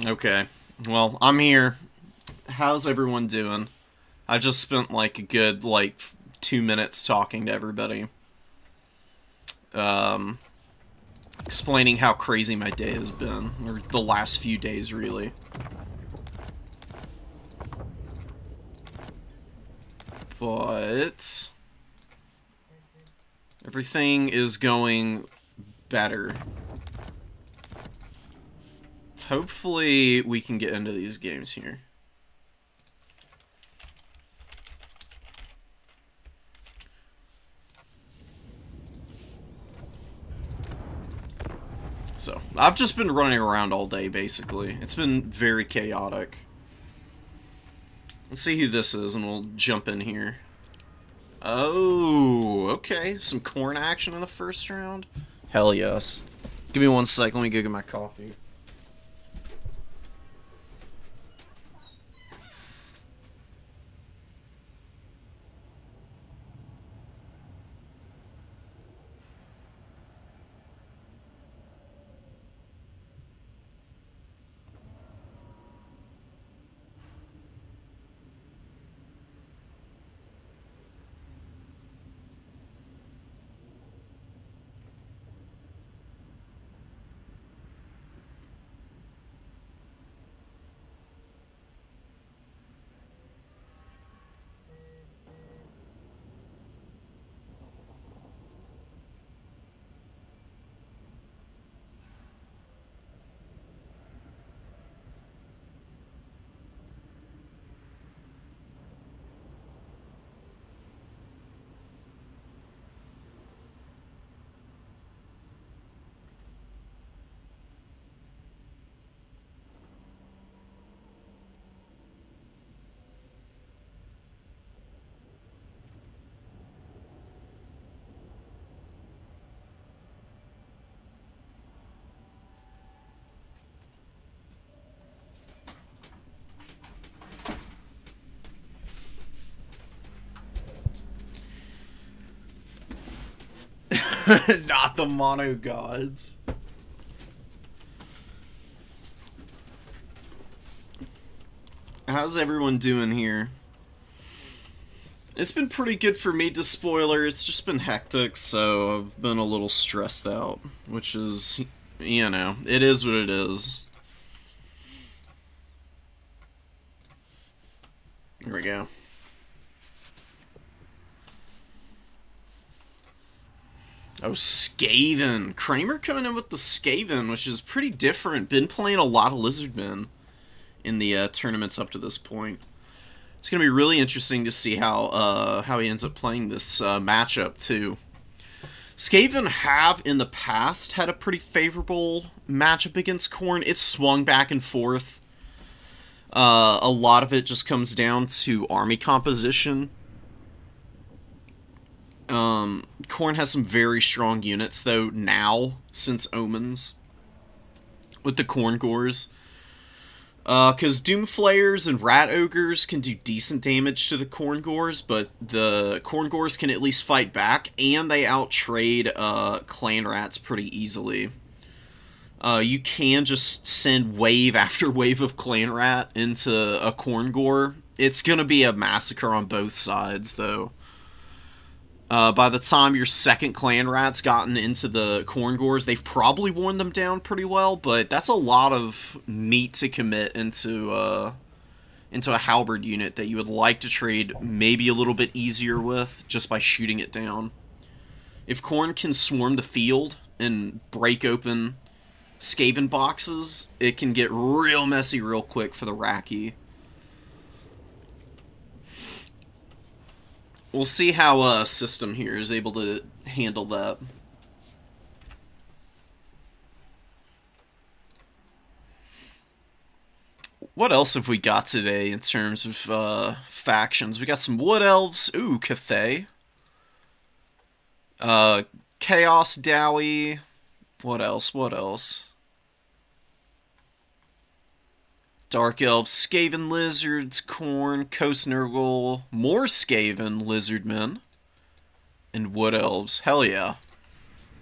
Okay. Well, I'm here. How's everyone doing? I just spent like a good 2 minutes talking to everybody, um, explaining how crazy my day has been, or the last few days, really. But everything is going better. Hopefully, we can get into these games here. So, I've just been running around all day, basically. It's been very chaotic. Let's see who this is, and we'll jump in here. Oh, okay. Some corn action in the first round? Hell yes. Give me 1 sec, let me go get my coffee. Not the mono gods. How's everyone doing here? It's been pretty good for me to spoiler. It's just been hectic, so I've been a little stressed out, which is, it is what it is. Here we go. Oh, Skaven. Kramer coming in with the Skaven, which is pretty different. Been playing a lot of Lizardmen in the tournaments up to this point. It's going to be really interesting to see how he ends up playing this matchup, too. Skaven have, in the past, had a pretty favorable matchup against Khorne. It's swung back and forth. A lot of it just comes down to army composition. Khorne has some very strong units, though, now, since Omens, with the Khorne Gores. Because Doomflayers and Rat Ogres can do decent damage to the Khorne Gores, but the Khorne Gores can at least fight back, and they outtrade Clan Rats pretty easily. You can just send wave after wave of Clan Rat into a Khorne Gore. It's going to be a massacre on both sides, though. By the time your second Clan Rat's gotten into the Khorne Gores, they've probably worn them down pretty well, but that's a lot of meat to commit into a halberd unit that you would like to trade maybe a little bit easier with, just by shooting it down. If Khorne can swarm the field and break open Skaven boxes, it can get real messy real quick for the Raki. We'll see how System here is able to handle that. What else have we got today in terms of factions? We got some Wood Elves. Ooh, Cathay. Chaos Dowie. What else? What else? Dark Elves, Skaven Lizards, Khorne, Coast Nurgle, more Skaven Lizardmen, and Wood Elves. Hell yeah.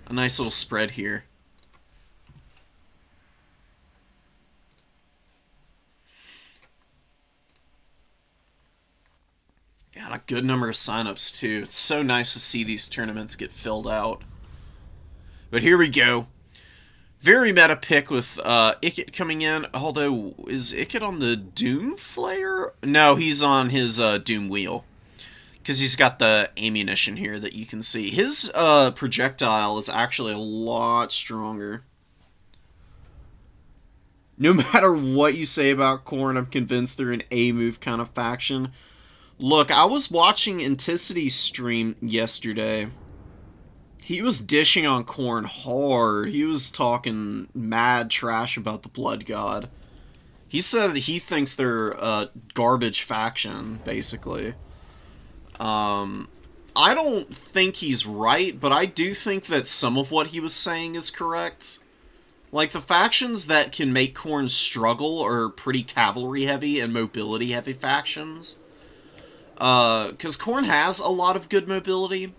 A nice little spread here. a good number of signups too. It's so nice to see these tournaments get filled out. But here we go. Very meta pick with Ikit coming in. Although, is Ikit on the Doom Flare? No, he's on his Doom Wheel. Because he's got the ammunition here that you can see. His projectile is actually a lot stronger. No matter what you say about Khorne, I'm convinced they're an A-move kind of faction. Look, I was watching Anticity's stream yesterday. He was dishing on Khorne hard. He was talking mad trash about the Blood God. He said that he thinks they're a garbage faction, basically. I don't think he's right, but I do think that some of what he was saying is correct. Like, the factions that can make Khorne struggle are pretty cavalry-heavy and mobility-heavy factions. Because Khorne has a lot of good mobility,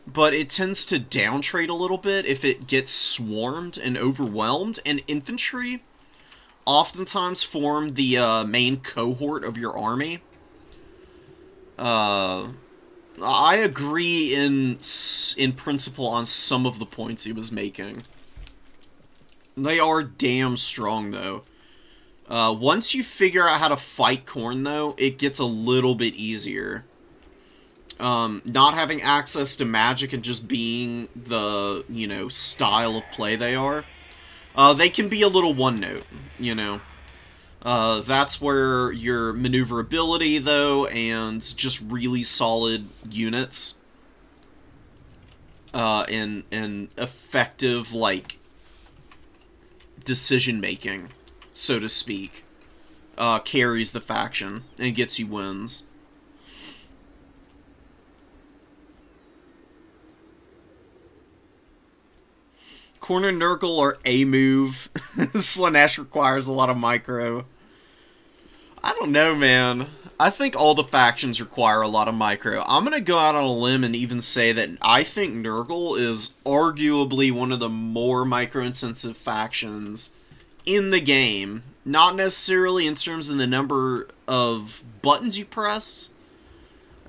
but it tends to downtrade a little bit if it gets swarmed and overwhelmed, and infantry oftentimes form the main cohort of your army. I agree in principle on some of the points he was making. They are damn strong, though. Once you figure out how to fight Khorne, though, it gets a little bit easier. Not having access to magic and just being the, you know, style of play they are, they can be a little one-note, you know. That's where your maneuverability, though, and just really solid units, and effective, like, decision-making, so to speak, carries the faction and gets you wins. Khorne and Nurgle are a move. Slaanesh requires a lot of micro. I don't know, man. I think all the factions require a lot of micro. I'm going to go out on a limb and even say that I think Nurgle is arguably one of the more micro-intensive factions in the game. Not necessarily in terms of the number of buttons you press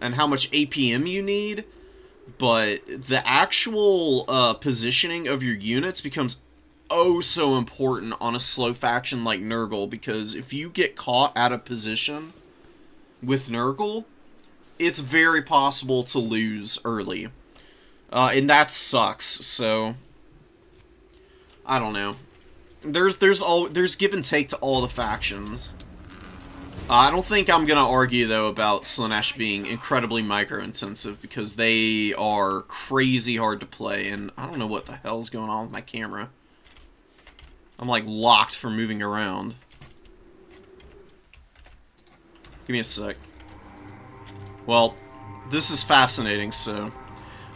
and how much APM you need, but the actual positioning of your units becomes oh so important on a slow faction like Nurgle, because if you get caught out of position with Nurgle, it's very possible to lose early. And that sucks, so I don't know. There's give and take to all the factions. I don't think I'm gonna argue though about Slaanesh being incredibly micro-intensive, because they are crazy hard to play, and I don't know what the hell's going on with my camera. I'm like locked for moving around. Give me a sec. Well, this is fascinating, so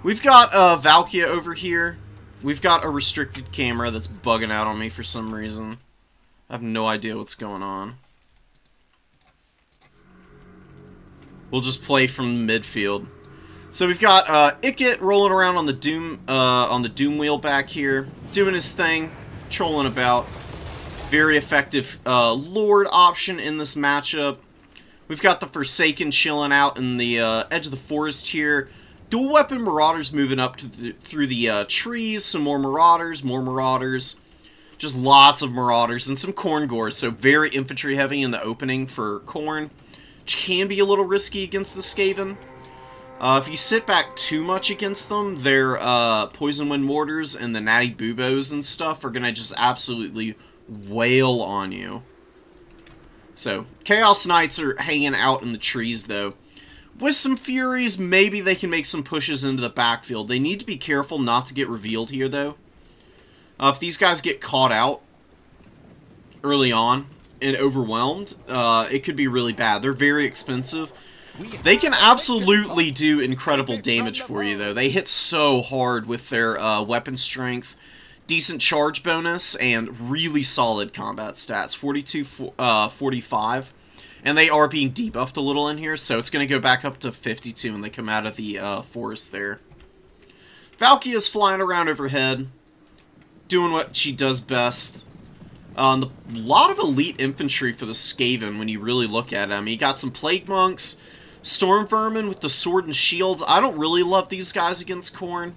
we've got Valkia over here. We've got a restricted camera that's bugging out on me for some reason. I have no idea what's going on. We'll just play from midfield. So we've got Ikit rolling around on the Doom wheel back here, doing his thing, trolling about. Very effective Lord option in this matchup. We've got the Forsaken chilling out in the edge of the forest here. Dual weapon Marauders moving up to through the trees. Some more Marauders, Just lots of Marauders and some Khorne Gores. So very infantry heavy in the opening for Khorne, which can be a little risky against the Skaven. If you sit back too much against them, their Poison Wind Mortars and the Natty Buboes and stuff are going to just absolutely wail on you. So, Chaos Knights are hanging out in the trees, though. With some Furies, maybe they can make some pushes into the backfield. They need to be careful not to get revealed here, though. If these guys get caught out early on and overwhelmed, it could be really bad. They're very expensive. They can absolutely do incredible damage for you, though. They hit so hard with their weapon strength, decent charge bonus, and really solid combat stats. 42, 45. And they are being debuffed a little in here, so it's going to go back up to 52 when they come out of the forest there. Valkia is flying around overhead, doing what she does best. A lot of elite infantry for the Skaven when you really look at him. You got some Plague Monks, Storm Vermin with the sword and shields. I don't really love these guys against Khorne.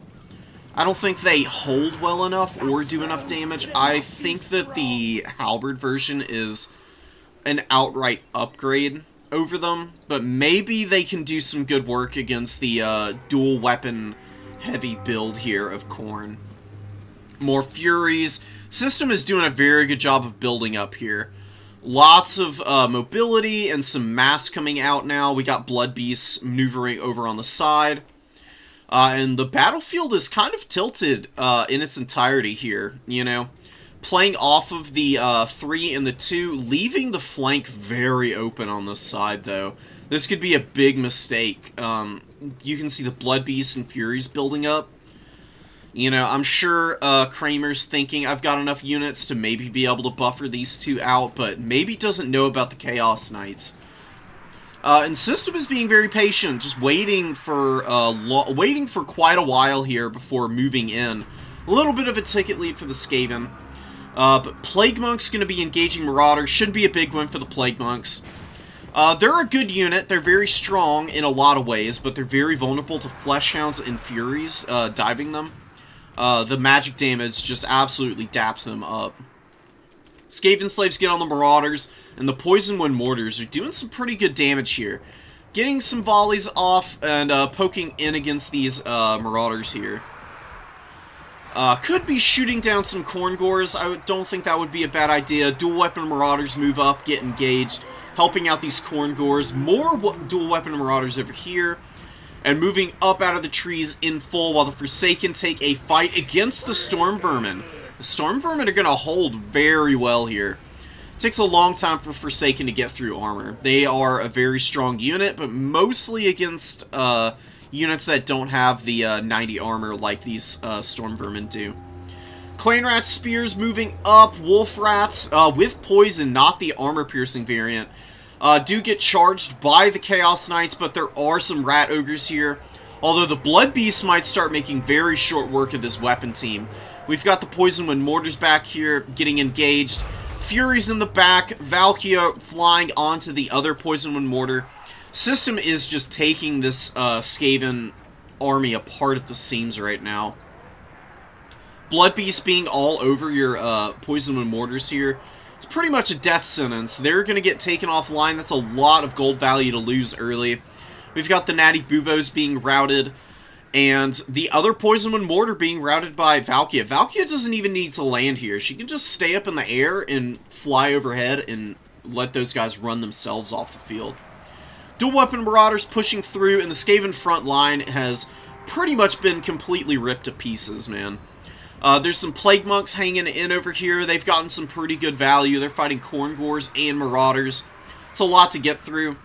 I don't think they hold well enough or do enough damage. I think that the Halberd version is an outright upgrade over them, but maybe they can do some good work against the dual weapon heavy build here of Khorne. More Furies. System is doing a very good job of building up here. Lots of mobility and some mass coming out now. We got Blood Beasts maneuvering over on the side. And the battlefield is kind of tilted in its entirety here, you know. Playing off of the 3 and the 2, leaving the flank very open on this side, though. This could be a big mistake. You can see the Blood Beasts and Furies building up. You know, I'm sure Kramer's thinking, I've got enough units to maybe be able to buffer these two out, but maybe doesn't know about the Chaos Knights. And System is being very patient, just waiting for quite a while here before moving in. A little bit of a ticket lead for the Skaven. But Plague Monk's going to be engaging Marauders. Should be a big win for the Plague Monks. They're a good unit. They're very strong in a lot of ways, but they're very vulnerable to Fleshhounds and Furies diving them. The magic damage just absolutely daps them up. Skaven Slaves get on the Marauders, and the Poison Wind Mortars are doing some pretty good damage here. Getting some volleys off and poking in against these Marauders here. Could be shooting down some Khorngors. I don't think that would be a bad idea. Dual Weapon Marauders move up, get engaged, helping out these Khorngors. More Dual Weapon Marauders over here. And moving up out of the trees in full while the Forsaken take a fight against the Storm Vermin. The Storm Vermin are going to hold very well here. It takes a long time for Forsaken to get through armor. They are a very strong unit, but mostly against units that don't have the 90 armor like these Storm Vermin do. Clan Rat Spears moving up. Wolf Rats with poison, not the armor-piercing variant. Do get charged by the Chaos Knights, but there are some Rat Ogres here. Although the Blood Beasts might start making very short work of this weapon team. We've got the Poison Wind Mortars back here, getting engaged. Furies in the back, Valkia flying onto the other Poison Wind Mortar. System is just taking this Skaven army apart at the seams right now. Blood Beasts being all over your Poison Wind Mortars here. It's pretty much a death sentence. They're going to get taken offline. That's a lot of gold value to lose early. We've got the Natty Bubos being routed, and the other Poison Wind Mortar being routed by Valkia. Valkia doesn't even need to land here. She can just stay up in the air and fly overhead and let those guys run themselves off the field. Dual Weapon Marauders pushing through, and the Skaven front line has pretty much been completely ripped to pieces, man. There's some Plague Monks hanging in over here. They've gotten some pretty good value. They're fighting Khorngors and Marauders. It's a lot to get through.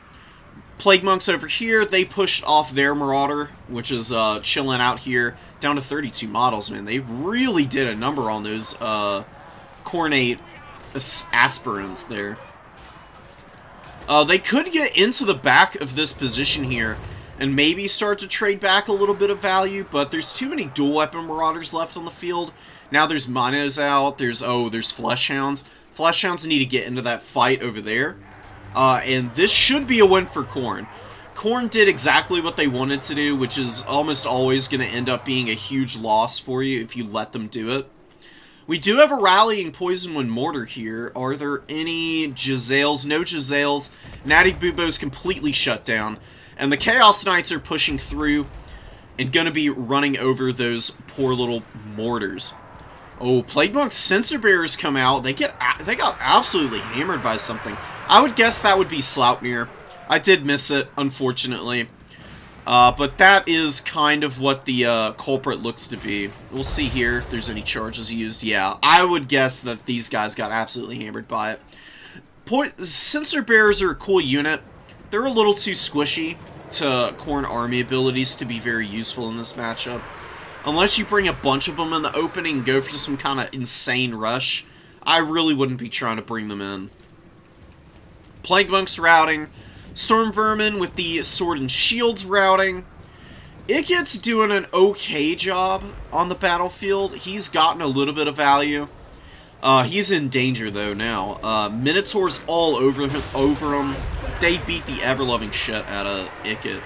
Plague Monks over here, they pushed off their Marauder, which is chilling out here, down to 32 models, man. They really did a number on those Khornate aspirants there. They could get into the back of this position here and maybe start to trade back a little bit of value, but there's too many dual weapon Marauders left on the field. Now there's Monos out, there's Fleshhounds. Fleshhounds need to get into that fight over there. And this should be a win for Khorne. Khorne did exactly what they wanted to do, which is almost always going to end up being a huge loss for you if you let them do it. We do have a rallying Poison Wind Mortar here. Are there any Jezzails? No Jezzails. Natty Bubo's completely shut down. And the Chaos Knights are pushing through and going to be running over those poor little mortars. Oh, Plague Monk Censer Bearers come out. They got absolutely hammered by something. I would guess that would be Sloupnir. I did miss it, unfortunately. But that is kind of what the culprit looks to be. We'll see here if there's any charges used. Yeah, I would guess that these guys got absolutely hammered by it. Censer Bearers are a cool unit. They're a little too squishy to Khorne army abilities to be very useful in this matchup. Unless you bring a bunch of them in the opening and go for some kind of insane rush, I really wouldn't be trying to bring them in. Plague Monks routing. Storm Vermin with the Sword and Shields routing. Ikit's doing an okay job on the battlefield. He's gotten a little bit of value. He's in danger, though, now. Minotaurs all over him. They beat the ever-loving shit out of Ikit.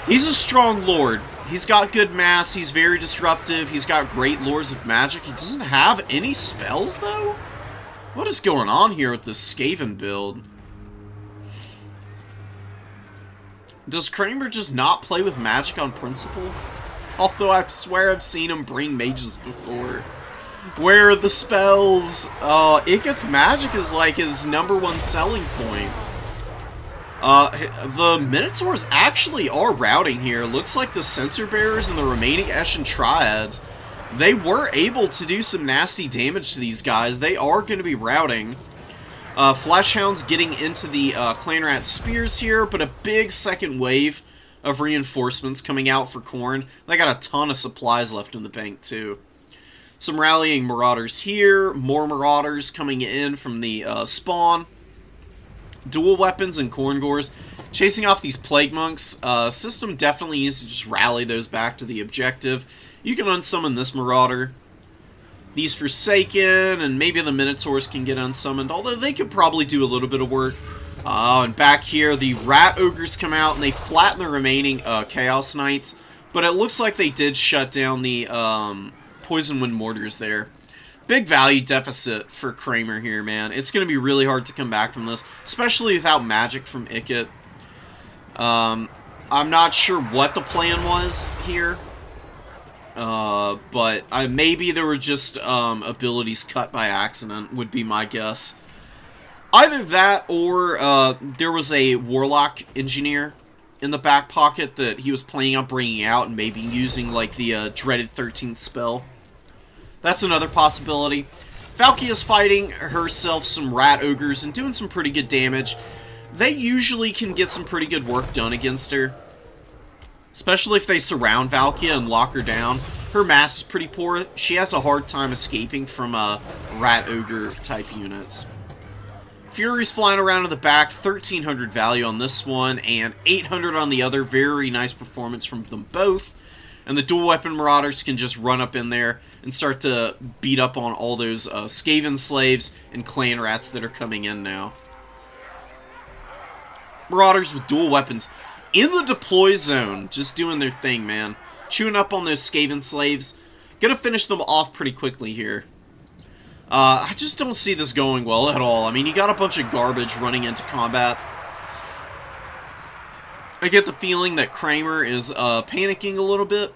He's a strong lord. He's got good mass. He's very disruptive. He's got great lores of magic. He doesn't have any spells, though? What is going on here with this Skaven build? Does Kramer just not play with magic on principle? Although I swear I've seen him bring mages before. Where are the spells? Ikit's magic is like his #1 selling point. The Minotaurs actually are routing here. Looks like the Censer Bearers and the remaining Eshin Triads, they were able to do some nasty damage to these guys. They are going to be routing. Fleshhound's getting into the Clanrat Spears here, but a big second wave of reinforcements coming out for Khorne. They got a ton of supplies left in the bank, too. Some rallying Marauders here, more Marauders coming in from the spawn. Dual weapons and Khorngors chasing off these Plague Monks. System definitely needs to just rally those back to the objective. You can unsummon this Marauder. These Forsaken, and maybe the Minotaurs can get unsummoned, although they could probably do a little bit of work. And back here, the Rat Ogres come out, and they flatten the remaining Chaos Knights, but it looks like they did shut down the Poison Wind Mortars there. Big value deficit for Kramer here, man. It's going to be really hard to come back from this, especially without magic from Ikit. I'm not sure what the plan was here. But maybe there were just abilities cut by accident, would be my guess. Either that, or there was a Warlock Engineer in the back pocket that he was planning on bringing out and maybe using like the dreaded 13th spell. That's another possibility. Valky is fighting herself some Rat Ogres and doing some pretty good damage. They usually can get some pretty good work done against her. Especially if they surround Valkia and lock her down. Her mass is pretty poor. She has a hard time escaping from Rat Ogre type units. Fury's flying around in the back. 1,300 value on this one and 800 on the other. Very nice performance from them both. And the dual weapon Marauders can just run up in there and start to beat up on all those Skaven slaves and clan rats that are coming in now. Marauders with dual weapons in the deploy zone, just doing their thing, man. Chewing up on those Skaven slaves. Gonna finish them off pretty quickly here. I just don't see this going well at all. I mean, you got a bunch of garbage running into combat. I get the feeling that Kramer is panicking a little bit.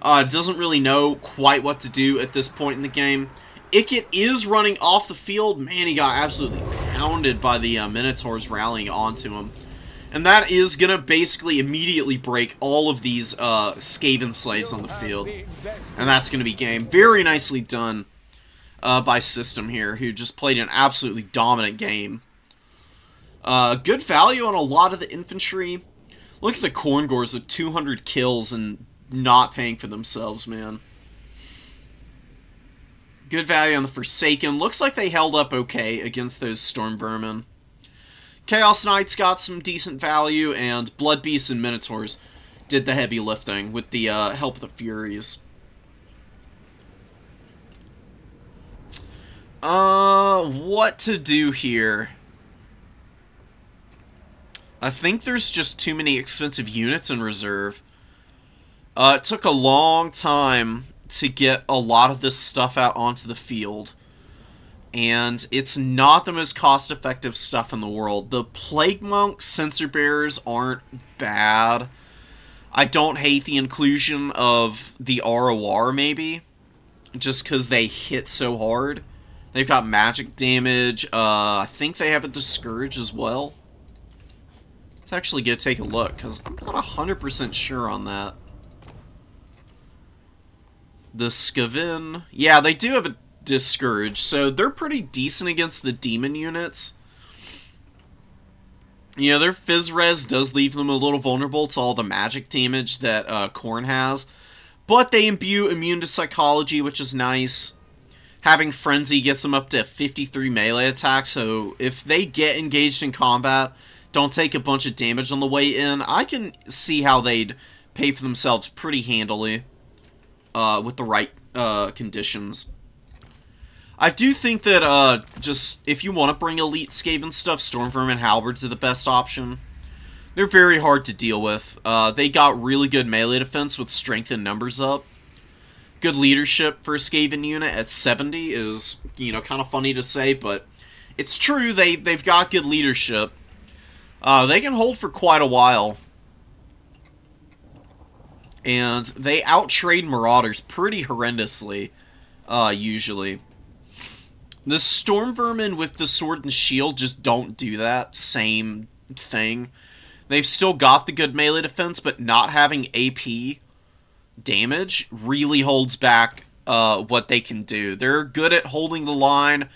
Doesn't really know quite what to do at this point in the game. Ikit is running off the field. Man, he got absolutely pounded by the Minotaurs rallying onto him. And that is going to basically immediately break all of these Skaven slaves on the field. And that's going to be game. Very nicely done by System here, who just played an absolutely dominant game. Good value on a lot of the infantry. Look at the Khorngors with 200 kills and not paying for themselves, man. Good value on the Forsaken. Looks like they held up okay against those Storm Vermin. Chaos Knights got some decent value, and Blood Beasts and Minotaurs did the heavy lifting with the help of the Furies. What to do here? I think there's just too many expensive units in reserve. It took a long time to get a lot of this stuff out onto the field. And it's not the most cost-effective stuff in the world. The Plague Monk Censer Bearers aren't bad. I don't hate the inclusion of the ROR, maybe. Just because they hit so hard. They've got magic damage. I think they have a Discourage as well. Let's actually go take a look, because I'm not 100% sure on that. The Skaven. Yeah, they do have a Discourage, so they're pretty decent against the demon units. You know, their Fizz Res does leave them a little vulnerable to all the magic damage that Khorne has. But they imbue immune to psychology, which is nice. Having Frenzy gets them up to 53 melee attack, so if they get engaged in combat, don't take a bunch of damage on the way in, I can see how they'd pay for themselves pretty handily with the right conditions. I do think that, just, if you want to bring elite Skaven stuff, Stormvermin Halberds are the best option. They're very hard to deal with. They got really good melee defense with strength and numbers up. Good leadership for a Skaven unit at 70 is, you know, kind of funny to say, but it's true. They've got good leadership. They can hold for quite a while. And they outtrade Marauders pretty horrendously, usually. The Stormvermin with the Sword and Shield just don't do that same thing. They've still got the good melee defense, but not having AP damage really holds back what they can do. They're good at holding the line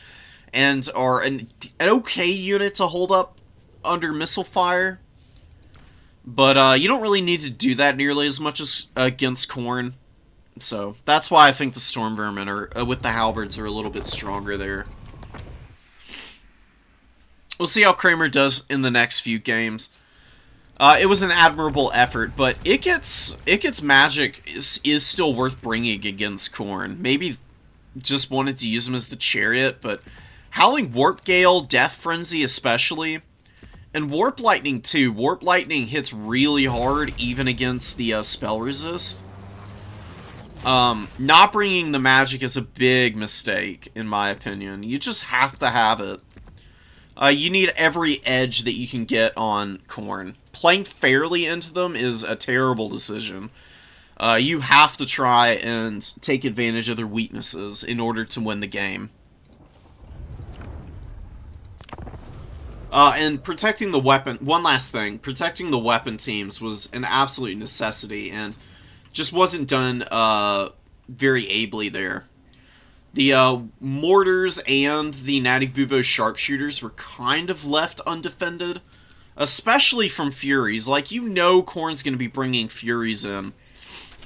and are an okay unit to hold up under missile fire. But you don't really need to do that nearly as much as against Khorne. So that's why I think the Stormvermin are, with the Halberds are a little bit stronger there. We'll see how Kramer does in the next few games. It was an admirable effort, but it gets magic is still worth bringing against Khorne. Maybe just wanted to use him as the chariot, but Howling Warp Gale, Death Frenzy especially, and Warp Lightning too. Warp Lightning hits really hard even against the spell resist. Not bringing the magic is a big mistake, in my opinion. You just have to have it. You need every edge that you can get on Khorne. Playing fairly into them is a terrible decision. You have to try and take advantage of their weaknesses in order to win the game. And protecting the weapon... One last thing. Protecting the weapon teams was an absolute necessity, and just wasn't done very ably there. The mortars and the Nadig Bubo sharpshooters were kind of left undefended, especially from Furies. Like, you know Khorne's going to be bringing Furies in.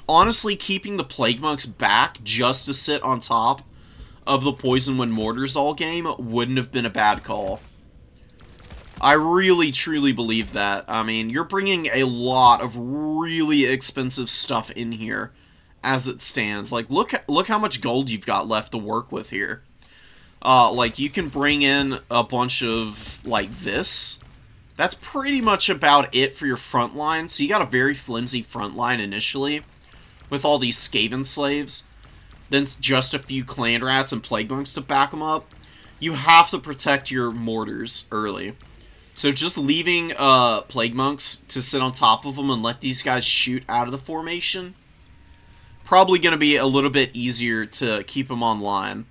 Honestly, keeping the Plague Monks back just to sit on top of the Poison Wind mortars all game wouldn't have been a bad call. I really, truly believe that. I mean, you're bringing a lot of really expensive stuff in here as it stands. Like, look how much gold you've got left to work with here. Like, you can bring in a bunch of, like, this. That's pretty much about it for your front line. So you got a very flimsy front line initially with all these Skaven slaves. Then just a few Clan Rats and Plague Monks to back them up. You have to protect your mortars early. So just leaving Plague Monks to sit on top of them and let these guys shoot out of the formation, probably going to be a little bit easier to keep them online.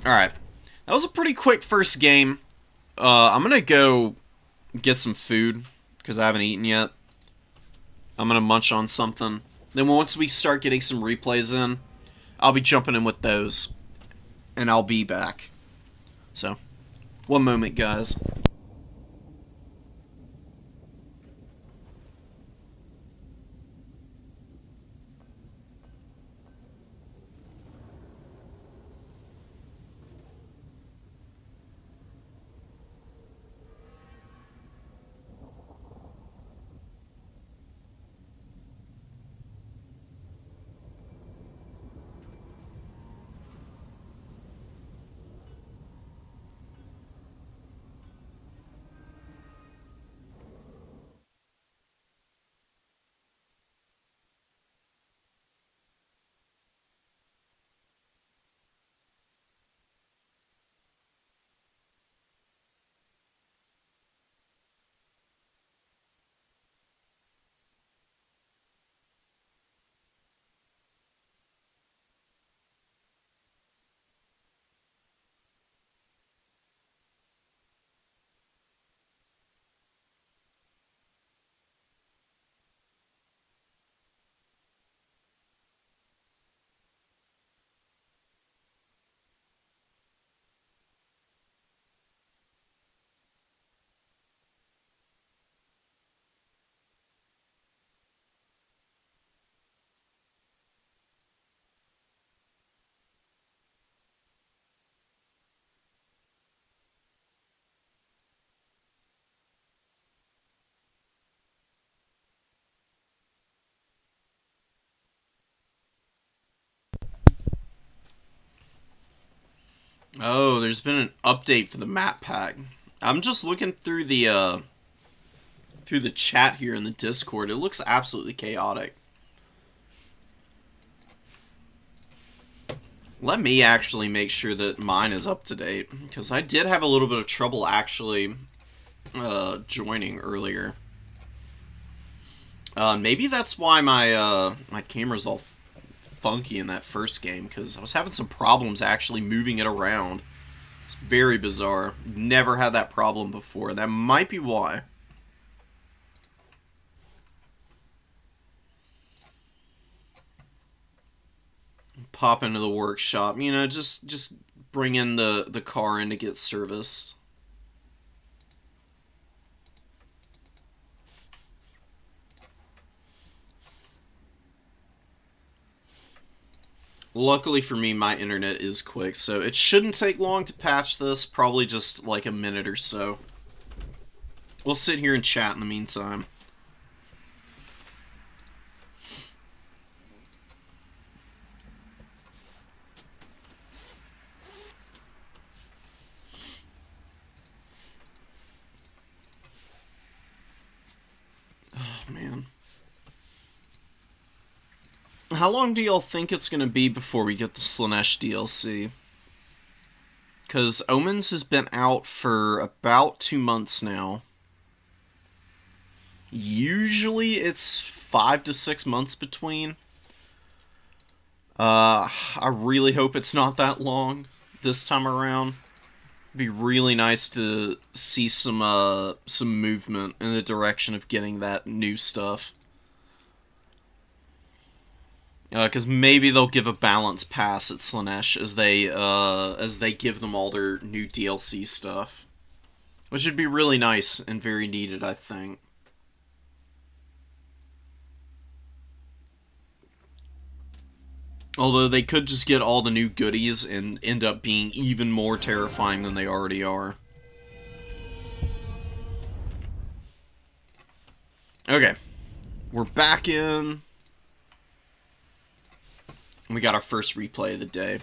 Alright, that was a pretty quick first game. I'm going to go get some food, because I haven't eaten yet. I'm going to munch on something. Then once we start getting some replays in, I'll be jumping in with those. And I'll be back. So, one moment, guys. Oh, there's been an update for the map pack. I'm just looking through the chat here in the Discord. It looks absolutely chaotic. Let me actually make sure that mine is up to date, because I did have a little bit of trouble actually joining earlier. Maybe that's why my camera's all funky in that first game, because I was having some problems actually moving it around. It's very bizarre. Never had that problem before. That might be why. Pop into the workshop, you know, just bring in the car in to get serviced. Luckily for me, my internet is quick, so it shouldn't take long to patch this, probably just like a minute or so. We'll sit here and chat in the meantime. Oh, man. How long do y'all think it's going to be before we get the Slaanesh DLC? Because Omens has been out for about 2 months now. Usually it's 5 to 6 months between. I really hope it's not that long this time around. It'd be really nice to see some movement in the direction of getting that new stuff. Because maybe they'll give a balance pass at Slaanesh as they give them all their new DLC stuff, which would be really nice and very needed, I think. Although they could just get all the new goodies and end up being even more terrifying than they already are. Okay, we're back in. We got our first replay of the day.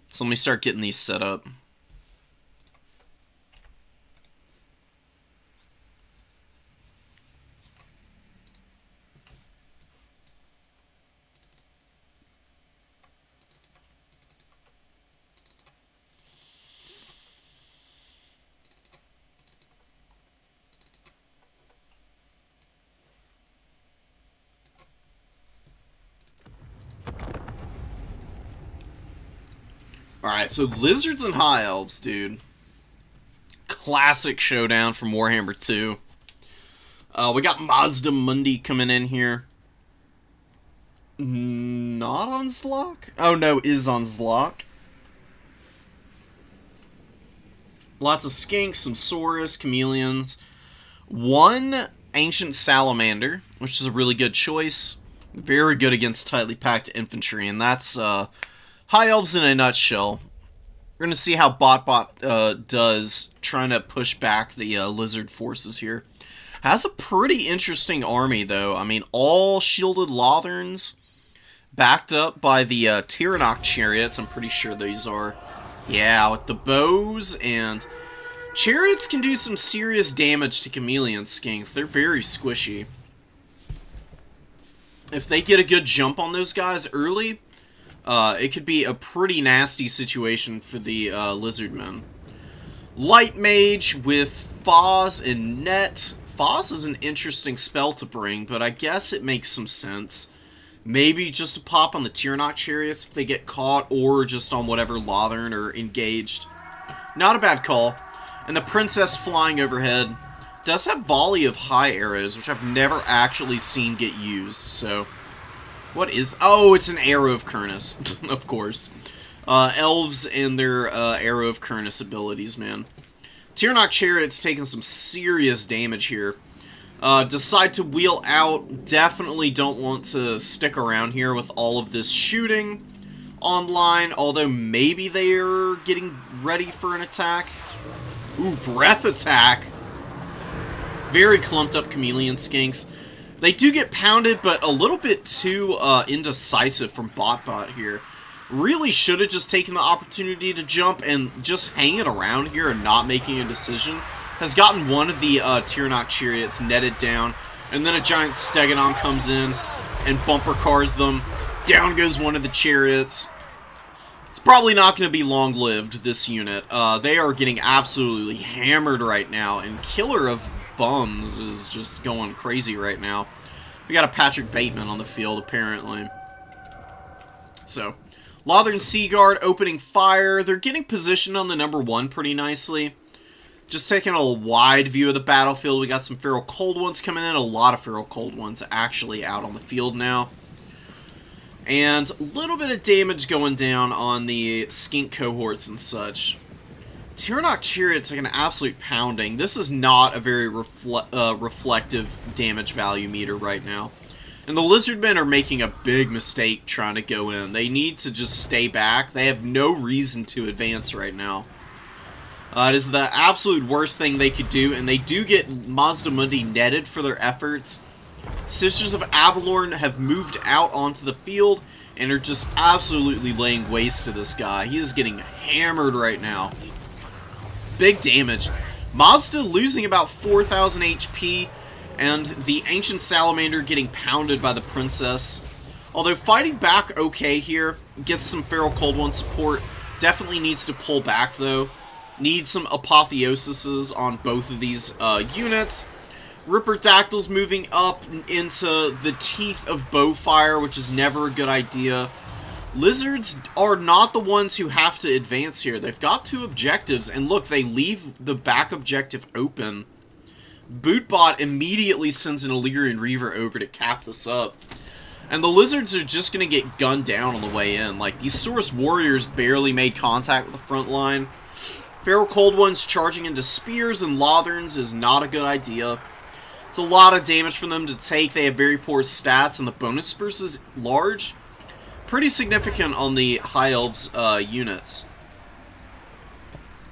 So let me start getting these set up. Alright, so Lizards and High Elves, dude. Classic showdown from Warhammer 2. We got Mazda Mundi coming in here. Not on Zlok? Oh no, is on Zlok. Lots of skinks, some Saurus, chameleons. One Ancient Salamander, which is a really good choice. Very good against tightly packed infantry, and that's High Elves in a nutshell. We're going to see how BotBot does trying to push back the Lizard forces here. Has a pretty interesting army, though. I mean, all shielded Lotherns, backed up by the Tyrannok chariots. I'm pretty sure these are. Yeah, with the bows, and chariots can do some serious damage to chameleon skinks. They're very squishy. If they get a good jump on those guys early, it could be a pretty nasty situation for the Lizardmen. Light Mage with Foz and Net. Foz is an interesting spell to bring, but I guess it makes some sense. Maybe just to pop on the Tyrannok chariots if they get caught, or just on whatever Lothern are engaged. Not a bad call. And the Princess flying overhead does have volley of high arrows, which I've never actually seen get used, so... What is... Oh, it's an Arrow of Kurnus, of course. Elves and their Arrow of Kurnus abilities, man. Tyrannok Chariot's taking some serious damage here. Decide to wheel out. Definitely don't want to stick around here with all of this shooting online, although maybe they're getting ready for an attack. Ooh, breath attack. Very clumped up chameleon skinks. They do get pounded, but a little bit too indecisive from BotBot here. really should have just taken the opportunity to jump, and just hanging around here and not making a decision has gotten one of the Tyrannok chariots netted down, and then a giant Stegodon comes in and bumper cars them. Down goes one of the chariots. It's probably not going to be long-lived, this unit. They are getting absolutely hammered right now, and Killer of Bums is just going crazy right now. We got a Patrick Bateman on the field, apparently. So, Lothern Seaguard opening fire. They're getting positioned on the number 1 pretty nicely. Just taking a wide view of the battlefield. We got some Feral Cold Ones coming in. A lot of Feral Cold Ones actually out on the field now. And a little bit of damage going down on the Skink cohorts and such. Tyrannok Chariot took an absolute pounding. This is not a very reflective damage value meter right now. And the Lizardmen are making a big mistake trying to go in. They need to just stay back. They have no reason to advance right now. It is the absolute worst thing they could do, and they do get Mazda Mundi netted for their efforts. Sisters of Avalorn have moved out onto the field and are just absolutely laying waste to this guy. He is getting hammered right now. Big damage. Mazda losing about 4,000 HP, and the Ancient Salamander getting pounded by the Princess. Although fighting back okay here, gets some Feral Cold One support. Definitely needs to pull back though. Needs some apotheosises on both of these units. Ripperdactyls moving up into the teeth of Bowfire, which is never a good idea. Lizards are not the ones who have to advance here. They've got 2 objectives, and look, they leave the back objective open. Bootbot immediately sends an Illyrian Reaver over to cap this up. And the Lizards are just going to get gunned down on the way in. Like, these Saurus Warriors barely made contact with the front line. Feral Cold Ones charging into Spears and Lotherns is not a good idea. It's a lot of damage for them to take. They have very poor stats, and the bonus burst is large. Pretty significant on the High Elves units.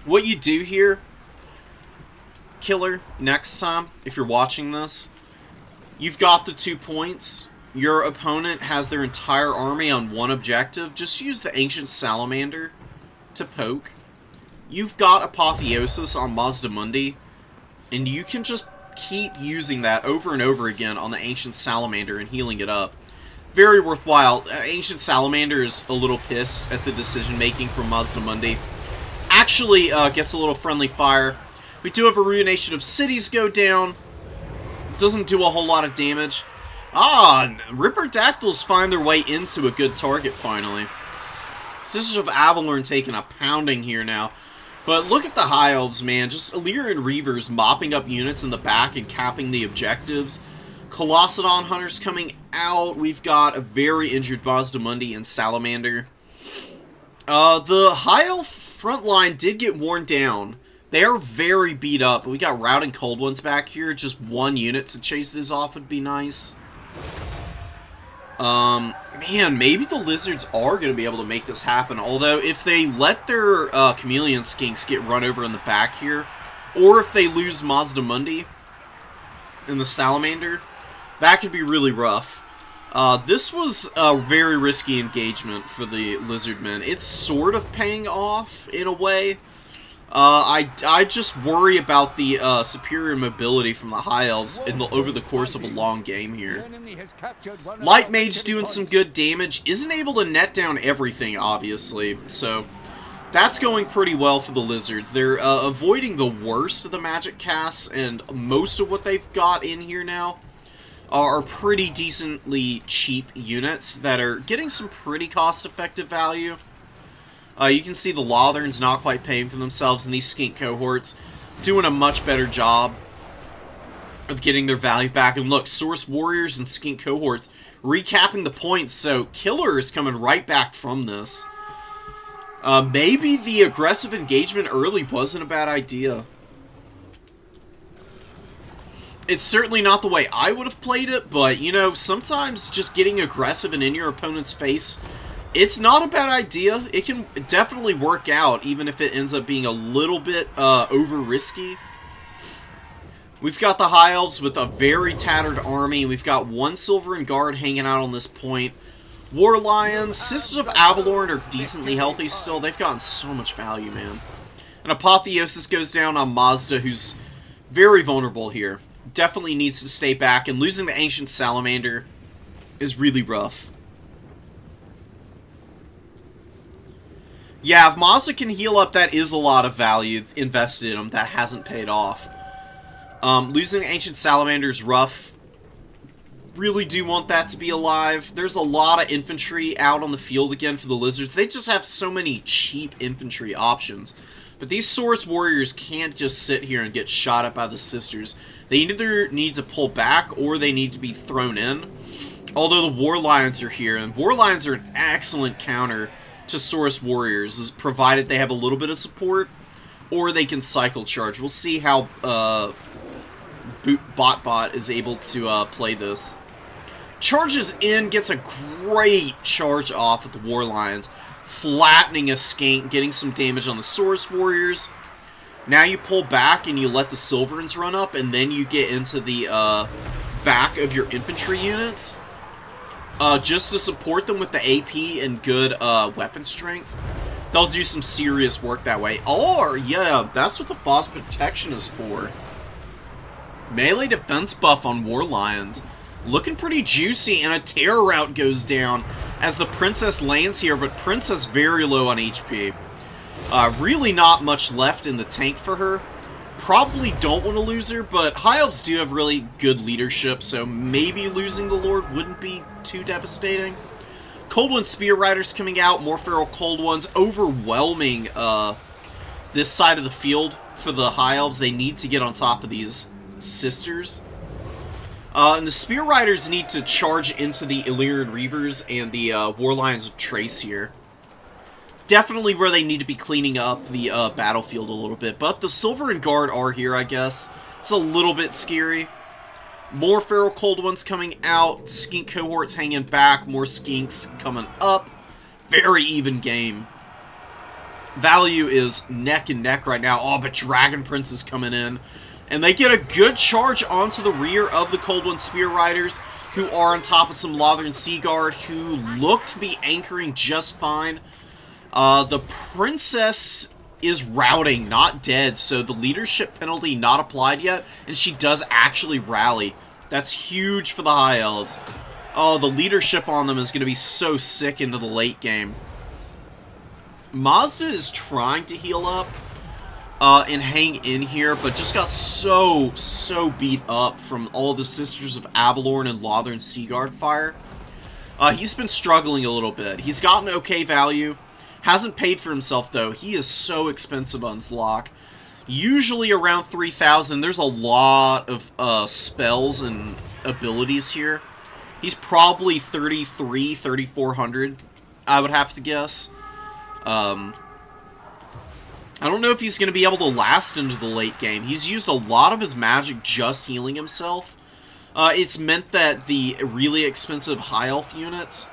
What you do here, Killer, next time, if you're watching this, you've got the 2 points. Your opponent has their entire army on 1 objective. Just use the Ancient Salamander to poke. You've got Apotheosis on Mazda Mundi, and you can just keep using that over and over again on the Ancient Salamander and healing it up. Very worthwhile. Ancient Salamander is a little pissed at the decision-making from Mazda Mundi. Actually gets a little friendly fire. We do have a Ruination of Cities go down. Doesn't do a whole lot of damage. Ripperdactyls find their way into a good target finally. Sisters of Avalorn taking a pounding here now. But look at the High Elves, man. Just Illyrian Reavers mopping up units in the back and capping the objectives. Colossadon Hunters coming out. We've got a very injured Mazda Mundi and Salamander. The High Elf front line did get worn down. They are very beat up. We got Routing Cold Ones back here. Just 1 unit to chase this off would be nice. Man, maybe the Lizards are going to be able to make this happen. Although, if they let their Chameleon Skinks get run over in the back here, or if they lose Mazda Mundi and the Salamander, that could be really rough. This was a very risky engagement for the Lizardmen. It's sort of paying off, in a way. I just worry about the superior mobility from the High Elves over the course of a long game here. Light Mage doing some good damage. Isn't able to net down everything, obviously. So, that's going pretty well for the Lizards. They're avoiding the worst of the magic casts, and most of what they've got in here now are pretty decently cheap units that are getting some pretty cost-effective value. You can see the Lotherns not quite paying for themselves, and these Skink cohorts doing a much better job of getting their value back. And look, Saurus Warriors and Skink cohorts recapping the points, so Killer is coming right back from this. Maybe the aggressive engagement early wasn't a bad idea. It's certainly not the way I would have played it, but, you know, sometimes just getting aggressive and in your opponent's face, it's not a bad idea. It can definitely work out, even if it ends up being a little bit over-risky. We've got the High Elves with a very tattered army. We've got 1 Silverin Guard hanging out on this point. War Lions, Sisters of Avalorn are decently healthy still. They've gotten so much value, man. And Apotheosis goes down on Mazda, who's very vulnerable here. Definitely needs to stay back, and losing the Ancient Salamander is really rough. Yeah, if Mazda can heal up, that is a lot of value invested in him that hasn't paid off. Losing the Ancient Salamander is rough. Really do want that to be alive. There's a lot of infantry out on the field again for the Lizards. They just have so many cheap infantry options. But these Saurus Warriors can't just sit here and get shot at by the Sisters. They either need to pull back or they need to be thrown in. Although the War Lions are here, and War Lions are an excellent counter to Saurus Warriors, provided they have a little bit of support, or they can cycle charge. We'll see how Bot is able to play this. Charges in, gets a great charge off at the War Lions, flattening a skink, getting some damage on the Saurus Warriors. Now you pull back and you let the Silverins run up, and then you get into the back of your infantry units. Just to support them with the AP and good weapon strength. They'll do some serious work that way. Or, yeah, that's what the Boss Protection is for. Melee defense buff on War Lions. Looking pretty juicy, and a Terror Route goes down as the Princess lands here, but Princess very low on HP. Really not much left in the tank for her. Probably don't want to lose her, but High Elves do have really good leadership, so maybe losing the Lord wouldn't be too devastating. Cold One Spear Riders coming out, more Feral Cold Ones, overwhelming this side of the field for the High Elves. They need to get on top of these Sisters. And the Spear Riders need to charge into the Illyrian Reavers and the War Lions of Trace here. Definitely where they need to be cleaning up the battlefield a little bit. But the Silverin Guard are here, I guess. It's a little bit scary. More Feral Cold Ones coming out. Skink cohorts hanging back. More Skinks coming up. Very even game. Value is neck and neck right now. Oh, but Dragon Prince is coming in. And they get a good charge onto the rear of the Cold One Spear Riders, who are on top of some Lothern Sea Guard, who look to be anchoring just fine. The Princess is routing, not dead, so the leadership penalty not applied yet, and she does actually rally. That's huge for the High Elves. Oh, the leadership on them is going to be so sick into the late game. Mazda is trying to heal up and hang in here, but just got so beat up from all the Sisters of Avalorn and Lothern Seaguard fire. He's been struggling a little bit. He's gotten okay value. Hasn't paid for himself, though. He is so expensive on Zlok. Usually around 3,000. There's a lot of spells and abilities here. He's probably 3,400, I would have to guess. I don't know if he's going to be able to last into the late game. He's used a lot of his magic just healing himself. It's meant that the really expensive High Elf units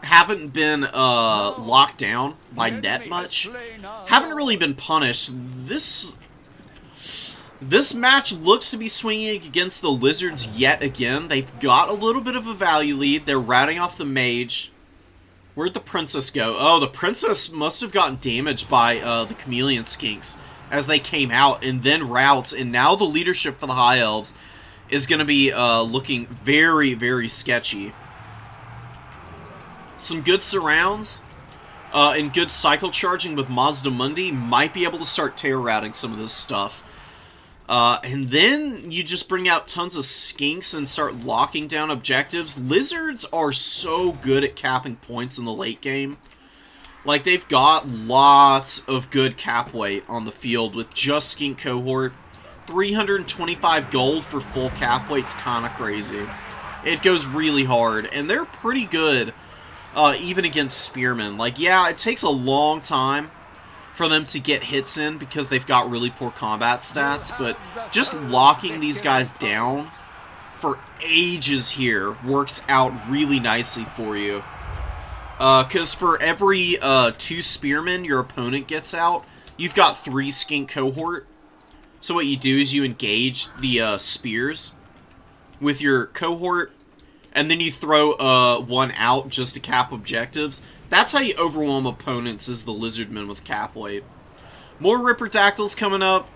haven't been locked down by net much. Haven't really been punished. This match looks to be swinging against the Lizards yet again. They've got a little bit of a value lead. They're routing off the Mage. Where'd the Princess go? Oh, the Princess must have gotten damaged by the Chameleon Skinks as they came out, and then routes, and now the leadership for the High Elves is going to be looking very, very sketchy. Some good surrounds and good cycle charging with Mazda Mundi might be able to start terror routing some of this stuff. And then you just bring out tons of Skinks and start locking down objectives. Lizards are so good at capping points in the late game. Like, they've got lots of good cap weight on the field with just Skink Cohort. 325 gold for full cap weight's kind of crazy. It goes really hard, and they're pretty good even against Spearmen. Like, yeah, it takes a long time for them to get hits in because they've got really poor combat stats, but just locking these guys down for ages here works out really nicely for you. Because for every 2 Spearmen your opponent gets out, you've got 3 Skink Cohort. So what you do is you engage the spears with your cohort, and then you throw one out just to cap objectives. That's how you overwhelm opponents, is the Lizardmen with cap weight. More Ripperdactyls coming up.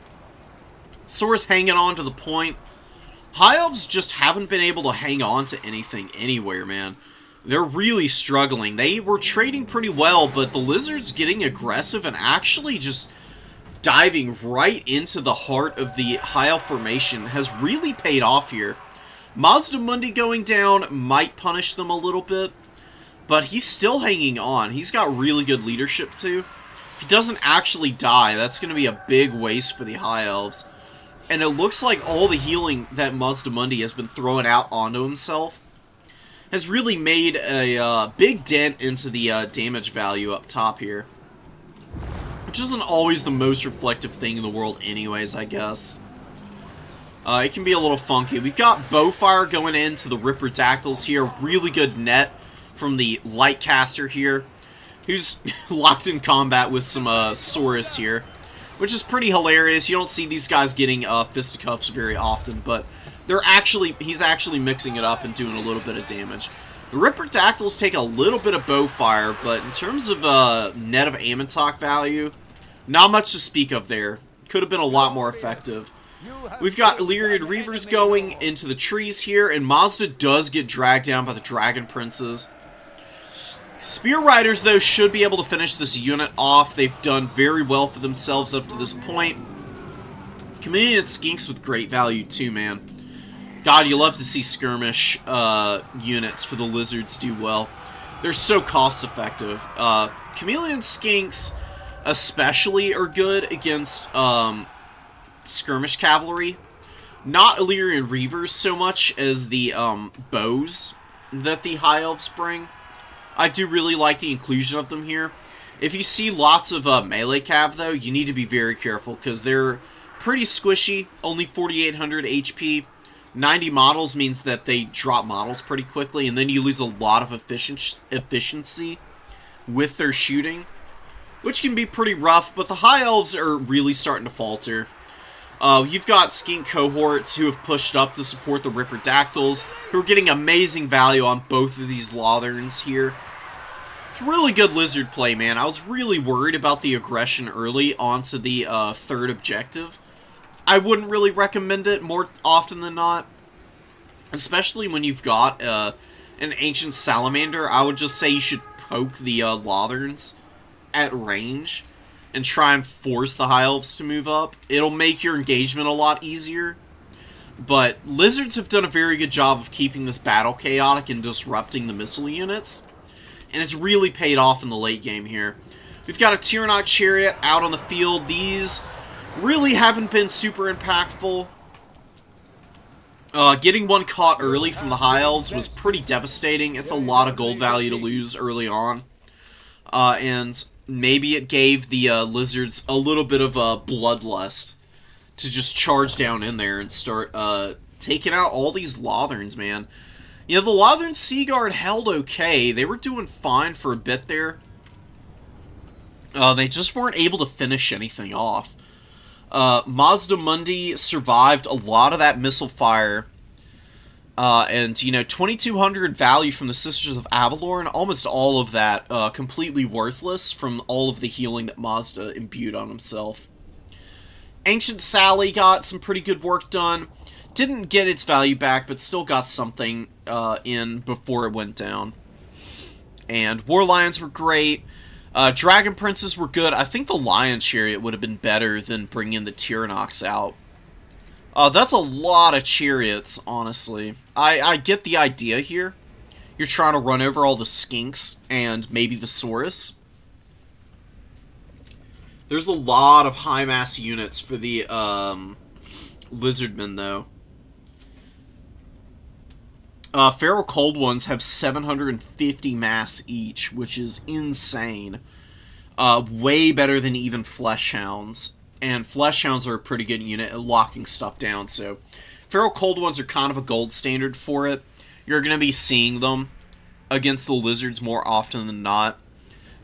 Saurus hanging on to the point. High Elves just haven't been able to hang on to anything anywhere, man. They're really struggling. They were trading pretty well, but the Lizards getting aggressive and actually just diving right into the heart of the High Elf formation has really paid off here. Mazda Mundi going down might punish them a little bit, but he's still hanging on. He's got really good leadership, too. If he doesn't actually die, that's going to be a big waste for the High Elves. And it looks like all the healing that Mazda Mundi has been throwing out onto himself has really made a big dent into the damage value up top here. Which isn't always the most reflective thing in the world anyways, I guess. It can be a little funky. We've got Bowfire going into the Ripperdactyls here. Really good net from the Lightcaster here, who's locked in combat with some Saurus here, which is pretty hilarious. You don't see these guys getting fisticuffs very often, but he's actually mixing it up and doing a little bit of damage. The Ripperdactyls take a little bit of Bowfire, but in terms of net of Ammontok value, not much to speak of there. Could have been a lot more effective. We've got Illyrian Reavers going into the trees here, and Mazda does get dragged down by the Dragon Princes. Spear Riders, though, should be able to finish this unit off. They've done very well for themselves up to this point. Chameleon Skinks with great value, too, man. God, you love to see skirmish units for the Lizards do well. They're so cost-effective. Chameleon Skinks especially are good against skirmish cavalry. Not Illyrian Reavers so much as the bows that the High Elves bring. I do really like the inclusion of them here. If you see lots of melee cav, though, you need to be very careful, because they're pretty squishy, only 4,800 HP. 90 models means that they drop models pretty quickly, and then you lose a lot of efficiency with their shooting, which can be pretty rough, but the High Elves are really starting to falter. You've got Skink cohorts who have pushed up to support the Ripperdactyls, who are getting amazing value on both of these Lotherns here. It's really good Lizard play, man. I was really worried about the aggression early onto the third objective. I wouldn't really recommend it more often than not, especially when you've got an Ancient Salamander. I would just say you should poke the Lotherns at range and try and force the High Elves to move up. It'll make your engagement a lot easier. But Lizards have done a very good job of keeping this battle chaotic and disrupting the missile units. And it's really paid off in the late game here. We've got a Tyrannok Chariot out on the field. These really haven't been super impactful. Getting one caught early from the High Elves was pretty devastating. It's a lot of gold value to lose early on. And maybe it gave the Lizards a little bit of a bloodlust to just charge down in there and start taking out all these Lotherns, man. You know, the Lothern Sea Guard held okay. They were doing fine for a bit there. They just weren't able to finish anything off. Mazda Mundi survived a lot of that missile fire. And, you know, 2,200 value from the Sisters of Avalor, and almost all of that completely worthless from all of the healing that Mazda imbued on himself. Ancient Sally got some pretty good work done. Didn't get its value back, but still got something in before it went down. And War Lions were great. Dragon Princes were good. I think the Lion Chariot would have been better than bringing the Tyrannoks out. That's a lot of chariots, honestly. I get the idea here. You're trying to run over all the Skinks and maybe the Saurus. There's a lot of high-mass units for the Lizardmen, though. Feral Cold Ones have 750 mass each, which is insane. Way better than even Flesh Hounds. And Flesh Hounds are a pretty good unit at locking stuff down, so Feral Cold Ones are kind of a gold standard for it. You're going to be seeing them against the Lizards more often than not.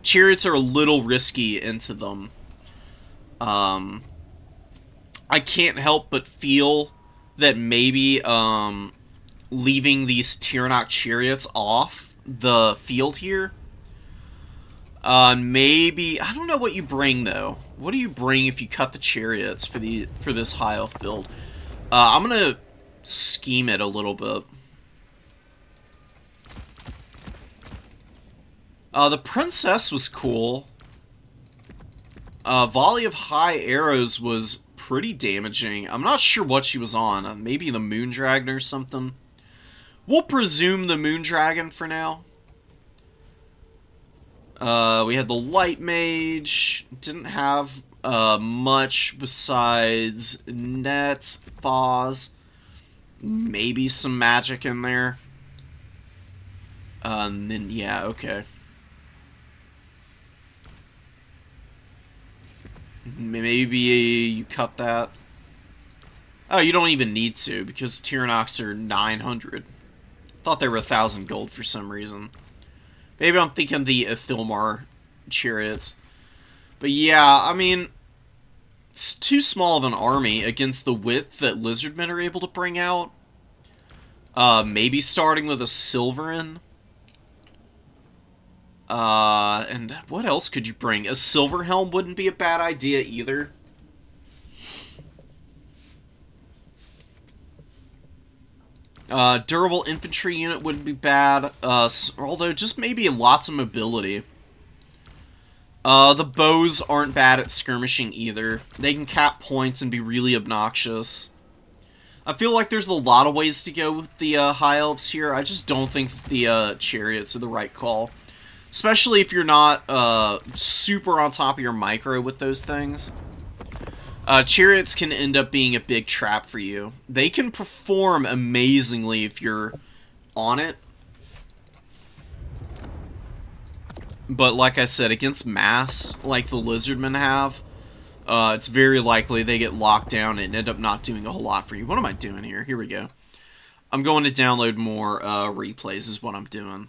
Chariots are a little risky into them. I can't help but feel that maybe leaving these Tyrannok chariots off the field here. Maybe I don't know what you bring though. What do you bring if you cut the chariots for this high elf build? I'm gonna scheme it a little bit. The princess was cool. Volley of high arrows was pretty damaging. I'm not sure what she was on. Maybe the Moondragon or something. We'll presume the Moondragon for now. We had the Light Mage. Didn't have much besides nets, Foz. Maybe some magic in there. And then, yeah, okay. Maybe you cut that. Oh, you don't even need to, because Tyrannoks are 900. Thought they were 1,000 gold for some reason. Maybe I'm thinking the Ithilmar chariots. But yeah, I mean, it's too small of an army against the width that Lizardmen are able to bring out. Maybe starting with a Silverin. And what else could you bring? A Silverhelm wouldn't be a bad idea either. Durable infantry unit wouldn't be bad, although just maybe lots of mobility. The bows aren't bad at skirmishing either. They can cap points and be really obnoxious. I feel like there's a lot of ways to go with the high elves here. I just don't think that the chariots are the right call. Especially if you're not super on top of your micro with those things. Chariots can end up being a big trap for you. They can perform amazingly if you're on it. But like I said, against mass, like the Lizardmen have, it's very likely they get locked down and end up not doing a whole lot for you. What am I doing here? Here we go. I'm going to download more replays is what I'm doing.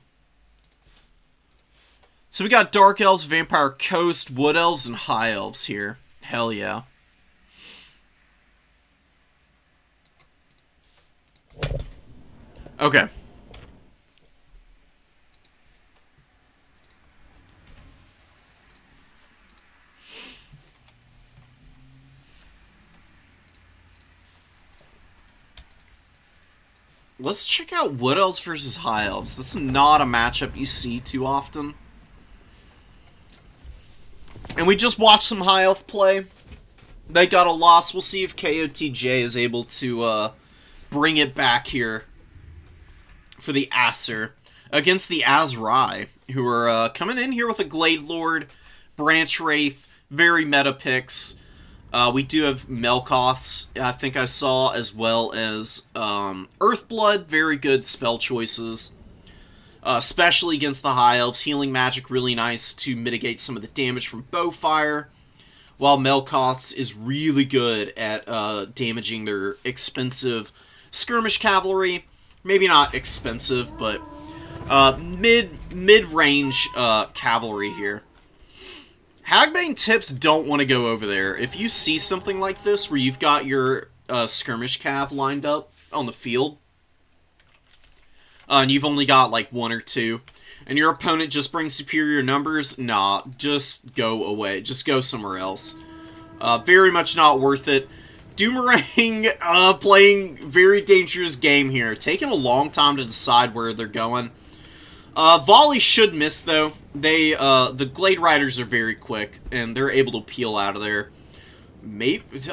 So we got Dark Elves, Vampire Coast, Wood Elves, and High Elves here. Hell yeah. Okay. Let's check out Wood Elves versus High Elves. That's not a matchup you see too often. And we just watched some High Elf play. They got a loss. We'll see if KOTJ is able to bring it back here for the Acer against the Azrai, who are coming in here with a Glade Lord, Branch Wraith, very meta picks. We do have Melkoths, I think I saw, as well as Earthblood, very good spell choices. Especially against the High Elves. Healing Magic, really nice to mitigate some of the damage from Bowfire. While Melkoths is really good at damaging their expensive Skirmish Cavalry. Maybe not expensive, but mid-range cavalry here. Hagbane tips don't want to go over there. If you see something like this, where you've got your Skirmish Cav lined up on the field, and you've only got like one or two, and your opponent just brings superior numbers, nah, just go away. Just go somewhere else. Very much not worth it. Doomerang playing very dangerous game here. Taking a long time to decide where they're going. Volley should miss, though. They, the Glade Riders are very quick, and they're able to peel out of there.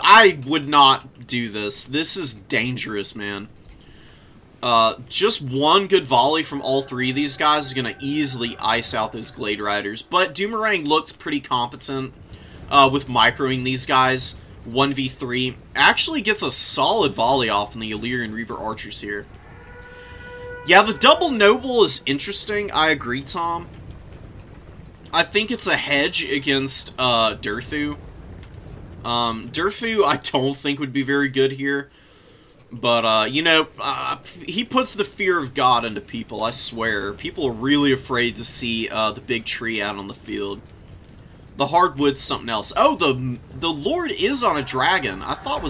I would not do this. This is dangerous, man. Just one good volley from all three of these guys is going to easily ice out those Glade Riders. But Doomerang looks pretty competent with microing these guys. 1v3. Actually gets a solid volley off in the Illyrian Reaver Archers here. Yeah, the double Noble is interesting. I agree, Tom. I think it's a hedge against Durthu. Durthu I don't think would be very good here. But, you know, he puts the fear of God into people, I swear. People are really afraid to see the big tree out on the field. The hardwood's something else. Oh, the Lord is on a dragon. I thought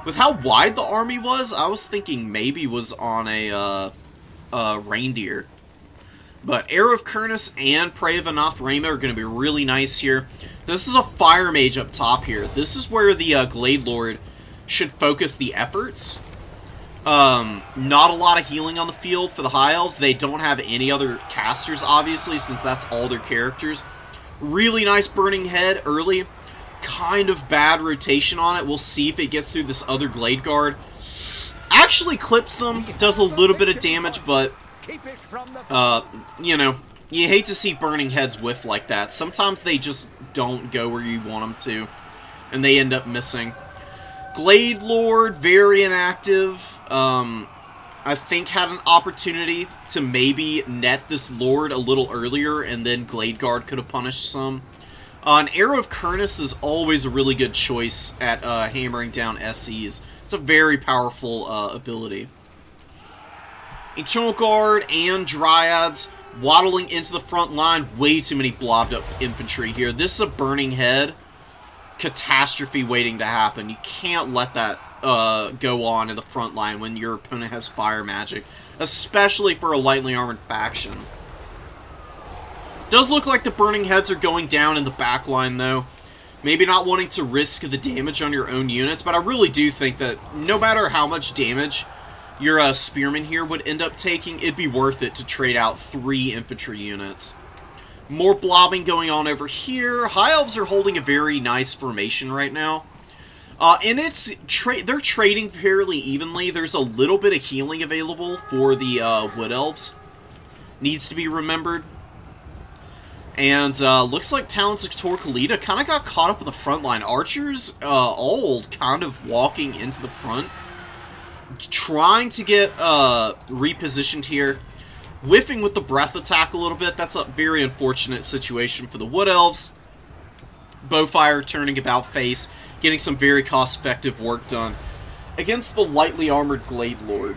With how wide the army was, I was thinking maybe was on a reindeer. But Arrow of Kurnus and Prey of Anathrema are going to be really nice here. This is a Fire Mage up top here. This is where the Glade Lord should focus the efforts. Not a lot of healing on the field for the High Elves. They don't have any other casters, obviously, since that's all their characters. Really nice Burning Head early. Kind of bad rotation on it. We'll see if it gets through this other Glade Guard. Actually clips them, does a little bit of damage, but, you know, you hate to see Burning Heads whiff like that. Sometimes they just don't go where you want them to, and they end up missing. Glade Lord, very inactive. I think had an opportunity to maybe net this Lord a little earlier, and then Glade Guard could have punished some. An Arrow of Kurnus is always a really good choice at hammering down SEs. It's a very powerful ability. Eternal Guard and Dryads waddling into the front line. Way too many blobbed up infantry here. This is a Burning Head catastrophe waiting to happen. You can't let that go on in the front line when your opponent has fire magic, especially for a lightly armored faction. Does look like the Burning Heads are going down in the back line, though. Maybe not wanting to risk the damage on your own units, but I really do think that no matter how much damage your Spearman here would end up taking, it'd be worth it to trade out 3 infantry units. More blobbing going on over here. High Elves are holding a very nice formation right now. And they're trading fairly evenly. There's a little bit of healing available for the Wood Elves. Needs to be remembered. And looks like Talons of Torquilida kind of got caught up in the front line. Archers all kind of walking into the front. Trying to get repositioned here. Whiffing with the breath attack a little bit. That's a very unfortunate situation for the Wood Elves. Bowfire turning about face. Getting some very cost-effective work done against the lightly armored Glade Lord.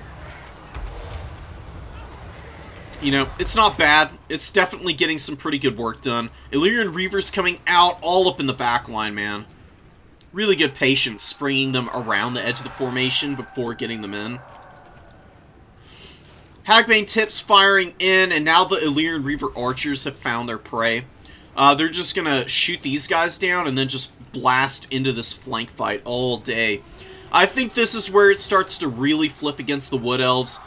You know, it's not bad. It's definitely getting some pretty good work done. Illyrian Reavers coming out all up in the back line, man. Really good patience springing them around the edge of the formation before getting them in. Hagbane Tips firing in, and now the Illyrian Reaver Archers have found their prey. They're just going to shoot these guys down and then just blast into this flank fight all day. I think this is where it starts to really flip against the Wood Elves.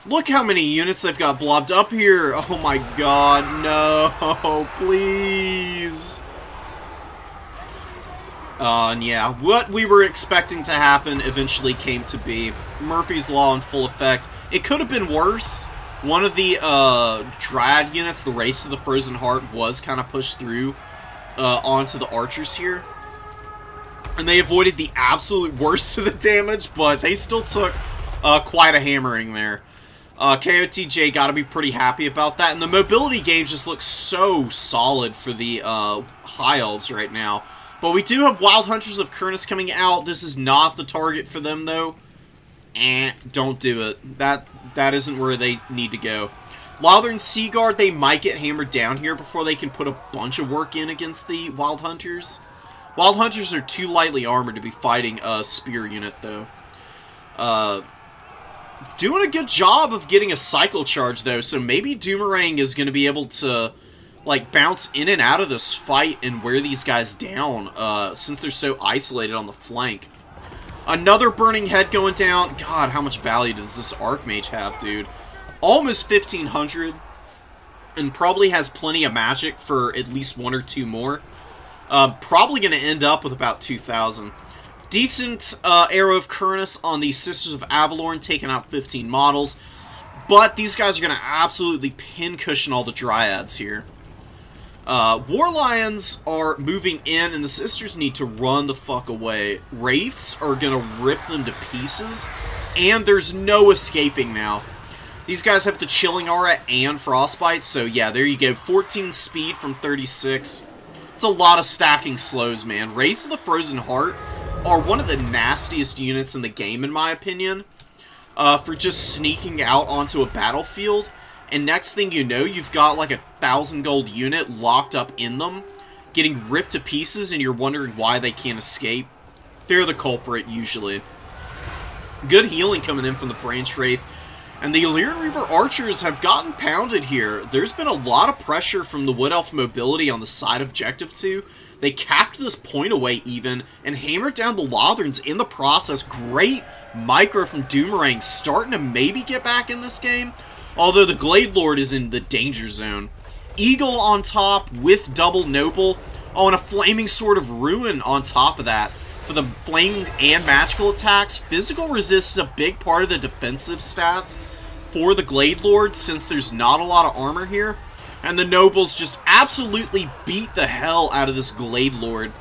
Look how many units they've got blobbed up here. Oh my god, no, please. And yeah, what we were expecting to happen eventually came to be. Murphy's Law in full effect. It could have been worse. One of the Dryad units, the Race of the Frozen Heart, was kind of pushed through onto the Archers here. And they avoided the absolute worst of the damage, but they still took quite a hammering there. KOTJ got to be pretty happy about that. And the mobility game just looks so solid for the High Elves right now. But we do have Wild Hunters of Kurnus coming out. This is not the target for them, though. Don't do it. That isn't where they need to go. Lothern Sea Guard, they might get hammered down here before they can put a bunch of work in against the Wild Hunters. Wild Hunters are too lightly armored to be fighting a spear unit, though. Doing a good job of getting a cycle charge, though, so maybe Doomerang is going to be able to, like, bounce in and out of this fight and wear these guys down, since they're so isolated on the flank. Another Burning Head going down. God, how much value does this Archmage have, dude? Almost 1,500, and probably has plenty of magic for at least 1 or 2 more. Probably going to end up with about 2,000. Decent Arrow of Kurnus on the Sisters of Avalorn, taking out 15 models. But these guys are going to absolutely pincushion all the Dryads here. War Lions are moving in, and the Sisters need to run the fuck away. Wraiths are going to rip them to pieces, and there's no escaping now. These guys have the Chilling Aura and Frostbite, so yeah, there you go. 14 speed from 36. It's a lot of stacking slows, man. Wraiths of the Frozen Heart are one of the nastiest units in the game, in my opinion, for just sneaking out onto a battlefield. And next thing you know, you've got like 1,000 gold unit locked up in them, getting ripped to pieces, and you're wondering why they can't escape. They're the culprit, usually. Good healing coming in from the Branch Wraith. And the Illyrian Reaver Archers have gotten pounded here. There's been a lot of pressure from the Wood Elf mobility on the side of Objective 2. They capped this point away even, and hammered down the Lothrons in the process. Great micro from Doomerang, starting to maybe get back in this game. Although the Glade Lord is in the danger zone. Eagle on top with double Noble. Oh, and a Flaming Sword of Ruin on top of that. For the flaming and magical attacks, physical resist is a big part of the defensive stats for the Glade Lord, since there's not a lot of armor here. And the Nobles just absolutely beat the hell out of this Glade Lord.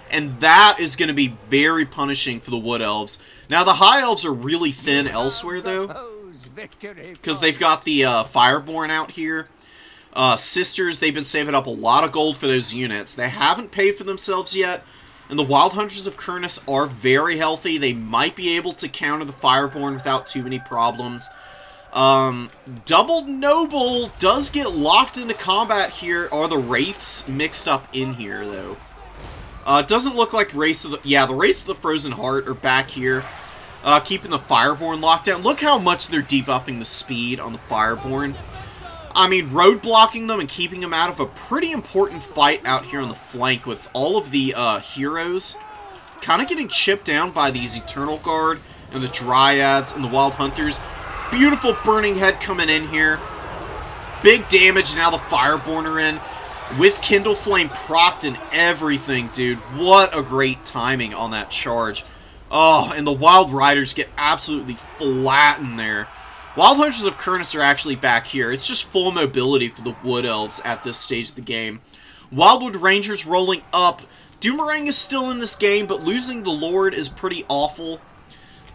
And that is going to be very punishing for the Wood Elves. Now, the High Elves are really thin elsewhere, though, because they've got the Fireborn out here. Sisters, they've been saving up a lot of gold for those units. They haven't paid for themselves yet. And the Wild Hunters of Kurnus are very healthy. They might be able to counter the Fireborn without too many problems. Double Noble does get locked into combat here. Are the Wraiths mixed up in here, though? It doesn't look like Wraiths of the... Yeah, the Wraiths of the Frozen Heart are back here. Keeping the Fireborn locked down. Look how much they're debuffing the speed on the Fireborn. I mean, road blocking them and keeping them out of a pretty important fight out here on the flank with all of the heroes kind of getting chipped down by these Eternal Guard and the Dryads and the Wild Hunters. Beautiful Burning Head coming in here. Big damage. Now the Fireborn are in with Kindle Flame procced and everything, dude. What a great timing on that charge. Oh, and the Wild Riders get absolutely flattened there. Wild Hunters of Kurnus are actually back here. It's just full mobility for the Wood Elves at this stage of the game. Wildwood Rangers rolling up. Doomerang is still in this game, but losing the Lord is pretty awful.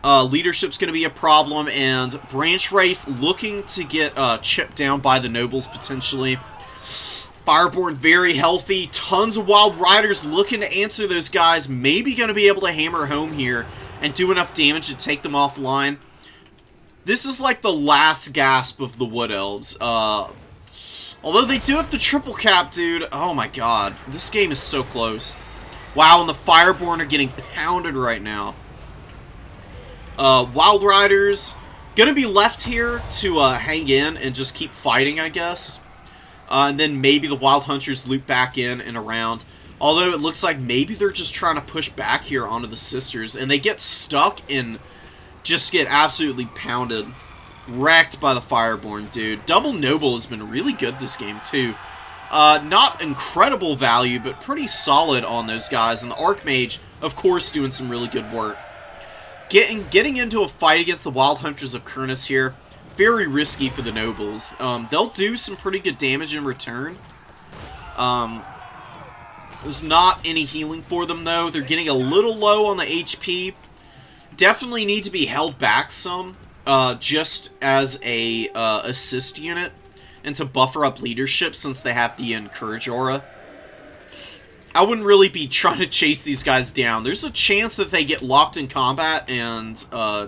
Leadership's going to be a problem, and Branch Wraith looking to get chipped down by the Nobles, potentially. Fireborn very healthy. Tons of Wild Riders looking to answer those guys. Maybe going to be able to hammer home here and do enough damage to take them offline. This is like the last gasp of the Wood Elves. Although they do have the triple cap, dude. Oh my god. This game is so close. Wow, and the Fireborn are getting pounded right now. Wild Riders gonna be left here to hang in and just keep fighting, I guess. And then maybe the Wild Hunters loop back in and around. Although it looks like maybe they're just trying to push back here onto the Sisters. And they get stuck and just get absolutely pounded. Wrecked by the Fireborn, dude. Double Noble has been really good this game, too. Not incredible value, but pretty solid on those guys. And the Archmage, of course, doing some really good work. Getting into a fight against the Wild Hunters of Kurnus here, very risky for the Nobles. They'll do some pretty good damage in return. There's not any healing for them, though. They're getting a little low on the HP. Definitely need to be held back some, just as a assist unit, and to buffer up leadership since they have the Encourage aura. I wouldn't really be trying to chase these guys down. There's a chance that they get locked in combat and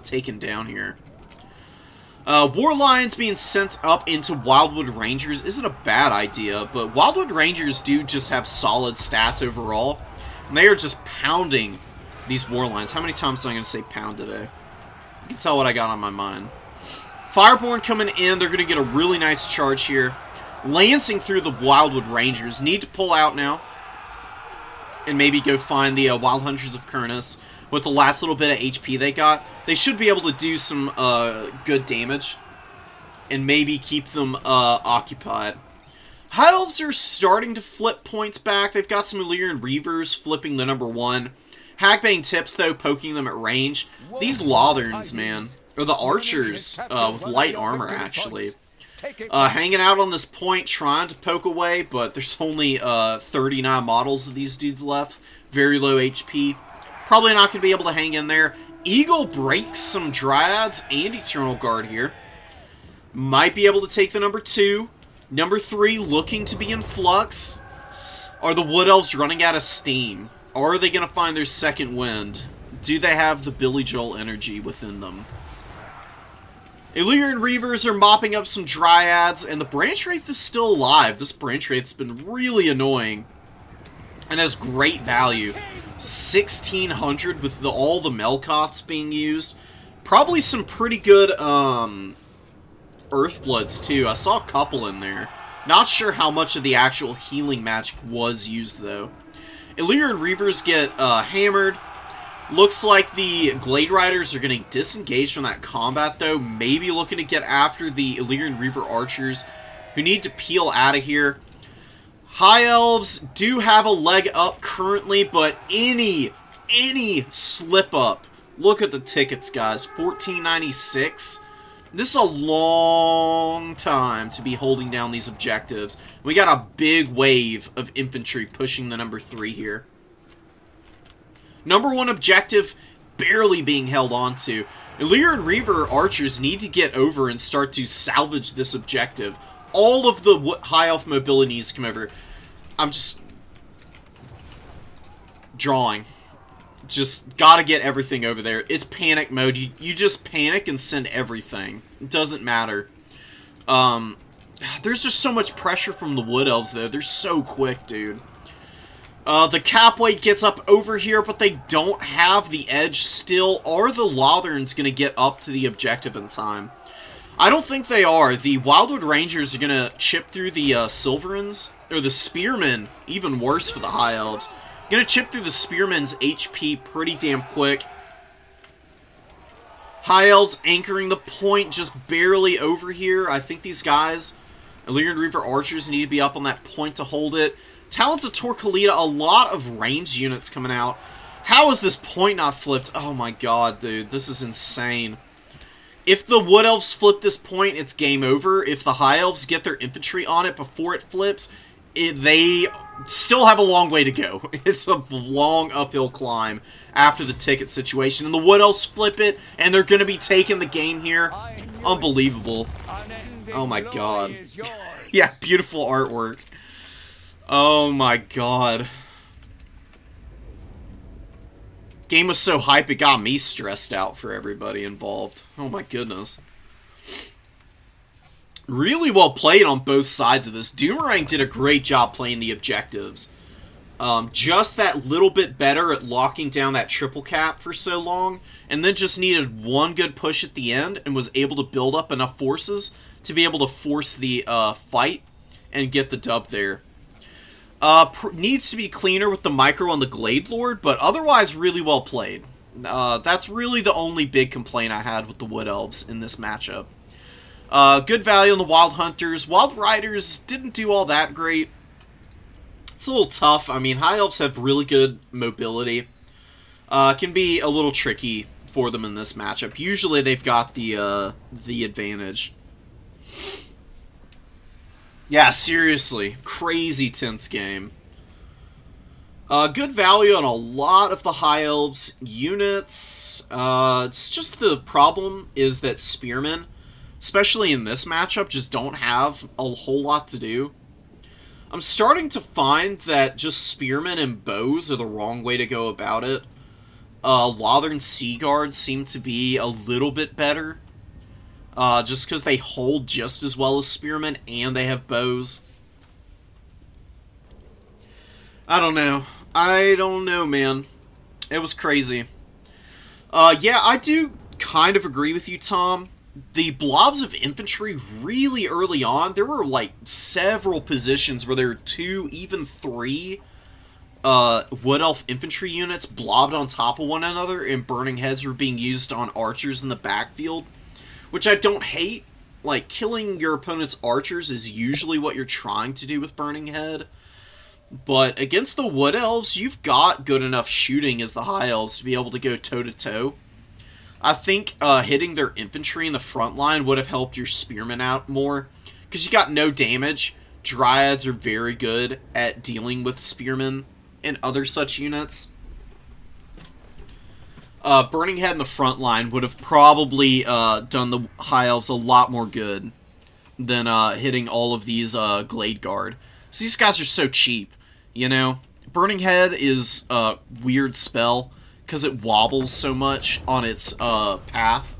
taken down here. War Lions being sent up into Wildwood Rangers isn't a bad idea, but Wildwood Rangers do just have solid stats overall. And they are just pounding these War Lions. How many times am I going to say pound today? You can tell what I got on my mind. Fireborn coming in. They're going to get a really nice charge here. Lancing through the Wildwood Rangers. Need to pull out now. And maybe go find the Wild Hunters of Kurnus. With the last little bit of HP they got, they should be able to do some good damage. And maybe keep them occupied. High Elves are starting to flip points back. They've got some Illyrian Reavers flipping the #1. Hackbang Tips, though, poking them at range. These Lothrons, man. Or the Archers with light armor, actually. Hanging out on this point, trying to poke away, but there's only 39 models of these dudes left. Very low HP. Probably not going to be able to hang in there. Eagle breaks some Dryads and Eternal Guard here. Might be able to take the #2. #3 looking to be in flux. Are the Wood Elves running out of steam? Or are they going to find their second wind? Do they have the Billy Joel energy within them? Illyrian Reavers are mopping up some Dryads, and the Branch Wraith is still alive. This Branch Wraith's been really annoying and has great value. 1,600 with all the Melkoths being used. Probably some pretty good Earthbloods, too. I saw a couple in there. Not sure how much of the actual healing magic was used, though. Illyrian Reavers get hammered. Looks like the Glade Riders are going to disengage from that combat, though. Maybe looking to get after the Illyrian Reaver Archers, who need to peel out of here. High Elves do have a leg up currently, but any slip up. Look at the tickets, guys. 1496. This is a long time to be holding down these objectives. We got a big wave of infantry pushing the number 3 here. Number 1 objective barely being held on to. Illyrian Reaver Archers need to get over and start to salvage this objective. All of the High Elf mobility needs to come over. I'm just drawing. Just gotta get everything over there. It's panic mode. You just panic and send everything. It doesn't matter. There's just so much pressure from the Wood Elves, though. They're so quick, dude. The Capweight gets up over here, but they don't have the edge still. Are the Lotherns going to get up to the objective in time? I don't think they are. The Wildwood Rangers are going to chip through the Silverins, or the Spearmen, even worse for the High Elves. Going to chip through the Spearmen's HP pretty damn quick. High Elves anchoring the point just barely over here. I think these guys, Illyrian Reaver Archers, need to be up on that point to hold it. Talons of Torquilita, a lot of ranged units coming out. How is this point not flipped? Oh my god, dude. This is insane. If the Wood Elves flip this point, it's game over. If the High Elves get their infantry on it before it flips, they still have a long way to go. It's a long uphill climb after the ticket situation. And the Wood Elves flip it, and they're going to be taking the game here. Unbelievable. Oh my god. Yeah, beautiful artwork. Oh my god. Game was so hype, it got me stressed out for everybody involved. Oh my goodness. Really well played on both sides of this. Doomerang did a great job playing the objectives. Just that little bit better at locking down that triple cap for so long, and then just needed one good push at the end, and was able to build up enough forces to be able to force the fight and get the dub there. Needs to be cleaner with the micro on the Glade Lord, but otherwise really well played. That's really the only big complaint I had with the Wood Elves in this matchup. Good value on the Wild Hunters. Wild Riders didn't do all that great. It's a little tough. I mean, High Elves have really good mobility. Can be a little tricky for them in this matchup. Usually they've got the advantage. Yeah, seriously. Crazy tense game. Good value on a lot of the High Elves units. It's just the problem is that Spearmen, especially in this matchup, just don't have a whole lot to do. I'm starting to find that just Spearmen and Bows are the wrong way to go about it. Lothern Sea Guards seem to be a little bit better. Just because they hold just as well as Spearmen and they have bows. I don't know, man. It was crazy. Yeah, I do kind of agree with you, Tom. The blobs of infantry really early on, there were like several positions where there were 2, even 3 Wood Elf infantry units blobbed on top of one another, and burning heads were being used on archers in the backfield. Which I don't hate. Like, killing your opponent's archers is usually what you're trying to do with Burning Head. But against the Wood Elves, you've got good enough shooting as the High Elves to be able to go toe-to-toe. I think hitting their infantry in the front line would have helped your Spearmen out more. Because you got no damage. Dryads are very good at dealing with Spearmen and other such units. Burning Head in the front line would have probably done the High Elves a lot more good than hitting all of these Glade Guard. So these guys are so cheap, you know? Burning Head is a weird spell because it wobbles so much on its path.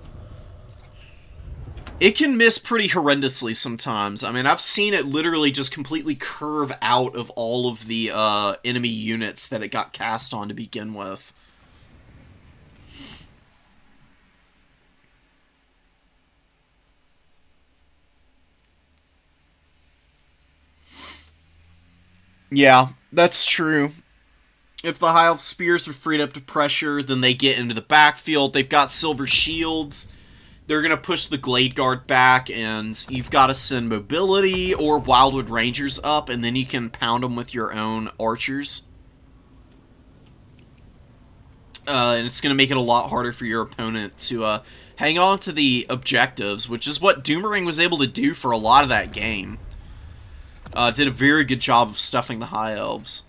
It can miss pretty horrendously sometimes. I mean, I've seen it literally just completely curve out of all of the enemy units that it got cast on to begin with. Yeah, that's true. If the High Elf Spears are freed up to pressure, then they get into the backfield. They've got silver shields. They're going to push the Glade Guard back, and you've got to send Mobility or Wildwood Rangers up, and then you can pound them with your own archers. And it's going to make it a lot harder for your opponent to hang on to the objectives, which is what Doomerang was able to do for a lot of that game. Did a very good job of stuffing the High Elves.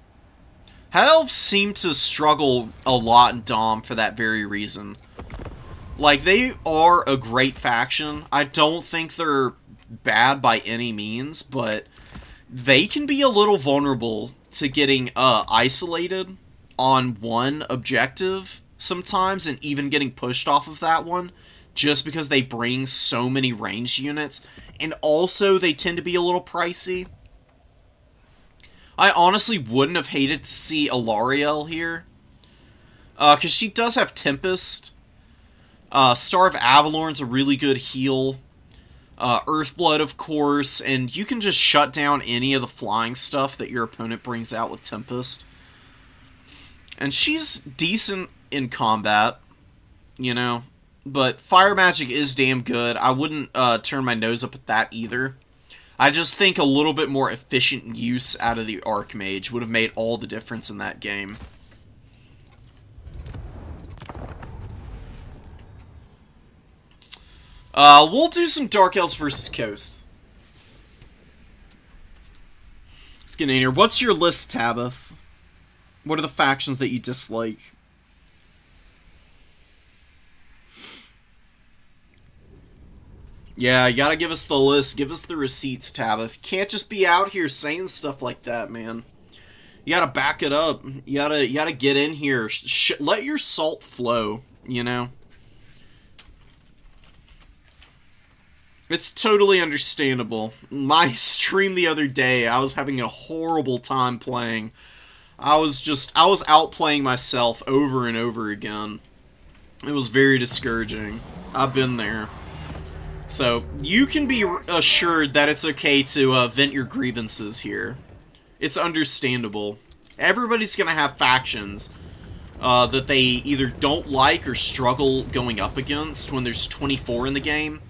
High Elves seem to struggle a lot in Dom for that very reason. Like, they are a great faction. I don't think they're bad by any means, but they can be a little vulnerable to getting isolated on one objective sometimes, and even getting pushed off of that one, just because they bring so many ranged units, and also they tend to be a little pricey. I honestly wouldn't have hated to see Alariel here, because she does have Tempest. Star of Avalorn's a really good heal. Earthblood, of course, and you can just shut down any of the flying stuff that your opponent brings out with Tempest. And she's decent in combat, you know, but fire magic is damn good. I wouldn't turn my nose up at that either. I just think a little bit more efficient use out of the Archmage would have made all the difference in that game. We'll do some Dark Elves versus Coast. Let's get in here. What's your list, Tabith? What are the factions that you dislike? Yeah, you gotta give us the list. Give us the receipts, Tabith. You can't just be out here saying stuff like that, man. You gotta back it up. You gotta get in here. Let your salt flow, you know? It's totally understandable. My stream the other day, I was having a horrible time playing. I was outplaying myself over and over again. It was very discouraging. I've been there. So, you can be assured that it's okay to vent your grievances here. It's understandable. Everybody's gonna have factions that they either don't like or struggle going up against when there's 24 in the game.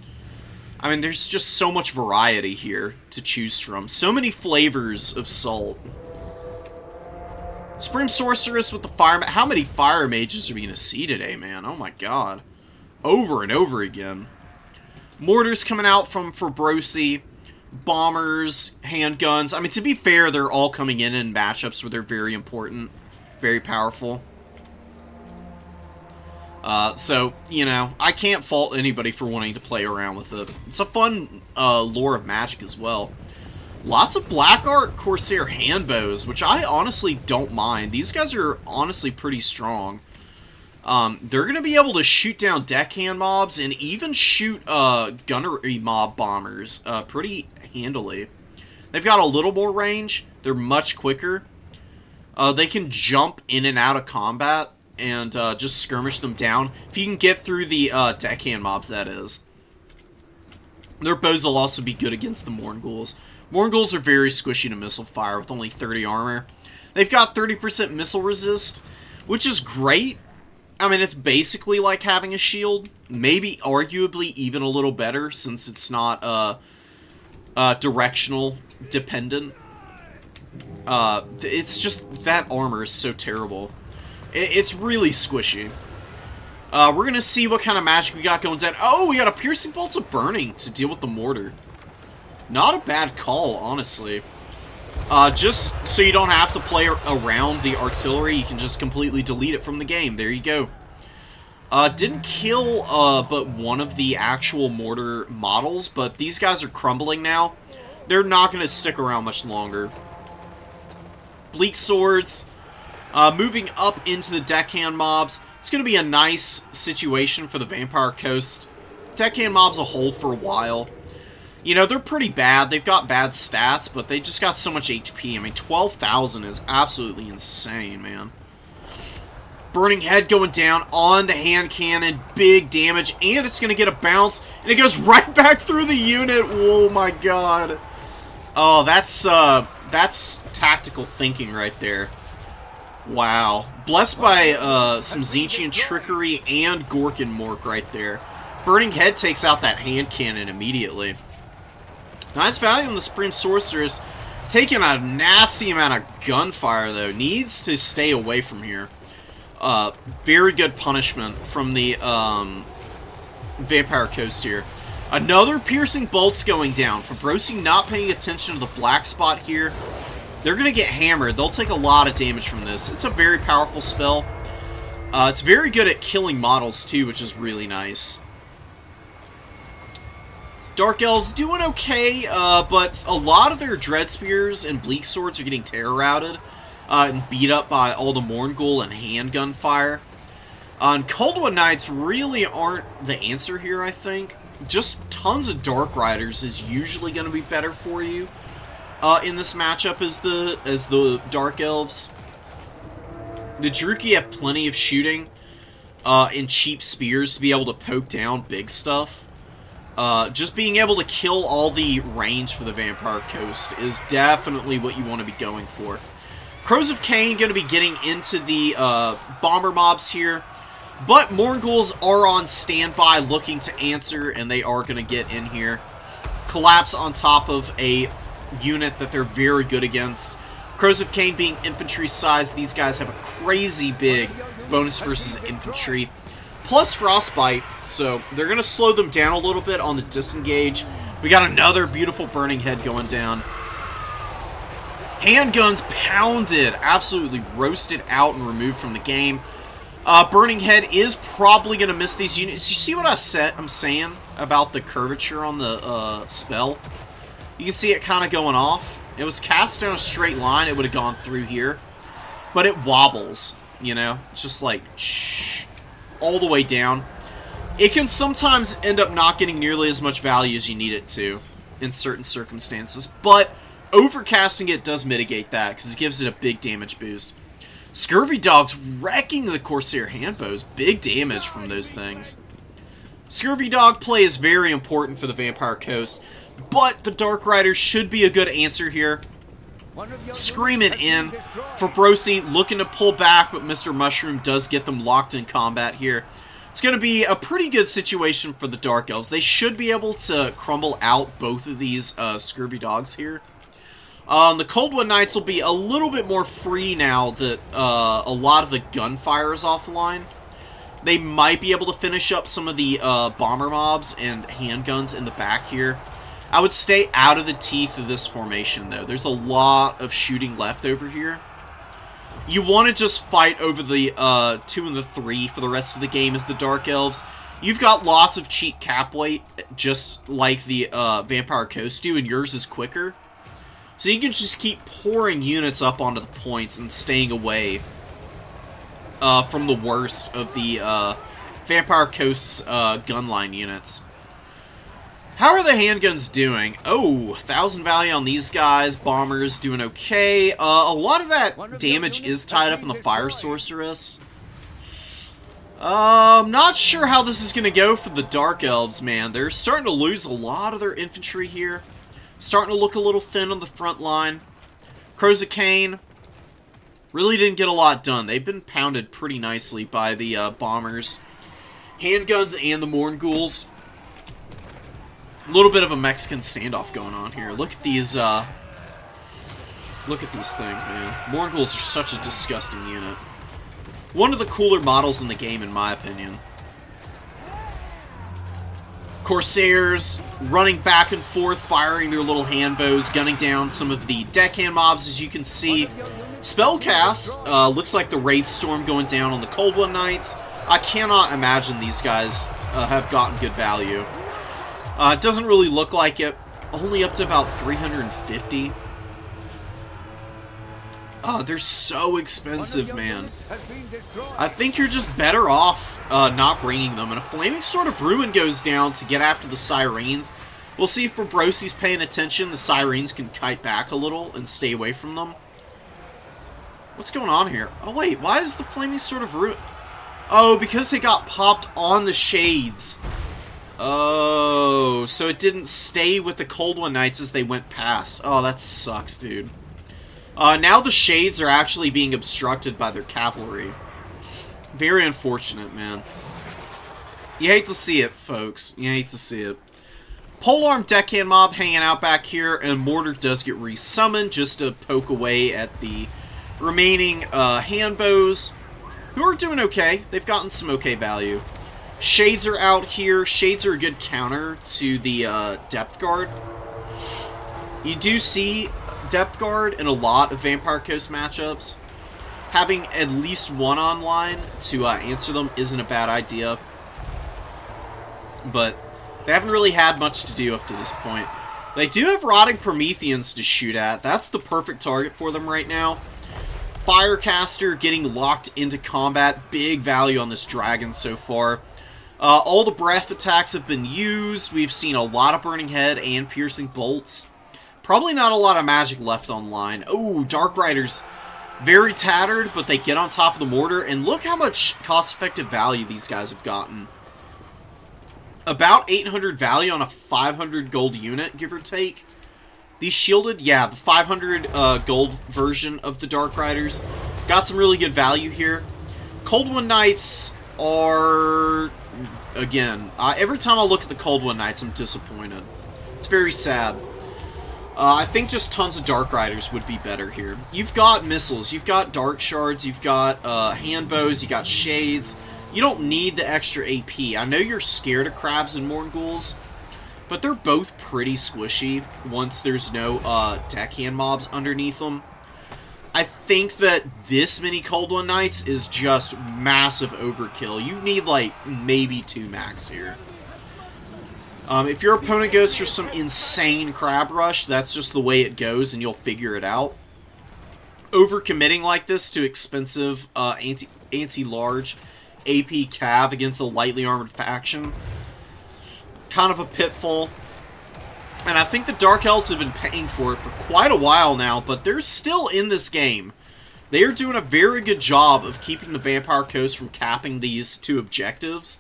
I mean, there's just so much variety here to choose from. So many flavors of salt. Supreme Sorceress with the Fire... How many Fire Mages are we going to see today, man? Oh my god. Over and over again. Mortars coming out from Fabrosi. Bombers, handguns. I mean, to be fair, they're all coming in matchups where they're very important. Very powerful. So, you know, I can't fault anybody for wanting to play around with it. It's a fun lore of Magic as well. Lots of Black Art Corsair handbows, which I honestly don't mind. These guys are honestly pretty strong. They're going to be able to shoot down deckhand mobs and even shoot gunnery mob bombers pretty handily. They've got a little more range. They're much quicker. They can jump in and out of combat and just skirmish them down. If you can get through the deckhand mobs, that is. Their bows will also be good against the Mournguls. Mournguls are very squishy to missile fire with only 30 armor. They've got 30% missile resist, which is great. I mean, it's basically like having a shield. Maybe arguably even a little better since it's not directional dependent. It's just that armor is so terrible. It's really squishy. We're going to see what kind of magic we got going down. Oh, we got a Piercing Bolts of Burning to deal with the mortar. Not a bad call, honestly. Just so you don't have to play around the artillery, you can just completely delete it from the game. There you go. Didn't kill but one of the actual mortar models, but these guys are crumbling now. They're not going to stick around much longer. Bleak Swords. Moving up into the deckhand mobs. It's going to be a nice situation for the Vampire Coast. Deckhand mobs will hold for a while. You know, they're pretty bad. They've got bad stats, but they just got so much HP. I mean, 12,000 is absolutely insane, man. Burning Head going down on the hand cannon. Big damage, and it's going to get a bounce, and it goes right back through the unit. Oh, my God. Oh, that's That's tactical thinking right there. Wow. Blessed by some Tzeentchian trickery and Gorkin Mork right there. Burning Head takes out that hand cannon immediately. Nice value on the Supreme Sorceress. Taking a nasty amount of gunfire, though. Needs to stay away from here. Very good punishment from the Vampire Coast here. Another piercing bolt's going down. Fabrosi not paying attention to the black spot here. They're going to get hammered. They'll take a lot of damage from this. It's a very powerful spell. It's very good at killing models, too, which is really nice. Dark Elves doing okay, but a lot of their Dread Spears and Bleak Swords are getting terror-routed and beat up by all the Mourngul and handgun fire. And Coldwood Knights really aren't the answer here, I think. Just tons of Dark Riders is usually going to be better for you in this matchup as the Dark Elves. The Druchii have plenty of shooting and cheap spears to be able to poke down big stuff. Just being able to kill all the range for the Vampire Coast is definitely what you want to be going for. Crows of Cain going to be getting into the bomber mobs here, but Mournguls are on standby looking to answer, and they are going to get in here. Collapse on top of a unit that they're very good against. Crows of Cain being infantry size, these guys have a crazy big bonus versus infantry. Plus Frostbite, so they're going to slow them down a little bit on the disengage. We got another beautiful Burning Head going down. Handguns pounded, absolutely roasted out and removed from the game. Burning Head is probably going to miss these units. You see what I'm saying about the curvature on the spell? You can see it kind of going off. It was cast down a straight line, it would have gone through here. But it wobbles, you know? It's just like, shh. All the way down. It can sometimes end up not getting nearly as much value as you need it to in certain circumstances, but overcasting it does mitigate that because it gives it a big damage boost. Scurvy Dogs wrecking the Corsair Handbows. Big damage from those things. Scurvy Dog play is very important for the Vampire Coast, but the Dark Riders should be a good answer here. Screaming in. Fabrosi looking to pull back, but Mr. Mushroom does get them locked in combat here. It's going to be a pretty good situation for the Dark Elves. They should be able to crumble out both of these Scurvy Dogs here. The Coldwood Knights will be a little bit more free now that a lot of the gunfire is offline. They might be able to finish up some of the bomber mobs and handguns in the back here. I would stay out of the teeth of this formation, though. There's a lot of shooting left over here. You want to just fight over the 2 and the 3 for the rest of the game as the Dark Elves. You've got lots of cheap cap weight, just like the Vampire Coast do, and yours is quicker. So you can just keep pouring units up onto the points and staying away from the worst of the Vampire Coast's gunline units. How are the handguns doing? Oh, 1,000 value on these guys. Bombers doing okay. A lot of that damage is tied up in the Fire Sorceress. Not sure how this is going to go for the Dark Elves, man. They're starting to lose a lot of their infantry here. Starting to look a little thin on the front line. Crows of Cain really didn't get a lot done. They've been pounded pretty nicely by the bombers. Handguns and the Mournguls. A little bit of a Mexican standoff going on here. Look at these things, man. Mournguls are such a disgusting unit. One of the cooler models in the game, in my opinion. Corsairs running back and forth, firing their little handbows, gunning down some of the deckhand mobs, as you can see. Spellcast looks like the Wraith Storm going down on the Coldwood Knights. I cannot imagine these guys have gotten good value. It doesn't really look like it. Only up to about 350. They're so expensive, man. I think you're just better off not bringing them. And a Flaming Sword of Ruin goes down to get after the Sirens. We'll see if Fabrosi's paying attention. The Sirens can kite back a little and stay away from them. What's going on here? Oh, wait. Why is the Flaming Sword of Ruin... Oh, because they got popped on the Shades. Oh, so it didn't stay with the Coldwood Knights as they went past. Oh, that sucks, dude. Now the Shades are actually being obstructed by their cavalry. Very unfortunate, man. You hate to see it, folks. You hate to see it. Polearm Deckhand Mob hanging out back here, and Mortar does get resummoned just to poke away at the remaining hand bows, who are doing okay. They've gotten some okay value. Shades are out here. Shades are a good counter to the Depth Guard. You do see Depth Guard in a lot of Vampire Coast matchups. Having at least one online to answer them isn't a bad idea. But they haven't really had much to do up to this point. They do have Rotting Prometheans to shoot at. That's the perfect target for them right now. Firecaster getting locked into combat. Big value on this dragon so far. All the breath attacks have been used. We've seen a lot of Burning Head and Piercing Bolts. Probably not a lot of magic left online. Oh, Dark Riders. Very tattered, but they get on top of the mortar. And look how much cost-effective value these guys have gotten. About 800 value on a 500 gold unit, give or take. These shielded, yeah, the 500 gold version of the Dark Riders. Got some really good value here. Cold One Knights are, again, every time I look at the Cold One Knights, I'm disappointed. It's very sad. I think just tons of Dark Riders would be better here. You've got missiles, you've got Dark Shards, you've got hand bows, you got Shades. You don't need the extra AP. I know you're scared of Crabs and Morghuls, but they're both pretty squishy once there's no Deckhand Mobs underneath them. I think that this many Cold One Knights is just massive overkill. You need, like, maybe 2 max here. If your opponent goes for some insane Crab Rush, that's just the way it goes, and you'll figure it out. Overcommitting like this to expensive anti-large AP Cav against a lightly armored faction, kind of a pitfall. And I think the Dark Elves have been paying for it for quite a while now, but they're still in this game. They are doing a very good job of keeping the Vampire Coast from capping these 2 objectives.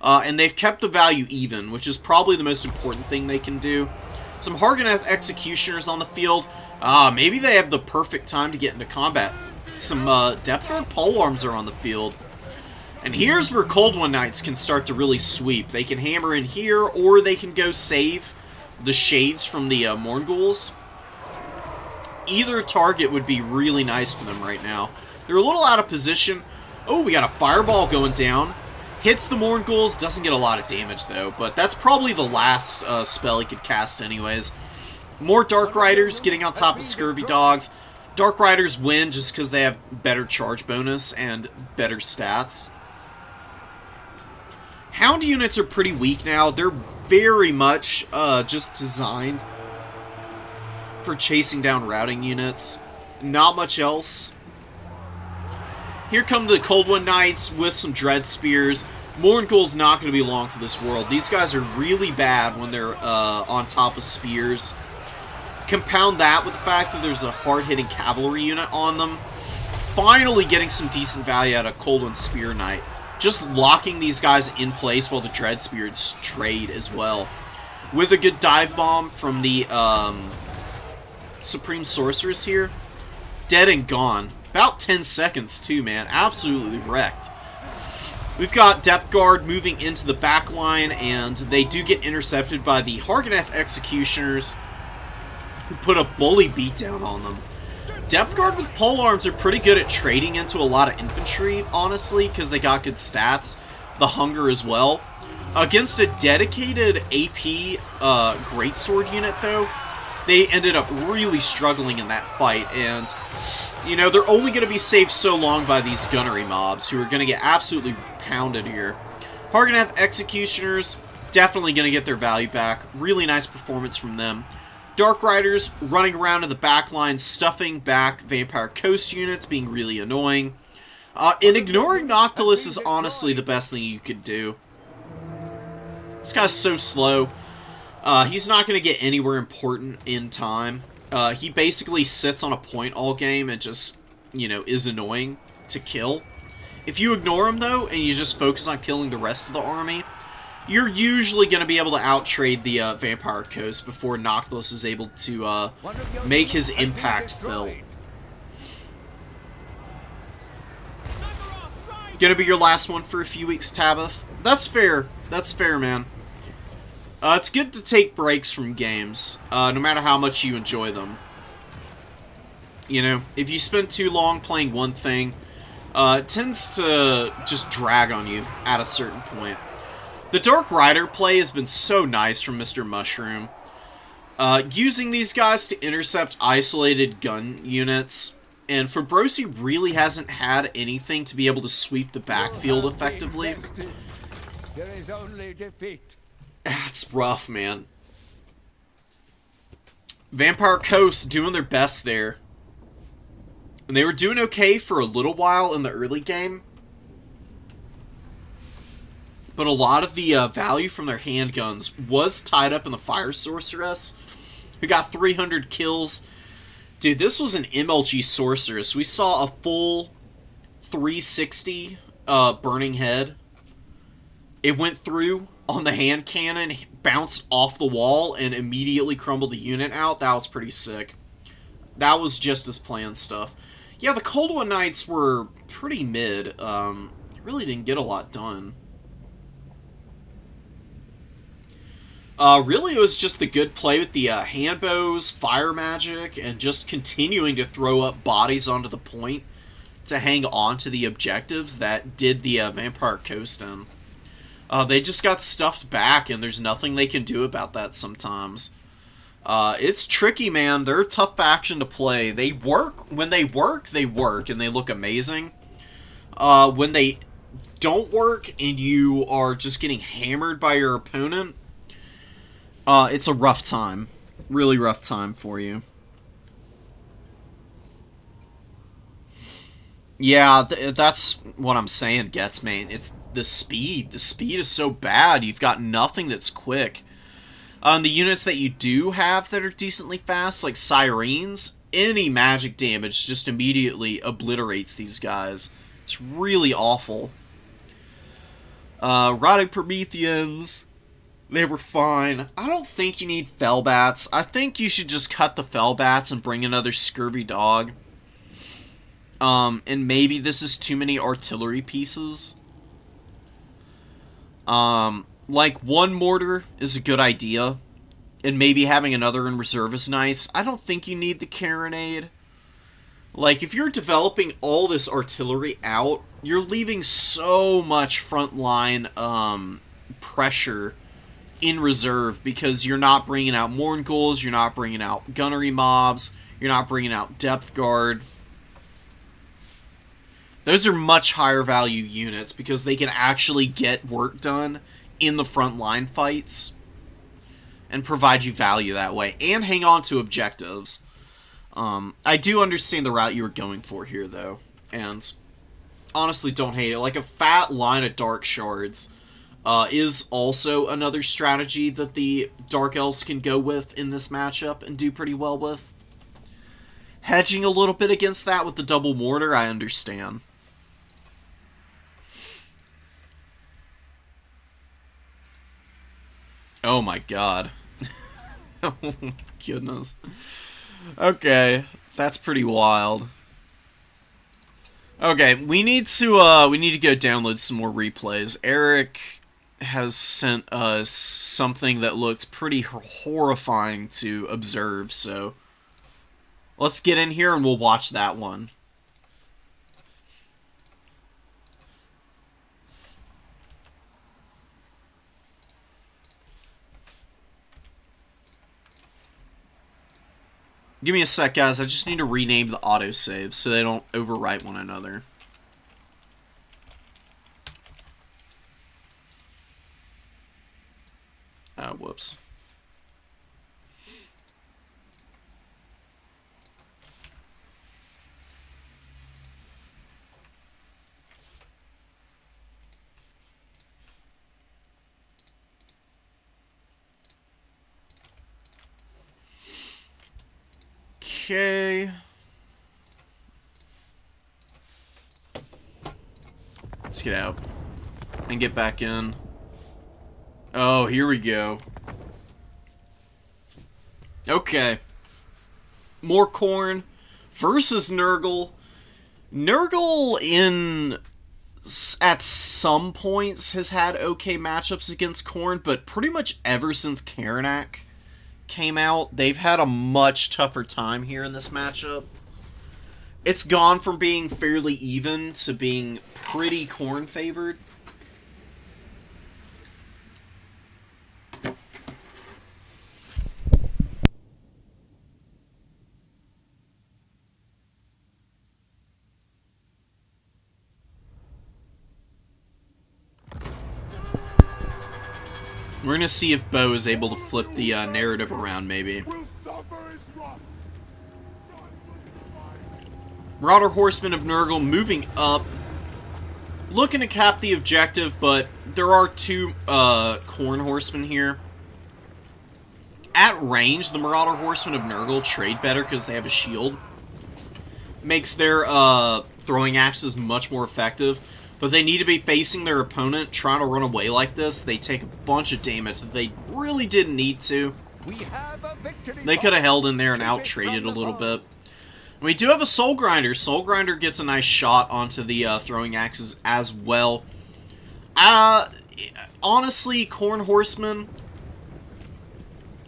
And they've kept the value even, which is probably the most important thing they can do. Some Harganeth Executioners on the field. Maybe they have the perfect time to get into combat. Some Depth Guard Polearms are on the field. And here's where Cold One Knights can start to really sweep. They can hammer in here, or they can go save the Shades from the Morghuls. Either target would be really nice for them right now. They're a little out of position. Oh, we got a Fireball going down. Hits the Morghuls, doesn't get a lot of damage though, but that's probably the last spell he could cast anyways. More Dark Riders getting on top of Scurvy Dogs. Dark Riders win just because they have better charge bonus and better stats. Hound units are pretty weak now. They're very much just designed for chasing down routing units. Not much else. Here come the Cold One Knights with some Dread Spears. Morghuls not going to be long for this world. These guys are really bad when they're on top of spears. Compound that with the fact that there's a hard-hitting cavalry unit on them. Finally getting some decent value out of Cold One Spear Knight. Just locking these guys in place while the Dread Spears trade as well. With a good dive bomb from the Supreme Sorceress here. Dead and gone. About 10 seconds too, man. Absolutely wrecked. We've got Depth Guard moving into the back line, and they do get intercepted by the Harganeth Executioners, who put a bully beatdown on them. Depth Guard with polearms are pretty good at trading into a lot of infantry, honestly, because they got good stats. The hunger as well. Against a dedicated AP Greatsword unit, though, they ended up really struggling in that fight, and, you know, they're only going to be saved so long by these gunnery mobs, who are going to get absolutely pounded here. Harganeth Executioners, definitely going to get their value back. Really nice performance from them. Dark Riders running around in the back line, stuffing back Vampire Coast units, being really annoying. And ignoring Noctilus is honestly the best thing you could do. This guy's so slow. He's not going to get anywhere important in time. He basically sits on a point all game and just, you know, is annoying to kill. If you ignore him, though, and you just focus on killing the rest of the army, you're usually going to be able to outtrade the Vampire Coast before Noctilus is able to make his impact felt. Gonna be your last one for a few weeks, Tabith? That's fair. That's fair, man. It's good to take breaks from games, no matter how much you enjoy them. You know, if you spend too long playing one thing, it tends to just drag on you at a certain point. The Dark Rider play has been so nice from Mr. Mushroom. Using these guys to intercept isolated gun units, and Fabrosi really hasn't had anything to be able to sweep the backfield effectively. There is only defeat. It's rough, man. Vampire Coast doing their best there. And they were doing okay for a little while in the early game. But a lot of the value from their handguns was tied up in the Fire Sorceress, who got 300 kills. Dude, this was an MLG Sorceress. We saw a full 360 burning head. It went through on the hand cannon, bounced off the wall, and immediately crumbled the unit out. That was pretty sick. That was just as planned stuff. Yeah, the Cold One Knights were pretty mid. Really didn't get a lot done. Really, it was just the good play with the hand bows, fire magic, and just continuing to throw up bodies onto the point to hang on to the objectives that did the Vampire Coast in. They just got stuffed back, and there's nothing they can do about that sometimes. It's tricky, man. They're a tough faction to play. They work. When they work, and they look amazing. When they don't work, and you are just getting hammered by your opponent, it's a rough time. Really rough time for you. Yeah, that's what I'm saying, Gets, man. It's the speed. The speed is so bad. You've got nothing that's quick. The units that you do have that are decently fast, like Sirens, any magic damage just immediately obliterates these guys. It's really awful. Rotting Prometheans, they were fine. I don't think you need Fellbats. I think you should just cut the Fellbats and bring another Scurvy Dog. And maybe this is too many artillery pieces. Like, one mortar is a good idea, and maybe having another in reserve is nice. I don't think you need the Carronade. Like, if you're developing all this artillery out, you're leaving so much frontline, pressure in reserve, because you're not bringing out Mournguls, you're not bringing out gunnery mobs, you're not bringing out Depth Guard. Those are much higher value units because they can actually get work done in the front line fights and provide you value that way and hang on to objectives. I do understand the route you were going for here, though, and honestly don't hate it. Like, a fat line of Dark Shards is also another strategy that the Dark Elves can go with in this matchup and do pretty well with. Hedging a little bit against that with the double mortar, I understand. Oh my god. Oh my goodness. Okay, that's pretty wild. Okay, we need to go download some more replays. Eric has sent us something that looked pretty horrifying to observe, so let's get in here and we'll watch that one. Give me a sec, guys. I just need to rename the autosaves so they don't overwrite one another. Whoops. Okay. Let's get out and get back in. Oh, here we go. Okay. More Khorne versus Nurgle. Nurgle in at some points has had okay matchups against Khorne, but pretty much ever since Karanak came out, they've had a much tougher time here in this matchup. It's gone from being fairly even to being pretty Khorne favored. We're going to see if Bo is able to flip the narrative around, maybe. Marauder Horsemen of Nurgle moving up. Looking to cap the objective, but there are two Khorne Horsemen here. At range, the Marauder Horsemen of Nurgle trade better because they have a shield. Makes their throwing axes much more effective. But they need to be facing their opponent, trying to run away like this. They take a bunch of damage that they really didn't need to. They could have held in there and out-traded a little bit. And we do have a Soul Grinder. Soul Grinder gets a nice shot onto the throwing axes as well. Honestly, Khorne Horsemen,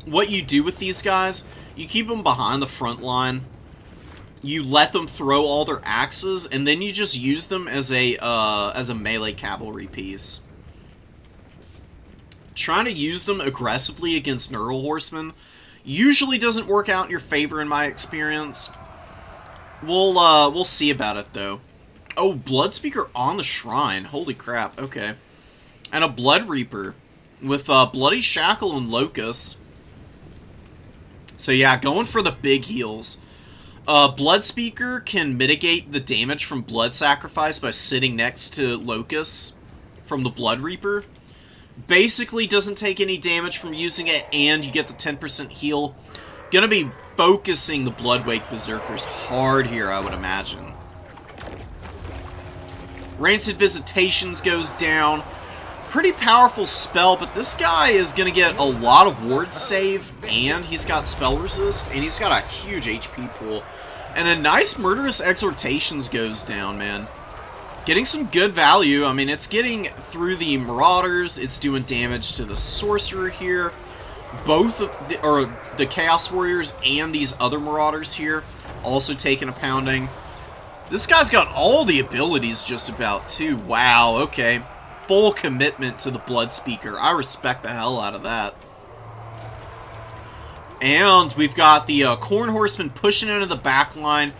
what you do with these guys, you keep them behind the front line. You let them throw all their axes, and then you just use them as a melee cavalry piece. Trying to use them aggressively against Nurgle Horsemen usually doesn't work out in your favor, in my experience. We'll see about it though. Oh, Bloodspeaker on the shrine. Holy crap. Okay, and a Blood Reaper with Bloody Shackle and Locust. So yeah, going for the big heals. Bloodspeaker can mitigate the damage from Blood Sacrifice by sitting next to Locust from the Blood Reaper. Basically doesn't take any damage from using it, and you get the 10% heal. Gonna be focusing the Bloodwake Berserkers hard here, I would imagine. Rancid Visitations goes down. Pretty powerful spell, but this guy is going to get a lot of ward save, and he's got spell resist, and he's got a huge HP pool. And a nice Murderous Exhortations goes down, man. Getting some good value. I mean, it's getting through the Marauders, it's doing damage to the Sorcerer here. Both of the Chaos Warriors and these other Marauders here also taking a pounding. This guy's got all the abilities just about, too. Wow, okay. Full commitment to the Bloodspeaker. I respect the hell out of that. And we've got the Khorne Horsemen pushing into the back line.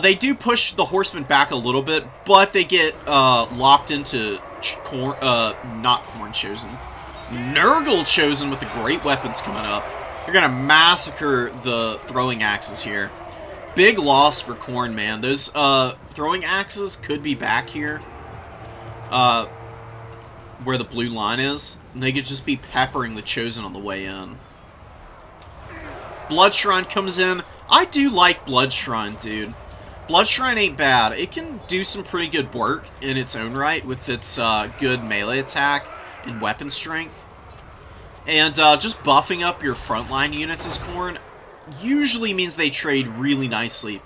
They do push the Horsemen back a little bit, but they get locked into not Khorne Chosen. Nurgle Chosen with the great weapons coming up. They're going to massacre the throwing axes here. Big loss for Khorne, man. Those throwing axes could be back here. Where the blue line is, and they could just be peppering the Chosen on the way in. Blood Shrine comes in. I do like Blood Shrine, dude. Blood Shrine ain't bad. It can do some pretty good work in its own right with its good melee attack and weapon strength. And just buffing up your frontline units as Khorne usually means they trade really nicely,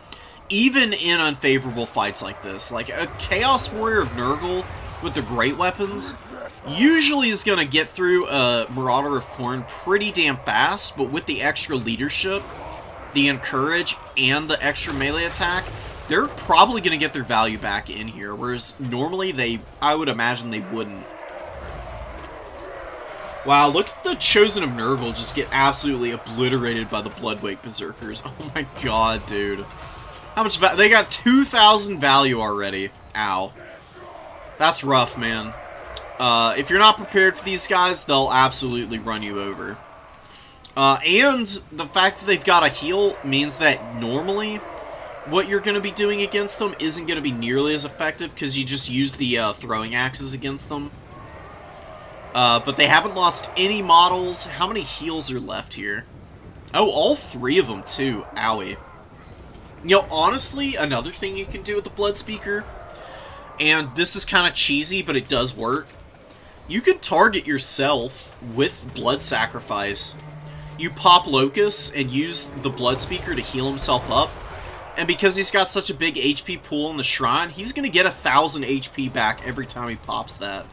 even in unfavorable fights like this. Like a Chaos Warrior of Nurgle with the great weapons usually is going to get through a Marauder of Khorne pretty damn fast, but with the extra leadership, the encourage, and the extra melee attack, they're probably going to get their value back in here, whereas normally I would imagine they wouldn't. Wow, look at the Chosen of Nurgle just get absolutely obliterated by the Bloodwake Berserkers. Oh my god, dude. How much they got 2,000 value already. Ow. That's rough, man. If you're not prepared for these guys, they'll absolutely run you over. And the fact that they've got a heal means that normally what you're going to be doing against them isn't going to be nearly as effective because you just use the throwing axes against them. But they haven't lost any models. How many heals are left here? Oh, all 3 of them, too. Owie. You know, honestly, another thing you can do with the Bloodspeaker, and this is kind of cheesy, but it does work. You can target yourself with Blood Sacrifice. You pop Locust and use the Bloodspeaker to heal himself up, And because he's got such a big HP pool on the Shrine, he's going to get 1,000 HP back every time he pops that.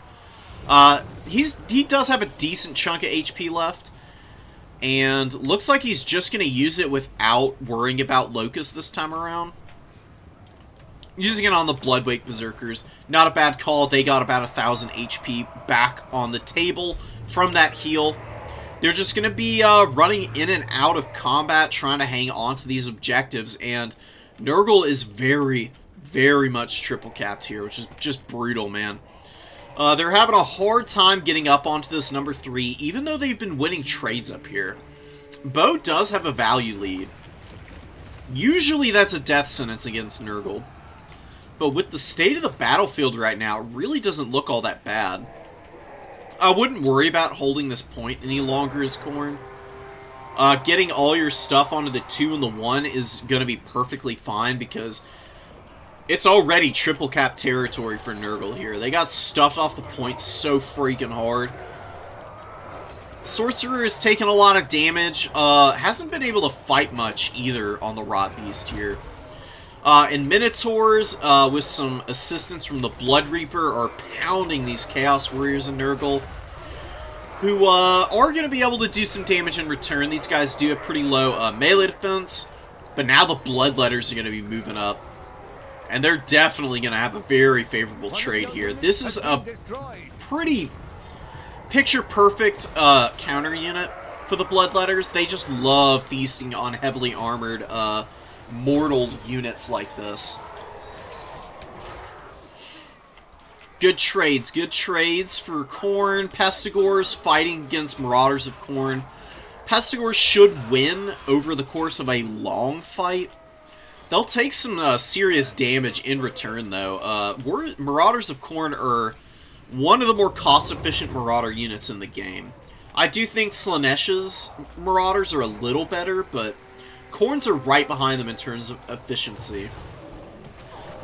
He does have a decent chunk of HP left. And looks like he's just going to use it without worrying about Locust this time around. Using it on the Bloodwake Berserkers. Not a bad call. They got about 1,000 HP back on the table from that heal. They're just going to be running in and out of combat, trying to hang on to these objectives. And Nurgle is very, very much triple capped here, which is just brutal, man. They're having a hard time getting up onto this number 3, even though they've been winning trades up here. Bo does have a value lead. Usually that's a death sentence against Nurgle. But with the state of the battlefield right now, it really doesn't look all that bad. I wouldn't worry about holding this point any longer as Khorne. Getting all your stuff onto the 2 and the 1 is going to be perfectly fine because it's already triple cap territory for Nurgle here. They got stuffed off the point so freaking hard. Sorcerer has taken a lot of damage. Hasn't been able to fight much either on the Rot Beast here. And Minotaurs, with some assistance from the Blood Reaper, are pounding these Chaos Warriors in Nurgle, who are going to be able to do some damage in return. These guys do have pretty low melee defense, but now the Bloodletters are going to be moving up. And they're definitely going to have a very favorable trade here. This is a pretty picture-perfect counter unit for the Bloodletters. They just love feasting on heavily armored mortal units like this. Good trades for Khorne. Pestigors fighting against Marauders of Khorne. Pestigors should win over the course of a long fight. They'll take some serious damage in return, though. Marauders of Khorne are one of the more cost-efficient Marauder units in the game. I do think Slaanesh's Marauders are a little better, but Khorne's are right behind them in terms of efficiency.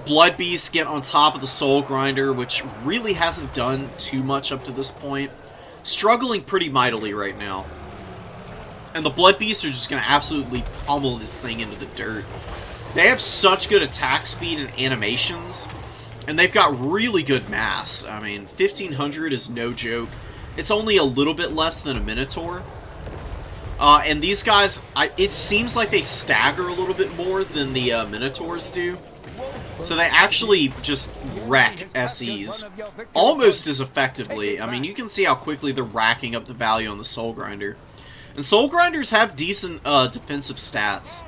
Blood Beasts get on top of the Soul Grinder, which really hasn't done too much up to this point. Struggling pretty mightily right now. And the Blood Beasts are just going to absolutely pummel this thing into the dirt. They have such good attack speed and animations, and they've got really good mass. I mean, 1,500 is no joke. It's only a little bit less than a Minotaur. And these guys, it seems like they stagger a little bit more than the Minotaurs do. So they actually just wreck SEs almost as effectively. I mean, you can see how quickly they're racking up the value on the Soul Grinder. And Soul Grinders have decent defensive stats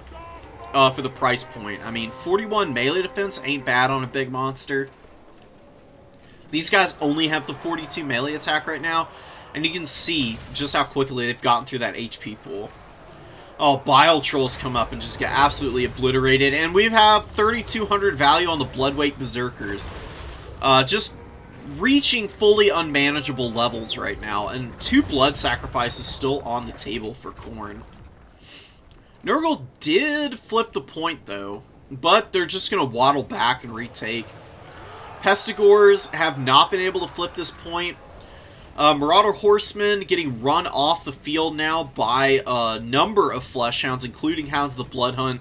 for the price point. I mean, 41 melee defense ain't bad on a big monster. These guys only have the 42 melee attack right now. And you can see just how quickly they've gotten through that HP pool. Oh, Bile Trolls come up and just get absolutely obliterated. And we have 3,200 value on the Bloodwake Berserkers. Just reaching fully unmanageable levels right now. And 2 blood sacrifices still on the table for Khorne. Nurgle did flip the point, though. But they're just going to waddle back and retake. Pestigors have not been able to flip this point. Marauder Horsemen getting run off the field now by a number of Fleshhounds, including Hounds of the Bloodhunt,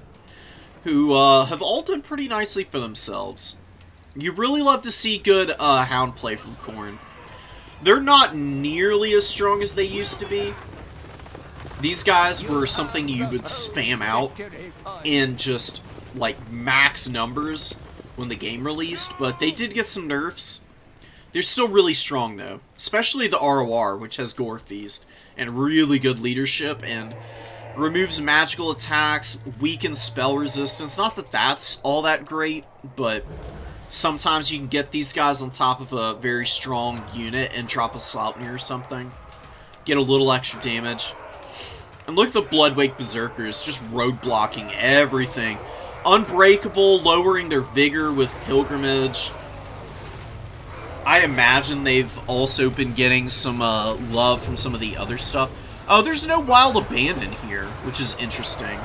who have all done pretty nicely for themselves. You really love to see good Hound play from Khorne. They're not nearly as strong as they used to be. These guys were something you would spam out in just, like, max numbers when the game released, but they did get some nerfs. They're still really strong, though. Especially the ROR, which has Gore Feast, and really good leadership, and removes magical attacks, weakens spell resistance. Not that that's all that great, but sometimes you can get these guys on top of a very strong unit and drop a Sleipnir or something. Get a little extra damage. And look at the Bloodwake Berserkers, just roadblocking everything. Unbreakable, lowering their vigor with Pilgrimage. I imagine they've also been getting some love from some of the other stuff. Oh, there's no Wild Abandon here, which is interesting.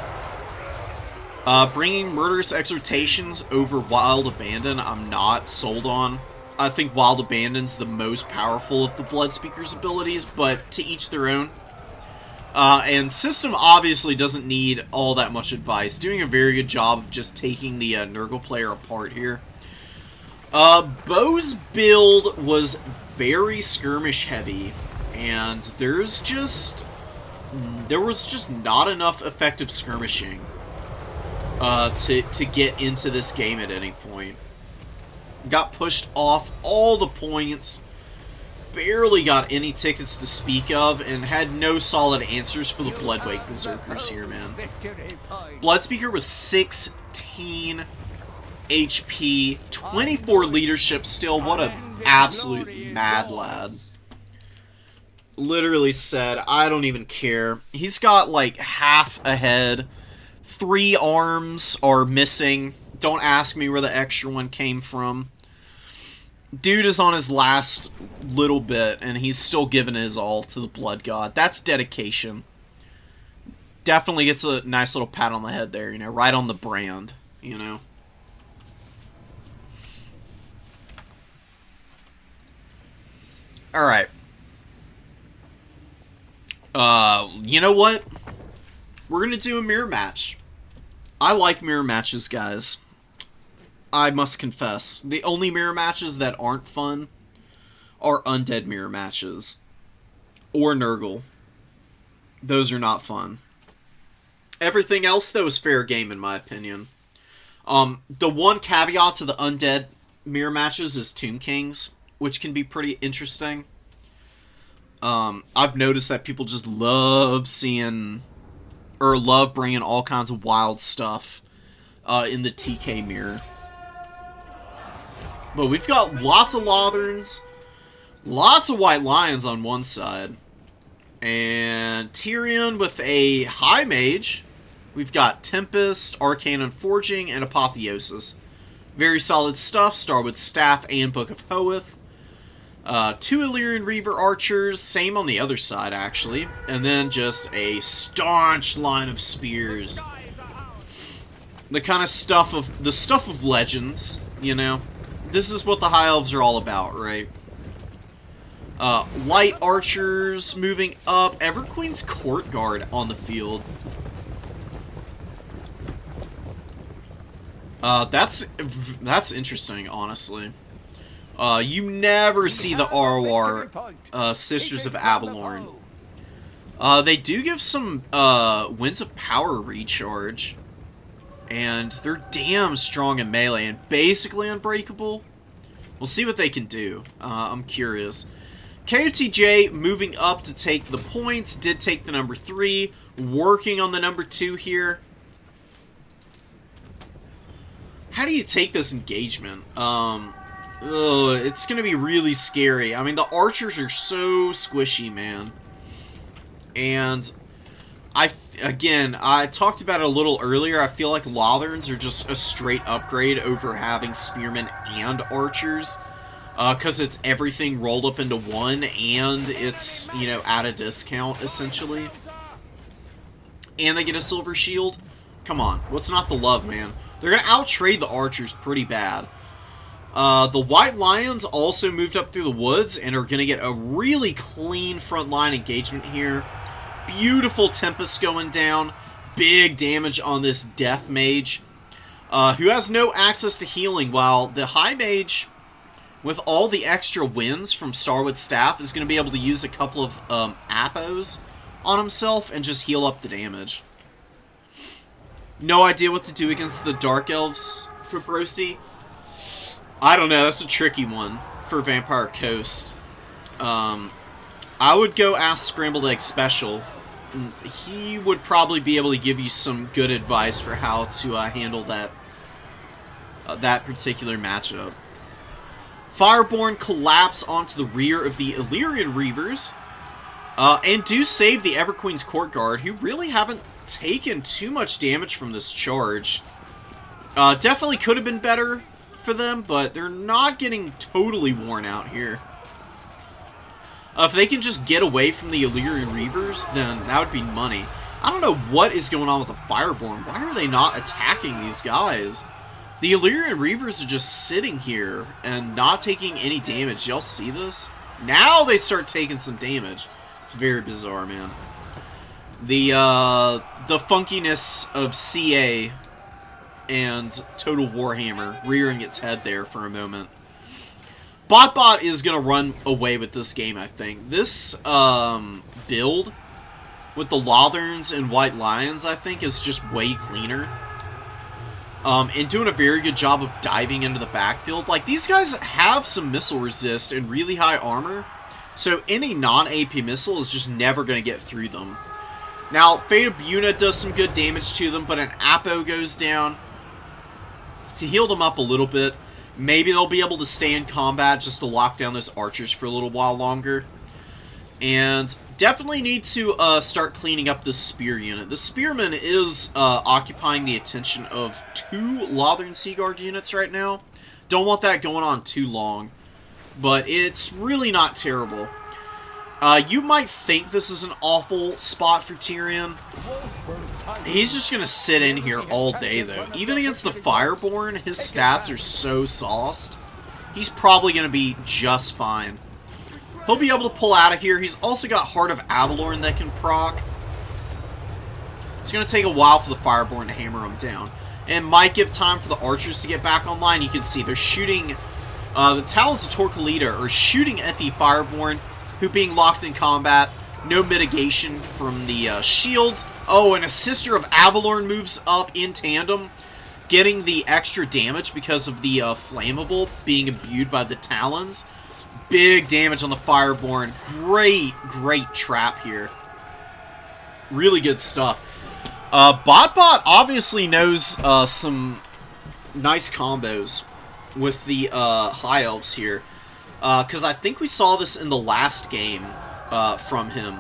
Bringing Murderous Exhortations over Wild Abandon, I'm not sold on. I think Wild Abandon's the most powerful of the Bloodspeaker's abilities, but to each their own. And System obviously doesn't need all that much advice. Doing a very good job of just taking the Nurgle player apart here. Bo's build was very skirmish heavy, and there was just not enough effective skirmishing to get into this game at any point. Got pushed off all the points, barely got any tickets to speak of, and had no solid answers for the Bloodwake Berserkers here, man. Bloodspeaker was 16 HP, 24 leadership still. What a absolute mad lad. Literally said, I don't even care. He's got like half a head. 3 arms are missing. Don't ask me where the extra one came from. Dude is on his last little bit, and he's still giving his all to the Blood God. That's dedication. Definitely gets a nice little pat on the head there, you know, right on the brand, you know. Alright. You know what? We're gonna do a mirror match. I like mirror matches, guys. I must confess. The only mirror matches that aren't fun are undead mirror matches. Or Nurgle. Those are not fun. Everything else, though, is fair game, in my opinion. The one caveat to the undead mirror matches is Tomb Kings, which can be pretty interesting. I've noticed that people just love seeing, or love bringing all kinds of wild stuff in the TK mirror. But we've got lots of Lotherns, lots of White Lions on one side, and Tyrion with a High Mage. We've got Tempest, Arcane Unforging, and Apotheosis. Very solid stuff. Starwood Staff and Book of Hoeth. 2 Illyrian Reaver Archers, same on the other side, actually. And then just a staunch line of spears. The kind of stuff of legends, you know. This is what the High Elves are all about, right? Light Archers moving up. Everqueen's Court Guard on the field. That's interesting, honestly. You never see the ROR, Sisters of Avalorn. They do give some, Winds of Power recharge. And they're damn strong in melee and basically unbreakable. We'll see what they can do. I'm curious. KOTJ moving up to take the points. Did take the number 3. Working on the number 2 here. How do you take this engagement? It's going to be really scary. I mean, the archers are so squishy, man. And I talked about it a little earlier. I feel like Lotherns are just a straight upgrade over having spearmen and archers. Because it's everything rolled up into one, and it's, you know, at a discount, essentially. And they get a silver shield. Come on, what's not the love, man? They're going to outtrade the archers pretty bad. The White Lions also moved up through the woods and are going to get a really clean frontline engagement here. Beautiful Tempest going down. Big damage on this Death Mage, who has no access to healing, while the High Mage, with all the extra wins from Starwood Staff, is going to be able to use a couple of Appos on himself and just heal up the damage. No idea what to do against the Dark Elves for Brosi. I don't know, that's a tricky one for Vampire Coast. I would go ask Scrambled Egg Special. He would probably be able to give you some good advice for how to handle that particular matchup. Fireborn collapse onto the rear of the Illyrian Reavers, and do save the Everqueen's Court Guard, who really haven't taken too much damage from this charge. Definitely could have been better for them, but they're not getting totally worn out here. If they can just get away from the Illyrian Reavers, then that would be money. I don't know what is going on with the Fireborn. Why are they not attacking these guys? The Illyrian Reavers are just sitting here and not taking any damage. Y'all see this? Now they start taking some damage. It's very bizarre, man. The funkiness of CA and Total Warhammer rearing its head there for a moment. BotBot is going to run away with this game, I think. This build with the Lotherns and White Lions, I think, is just way cleaner. And doing a very good job of diving into the backfield. Like, these guys have some missile resist and really high armor, so any non-AP missile is just never going to get through them. Now, Fate of Buna does some good damage to them, but an Apo goes down to heal them up a little bit. Maybe they'll be able to stay in combat just to lock down those archers for a little while longer. And definitely need to start cleaning up this spear unit. The spearman is occupying the attention of 2 Lothern Seaguard units right now. Don't want that going on too long, but it's really not terrible. You might think this is an awful spot for Tyrion. He's just going to sit in here all day, though. Even against the Fireborn, his stats are so sauced. He's probably going to be just fine. He'll be able to pull out of here. He's also got Heart of Avalorn that can proc. It's going to take a while for the Fireborn to hammer him down. And might give time for the archers to get back online. You can see they're shooting... the Talons of Torquilida are shooting at the Fireborn, who being locked in combat. No mitigation from the shields. Oh, and a Sister of Avalorn moves up in tandem, getting the extra damage because of the flammable being imbued by the Talons. Big damage on the Fireborn. Great trap here. Really good stuff. BotBot obviously knows some nice combos with the High Elves here. Because I think we saw this in the last game from him,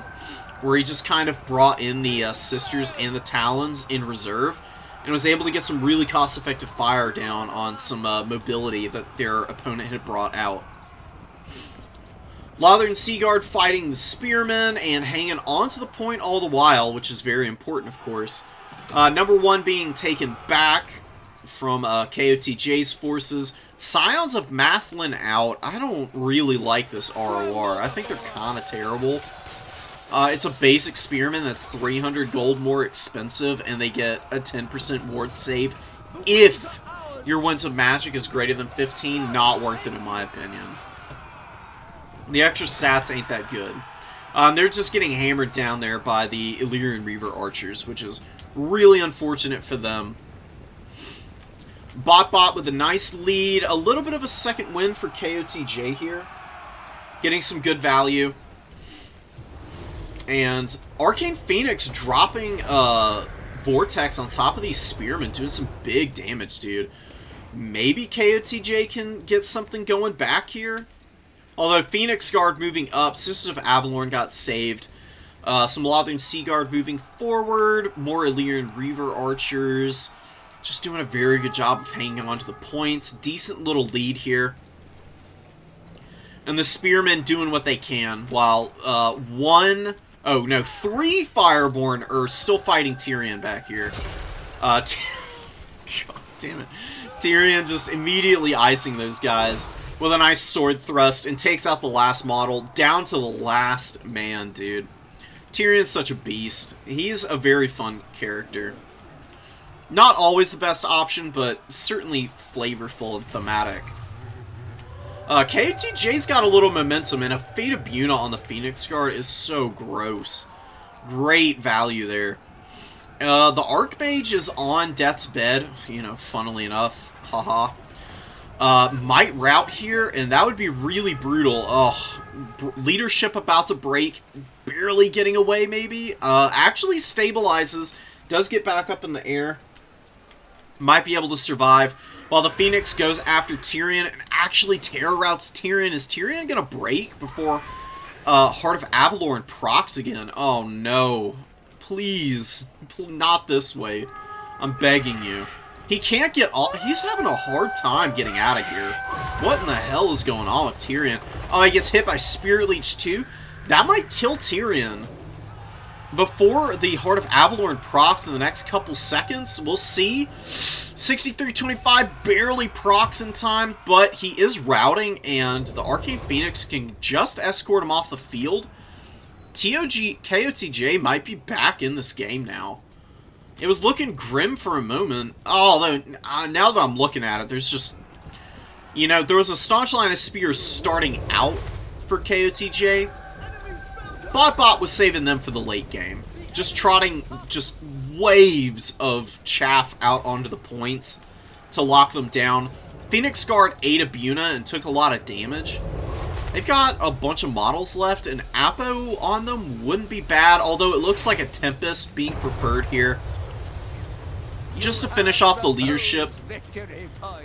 where he just kind of brought in the Sisters and the Talons in reserve, and was able to get some really cost-effective fire down on some mobility that their opponent had brought out. Lothern Seaguard fighting the Spearmen and hanging on to the point all the while, which is very important, of course. Number 1 being taken back from KOTJ's forces. Scions of Mathlin out. I don't really like this ROR. I think they're kind of terrible. It's a basic Spearman that's 300 gold more expensive, and they get a 10% ward save if your Winds of Magic is greater than 15. Not worth it, in my opinion. The extra stats ain't that good. They're just getting hammered down there by the Illyrian Reaver archers, which is really unfortunate for them. BotBot with a nice lead. A little bit of a second win for KOTJ here. Getting some good value. And Arcane Phoenix dropping Vortex on top of these Spearmen, doing some big damage, dude. Maybe KOTJ can get something going back here. Although Phoenix Guard moving up, Sisters of Avalorn got saved. Some Lothern Seaguard moving forward. More Illyrian Reaver archers. Just doing a very good job of hanging on to the points. Decent little lead here. And the Spearmen doing what they can, while 3 Fireborn are still fighting Tyrion back here. God damn it. Tyrion just immediately icing those guys with a nice sword thrust and takes out the last model down to the last man, dude. Tyrion's such a beast. He's a very fun character. Not always the best option, but certainly flavorful and thematic. KOTJ's got a little momentum, and a Fate of Buna on the Phoenix Guard is so gross. Great value there. The Archmage is on Death's Bed, you know, funnily enough. Haha. Might rout here, and that would be really brutal. Oh, leadership about to break. Barely getting away, maybe. Actually stabilizes. Does get back up in the air. Might be able to survive. While the Phoenix goes after Tyrion and actually terror routes Tyrion. Is Tyrion going to break before Heart of Avalorn procs again? Oh, no. Please. Not this way. I'm begging you. He can't get all... He's having a hard time getting out of here. What in the hell is going on with Tyrion? Oh, he gets hit by Spirit Leech too? That might kill Tyrion. Before the Heart of Avalorn procs in the next couple seconds, we'll see. 63-25 barely procs in time, but he is routing, and the Arcane Phoenix can just escort him off the field. KOTJ might be back in this game now. It was looking grim for a moment, although now that I'm looking at it, there's just... You know, there was a staunch line of spears starting out for KOTJ. Bot was saving them for the late game. Just trotting just waves of chaff out onto the points to lock them down. Phoenix Guard ate a Buna and took a lot of damage. They've got a bunch of models left, and Apo on them wouldn't be bad, although it looks like a Tempest being preferred here. Just to finish off the leadership.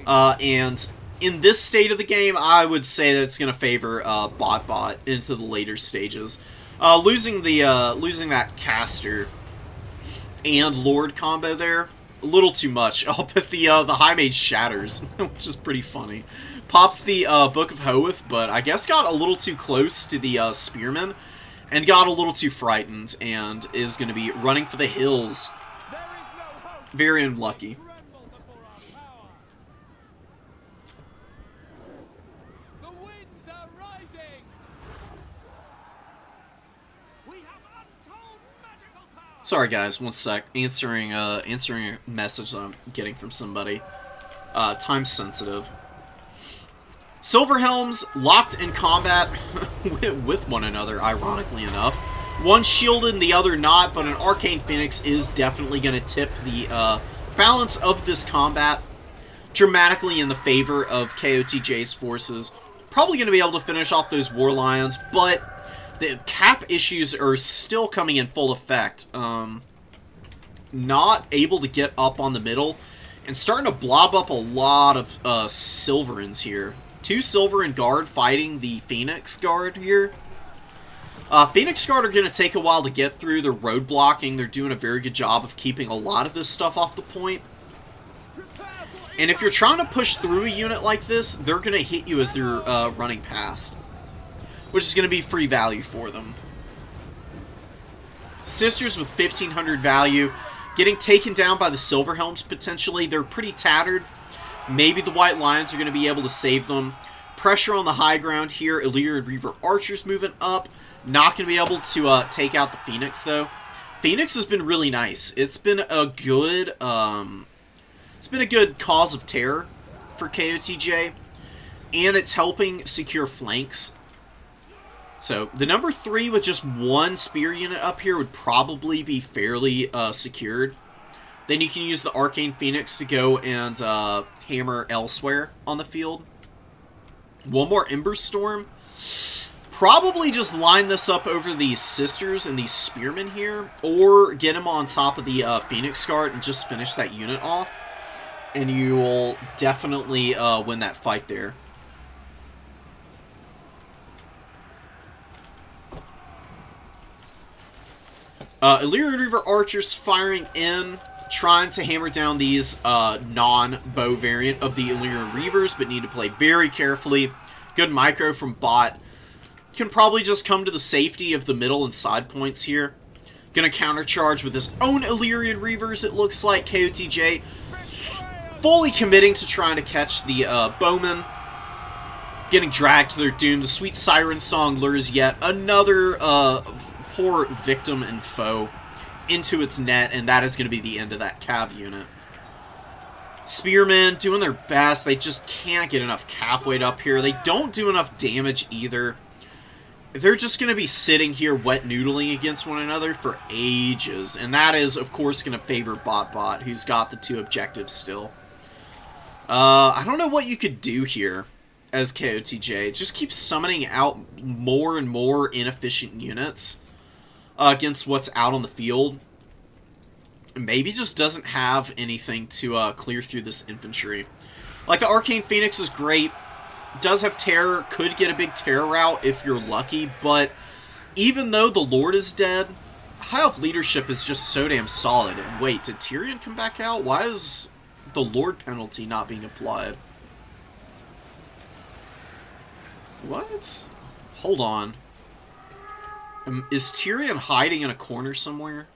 And in this state of the game, I would say that it's going to favor Bot into the later stages. Losing that Caster and Lord combo there, a little too much. I'll put the High Mage Shatters, which is pretty funny. Pops the Book of Hoeth, but I guess got a little too close to the Spearman and got a little too frightened and is going to be running for the hills. Very unlucky. Sorry guys, one sec. Answering a message that I'm getting from somebody. Time sensitive. Silverhelms locked in combat with one another, ironically enough. One shielded and the other not, but an Arcane Phoenix is definitely going to tip the balance of this combat dramatically in the favor of KOTJ's forces. Probably going to be able to finish off those War Lions, but the cap issues are still coming in full effect. Not able to get up on the middle, and starting to blob up a lot of Silverins here. 2 Silverin Guard fighting the Phoenix Guard here. Phoenix Guard are going to take a while to get through. They're road blocking. They're doing a very good job of keeping a lot of this stuff off the point. And if you're trying to push through a unit like this, they're going to hit you as they're running past, which is going to be free value for them. Sisters with 1,500 value, getting taken down by the Silverhelms potentially. They're pretty tattered. Maybe the White Lions are going to be able to save them. Pressure on the high ground here. Illyrian Reaver Archers moving up. Not going to be able to take out the Phoenix, though. Phoenix has been really nice. It's been a good cause of terror for KOTJ, and it's helping secure flanks. So the number 3 with just 1 spear unit up here would probably be fairly secured. Then you can use the Arcane Phoenix to go and hammer elsewhere on the field. One more Ember Storm. Probably just line this up over these Sisters and these Spearmen here, or get them on top of the Phoenix Guard and just finish that unit off. And you'll definitely win that fight there. Illyrian Reaver Archers firing in, trying to hammer down these non-bow variant of the Illyrian Reavers, but need to play very carefully. Good micro from Bot. Can probably just come to the safety of the middle and side points here. Gonna countercharge with his own Illyrian Reavers, it looks like. KOTJ fully committing to trying to catch the bowmen. Getting dragged to their doom. The sweet siren song lures yet another poor victim and foe into its net, and that is going to be the end of that Cav unit. Spearmen doing their best. They just can't get enough cap weight up here. They don't do enough damage either. They're just going to be sitting here wet noodling against one another for ages, and that is, of course, going to favor Bot, who's got the 2 objectives still. I don't know what you could do here as KOTJ. Just keep summoning out more and more inefficient units against what's out on the field. Maybe just doesn't have anything to clear through this infantry. Like, the Arcane Phoenix is great. Does have terror, could get a big terror route if you're lucky, but even though the Lord is dead, High Elf leadership is just so damn solid. And wait, did Tyrion come back out? Why is the Lord penalty not being applied? What? Hold on. Is Tyrion hiding in a corner somewhere?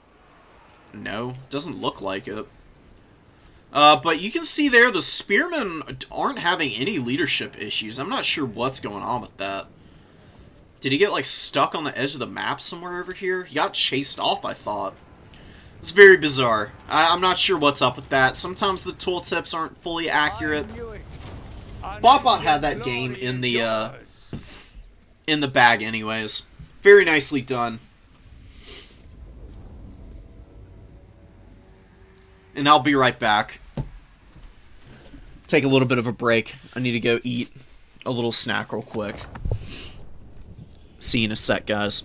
No, doesn't look like it. But you can see there, the Spearmen aren't having any leadership issues. I'm not sure what's going on with that. Did he get, like, stuck on the edge of the map somewhere over here? He got chased off, I thought. It's very bizarre. I'm not sure what's up with that. Sometimes the tooltips aren't fully accurate. Botbot had that game in the bag anyways. Very nicely done. And I'll be right back. Take a little bit of a break. I need to go eat a little snack real quick. See you in a sec, guys.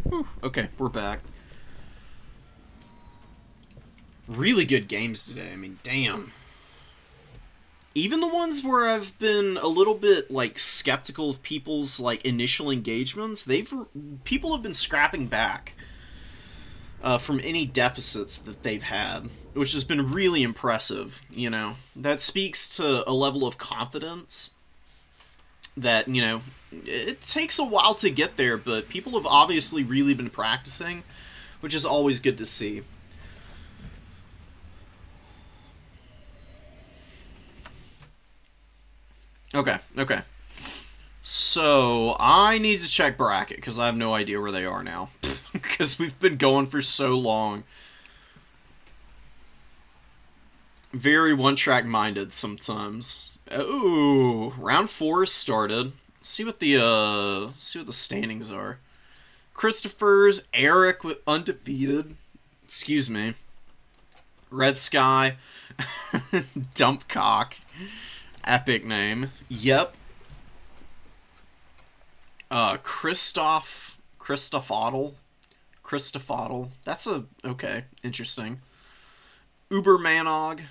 Whew, okay, we're back. Really good games today. I mean, damn. Even the ones where I've been a little bit, like, skeptical of people's, like, initial engagements, people have been scrapping back from any deficits that they've had, which has been really impressive, you know. That speaks to a level of confidence that, you know, it takes a while to get there, but people have obviously really been practicing, which is always good to see. Okay. So, I need to check bracket, because I have no idea where they are now. Because we've been going for so long. Very one-track minded sometimes. Oh, round 4 has started. Let's see what the standings are. Christopher's, Eric with undefeated. Excuse me. Red Sky. Dumpcock. Epic name. Yep. Christophotl. That's okay, interesting. Ubermanog.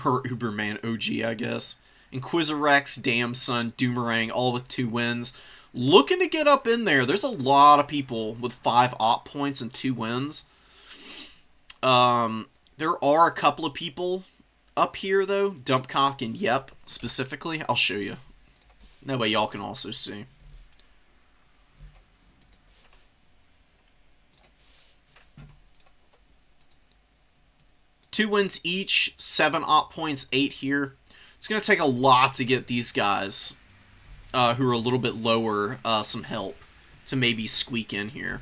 Or Uberman OG, I guess. Inquisirex, Damson, Doomerang, all with 2 wins. Looking to get up in there. There's a lot of people with 5 op points and 2 wins. There are a couple of people up here, though. Dumpcock and Yep, specifically. I'll show you. That way y'all can also see. Two wins each, 7 op points, 8 here. It's going to take a lot to get these guys, who are a little bit lower, some help to maybe squeak in here.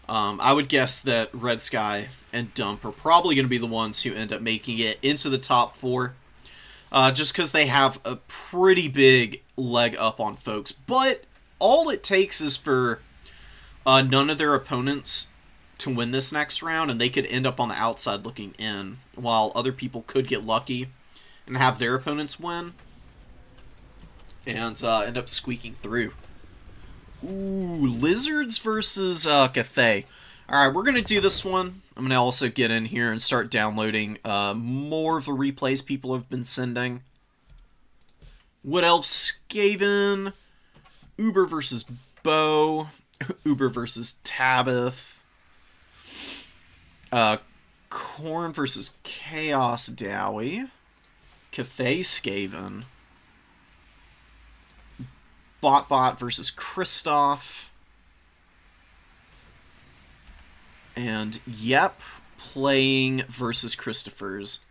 I would guess that Red Sky and Dump are probably going to be the ones who end up making it into the top 4. Just because they have a pretty big leg up on folks. But all it takes is for none of their opponents to win this next round, and they could end up on the outside looking in, while other people could get lucky and have their opponents win and end up squeaking through. Ooh, Lizards versus Cathay. Alright, we're going to do this one. I'm going to also get in here and start downloading more of the replays people have been sending. Wood Elf Skaven. Uber versus Bo. Uber versus Tabith. Korn versus Chaos Dowie. Cathay Skaven. Botbot versus Kristoff. And Yep playing versus Christopher's.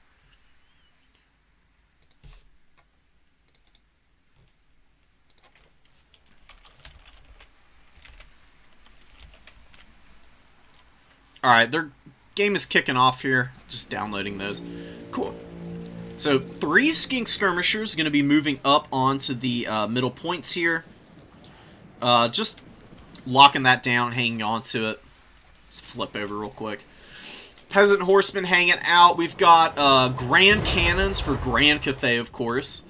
Alright, their game is kicking off here. Just downloading those. Cool. So, 3 Skink Skirmishers going to be moving up onto the middle points here. Just locking that down, hanging on to it. Let's flip over real quick. Peasant Horsemen hanging out. We've got Grand Cannons for Grand Cathay, of course.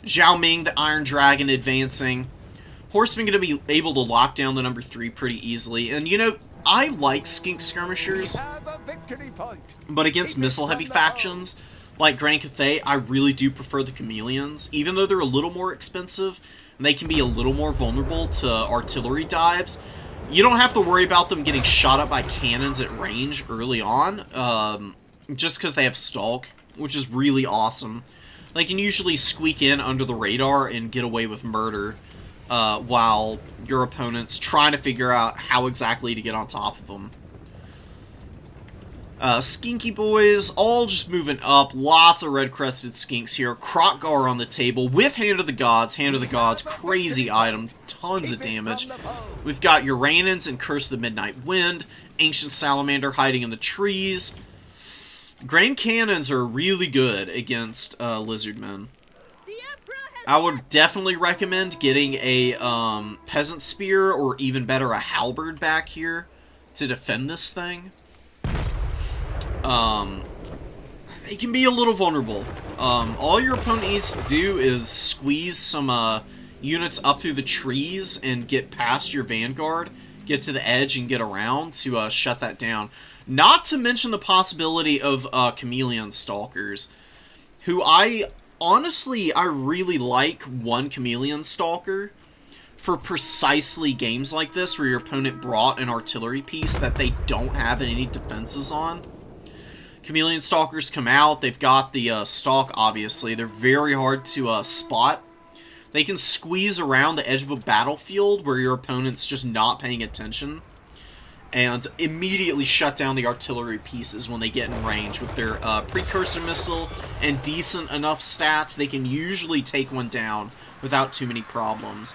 Zhao Ming, the Iron Dragon, advancing. Horsemen going to be able to lock down the number 3 pretty easily. And, you know, I like Skink Skirmishers, but against missile-heavy factions like Grand Cathay, I really do prefer the Chameleons. Even though they're a little more expensive, and they can be a little more vulnerable to artillery dives, you don't have to worry about them getting shot up by cannons at range early on, just because they have Stalk, which is really awesome. They can usually squeak in under the radar and get away with murder, while your opponent's trying to figure out how exactly to get on top of them. Skinky boys, all just moving up. Lots of red-crested skinks here. Krokgar on the table with Hand of the Gods. Hand of the Gods, crazy item. Tons of damage. We've got Uranans and Curse of the Midnight Wind. Ancient Salamander hiding in the trees. Grand Cannons are really good against Lizardmen. I would definitely recommend getting a Peasant Spear, or even better, a Halberd back here to defend this thing. They can be a little vulnerable. All your opponent needs to do is squeeze some units up through the trees and get past your Vanguard, get to the edge and get around to shut that down. Not to mention the possibility of Chameleon Stalkers, who I really like one Chameleon Stalker for precisely games like this where your opponent brought an artillery piece that they don't have any defenses on. Chameleon Stalkers come out, they've got the stalk, obviously. They're very hard to spot. They can squeeze around the edge of a battlefield where your opponent's just not paying attention, and immediately shut down the artillery pieces when they get in range. With their precursor missile and decent enough stats, they can usually take one down without too many problems.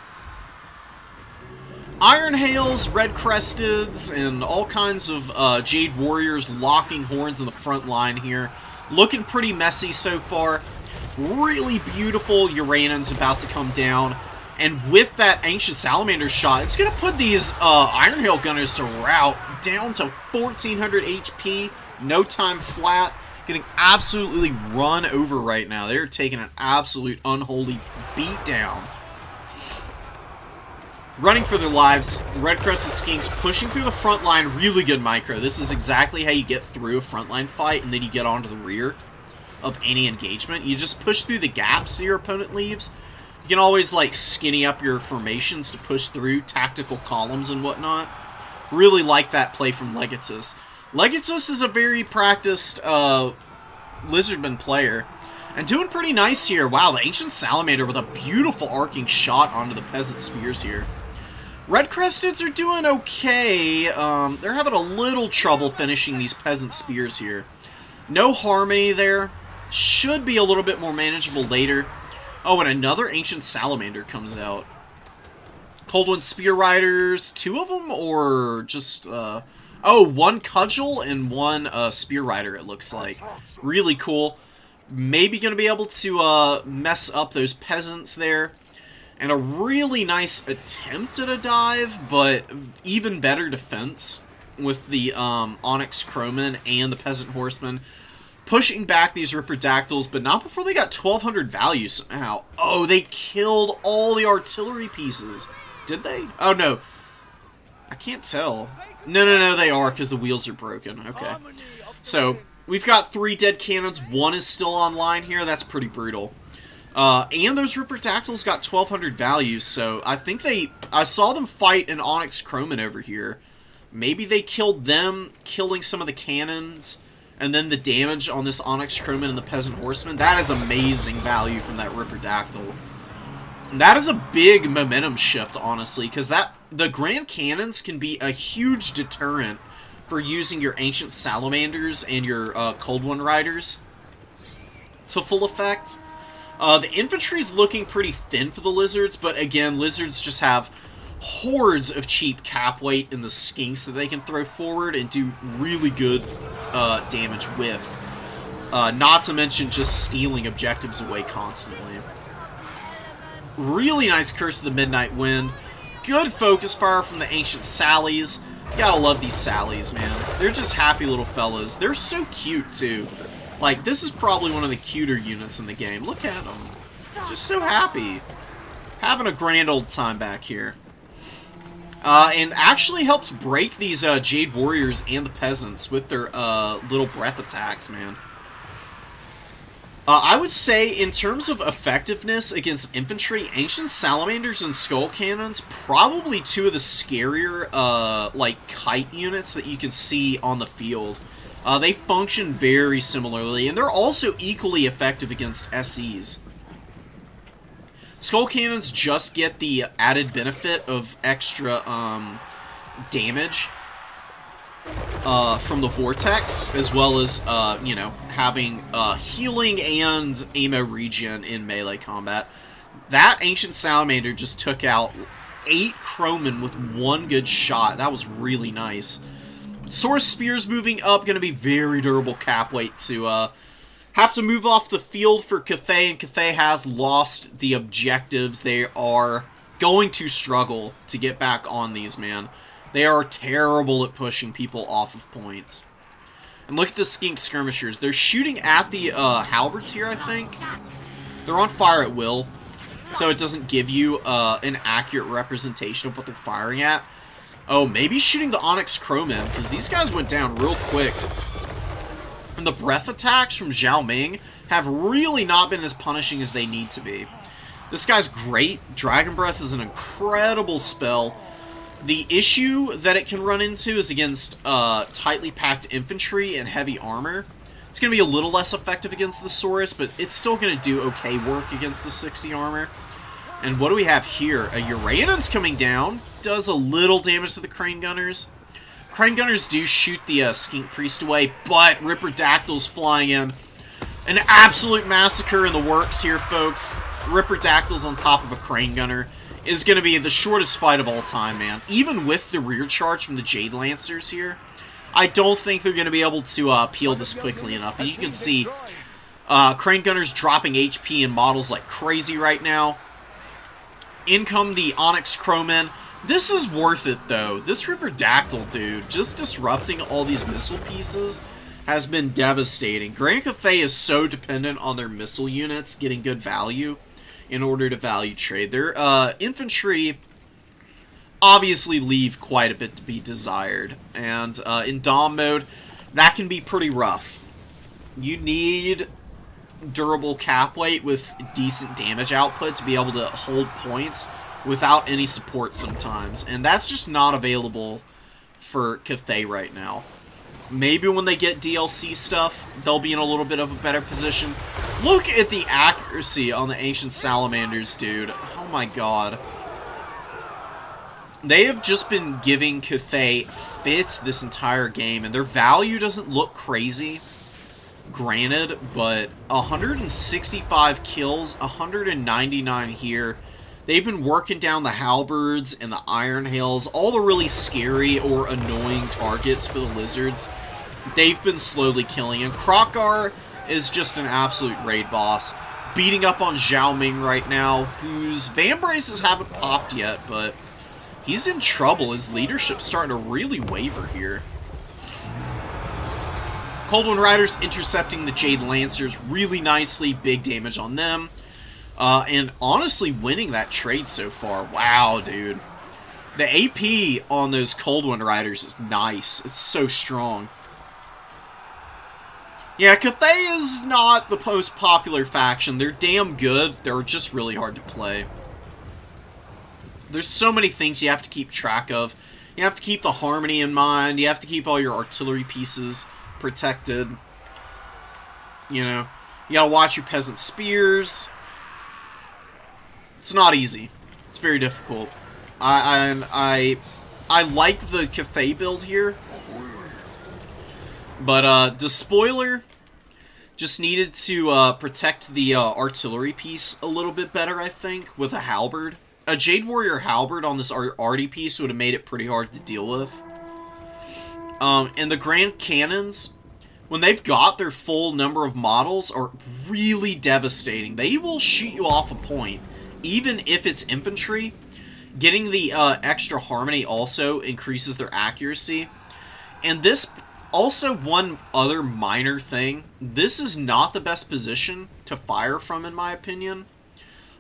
Iron Hails, Red Cresteds, and all kinds of Jade Warriors locking horns in the front line here. Looking pretty messy so far. Really beautiful Uranon's about to come down. And with that Ancient Salamander shot, it's going to put these Iron Hail Gunners to rout down to 1400 HP. No time flat. Getting absolutely run over right now. They're taking an absolute unholy beatdown. Running for their lives, Red Crested Skinks pushing through the front line, really good micro. This is exactly how you get through a frontline fight, and then you get onto the rear of any engagement. You just push through the gaps that your opponent leaves. You can always, like, skinny up your formations to push through tactical columns and whatnot. Really like that play from Legatus. Legatus is a very practiced Lizardman player, and doing pretty nice here. Wow, the Ancient Salamander with a beautiful arcing shot onto the Peasant Spears here. Red Cresteds are doing okay. They're having a little trouble finishing these Peasant Spears here. No Harmony there. Should be a little bit more manageable later. Oh, and another Ancient Salamander comes out. Cold Wind Spear Riders, 2 of them, or just, oh, 1 Cudgel and 1 Spear Rider, it looks like. Really cool. Maybe going to be able to mess up those Peasants there. And a really nice attempt at a dive, but even better defense with the Onyx Crowman and the Peasant Horseman. Pushing back these Ripperdactyls, but not before they got 1200 value somehow. Oh, they killed all the artillery pieces. Did they? Oh, no. I can't tell. No, they are, because the wheels are broken. Okay. So, we've got 3 dead cannons. 1 is still online here. That's pretty brutal. And those Ripperdactyls got 1200 value, so I think I saw them fight an Onyx Crowman over here. Maybe they killed them, killing some of the cannons, and then the damage on this Onyx Crowman and the Peasant Horseman. That is amazing value from that Ripperdactyl. And that is a big momentum shift, honestly, because the Grand Cannons can be a huge deterrent for using your Ancient Salamanders and your Cold One Riders to full effect. The infantry's looking pretty thin for the Lizards, but again, Lizards just have hordes of cheap cap weight in the Skinks that they can throw forward and do really good damage with. Not to mention just stealing objectives away constantly. Really nice Curse of the Midnight Wind. Good focus fire from the Ancient Sallies. You gotta love these Sallies, man. They're just happy little fellas. They're so cute, too. Like, this is probably one of the cuter units in the game. Look at them. Just so happy. Having a grand old time back here. And actually helps break these Jade Warriors and the Peasants with their little breath attacks, man. I would say, in terms of effectiveness against infantry, Ancient Salamanders and Skull Cannons, probably 2 of the scarier, like, kite units that you can see on the field. They function very similarly, and they're also equally effective against SEs. Skull Cannons just get the added benefit of extra damage from the Vortex, as well as, you know, having healing and ammo regen in melee combat. That Ancient Salamander just took out 8 Crowmen with 1 good shot. That was really nice. Source Spears moving up, going to be very durable cap weight to have to move off the field for Cathay, and Cathay has lost the objectives. They are going to struggle to get back on these, man. They are terrible at pushing people off of points. And look at the Skink Skirmishers. They're shooting at the halberds here, I think. They're on fire at will, so it doesn't give you an accurate representation of what they're firing at. Oh, maybe shooting the Onyx Crowmen, because these guys went down real quick. And the breath attacks from Zhao Ming have really not been as punishing as they need to be. This guy's great. Dragon Breath is an incredible spell. The issue that it can run into is against tightly packed infantry and heavy armor. It's going to be a little less effective against the Saurus, but it's still going to do okay work against the 60 armor. And what do we have here? A Uranon's coming down. Does a little damage to the Crane Gunners. Crane Gunners do shoot the Skink Priest away, but Ripper Dactyl's flying in. An absolute massacre in the works here, folks. Ripper Dactyl's on top of a Crane Gunner is going to be the shortest fight of all time, man. Even with the rear charge from the Jade Lancers here, I don't think they're going to be able to peel this quickly enough. And you can see Crane Gunners dropping HP in models like crazy right now. In come the Onyx Crowmen. This is worth it, though. This Ripper Dactyl, dude, just disrupting all these missile pieces has been devastating. Grand Cathay is so dependent on their missile units getting good value in order to value trade. Their infantry obviously leave quite a bit to be desired. And in Dom mode, that can be pretty rough. You need durable cap weight with decent damage output to be able to hold points without any support sometimes. And that's just not available for Cathay right now. Maybe when they get DLC stuff, they'll be in a little bit of a better position. Look at the accuracy on the Ancient Salamanders, dude. Oh my god. They have just been giving Cathay fits this entire game, and their value doesn't look crazy, granted, but 165 kills, 199 here. They've been working down the halberds and the iron hails, all the really scary or annoying targets for the lizards. They've been slowly killing, and Krokgar is just an absolute raid boss, beating up on Zhao Ming right now, whose Vambraces haven't popped yet, but he's in trouble. His leadership's starting to really waver here. Cold Wind Riders intercepting the Jade Lancers really nicely, big damage on them. And honestly winning that trade so far. Wow, dude. The AP on those Cold Wind Riders is nice. It's so strong. Yeah, Cathay is not the most popular faction. They're damn good. They're just really hard to play. There's so many things you have to keep track of. You have to keep the harmony in mind. You have to keep all your artillery pieces protected. You know, you gotta watch your peasant spears. It's not easy. It's very difficult. I like the Cathay build here, but Despoiler just needed to protect the artillery piece a little bit better, I think, with a halberd. A Jade Warrior halberd on this arty piece would have made it pretty hard to deal with. And the Grand Cannons, when they've got their full number of models, are really devastating. They will shoot you off a point. Even if it's infantry, getting the extra harmony also increases their accuracy. And this, also one other minor thing, this is not the best position to fire from, in my opinion.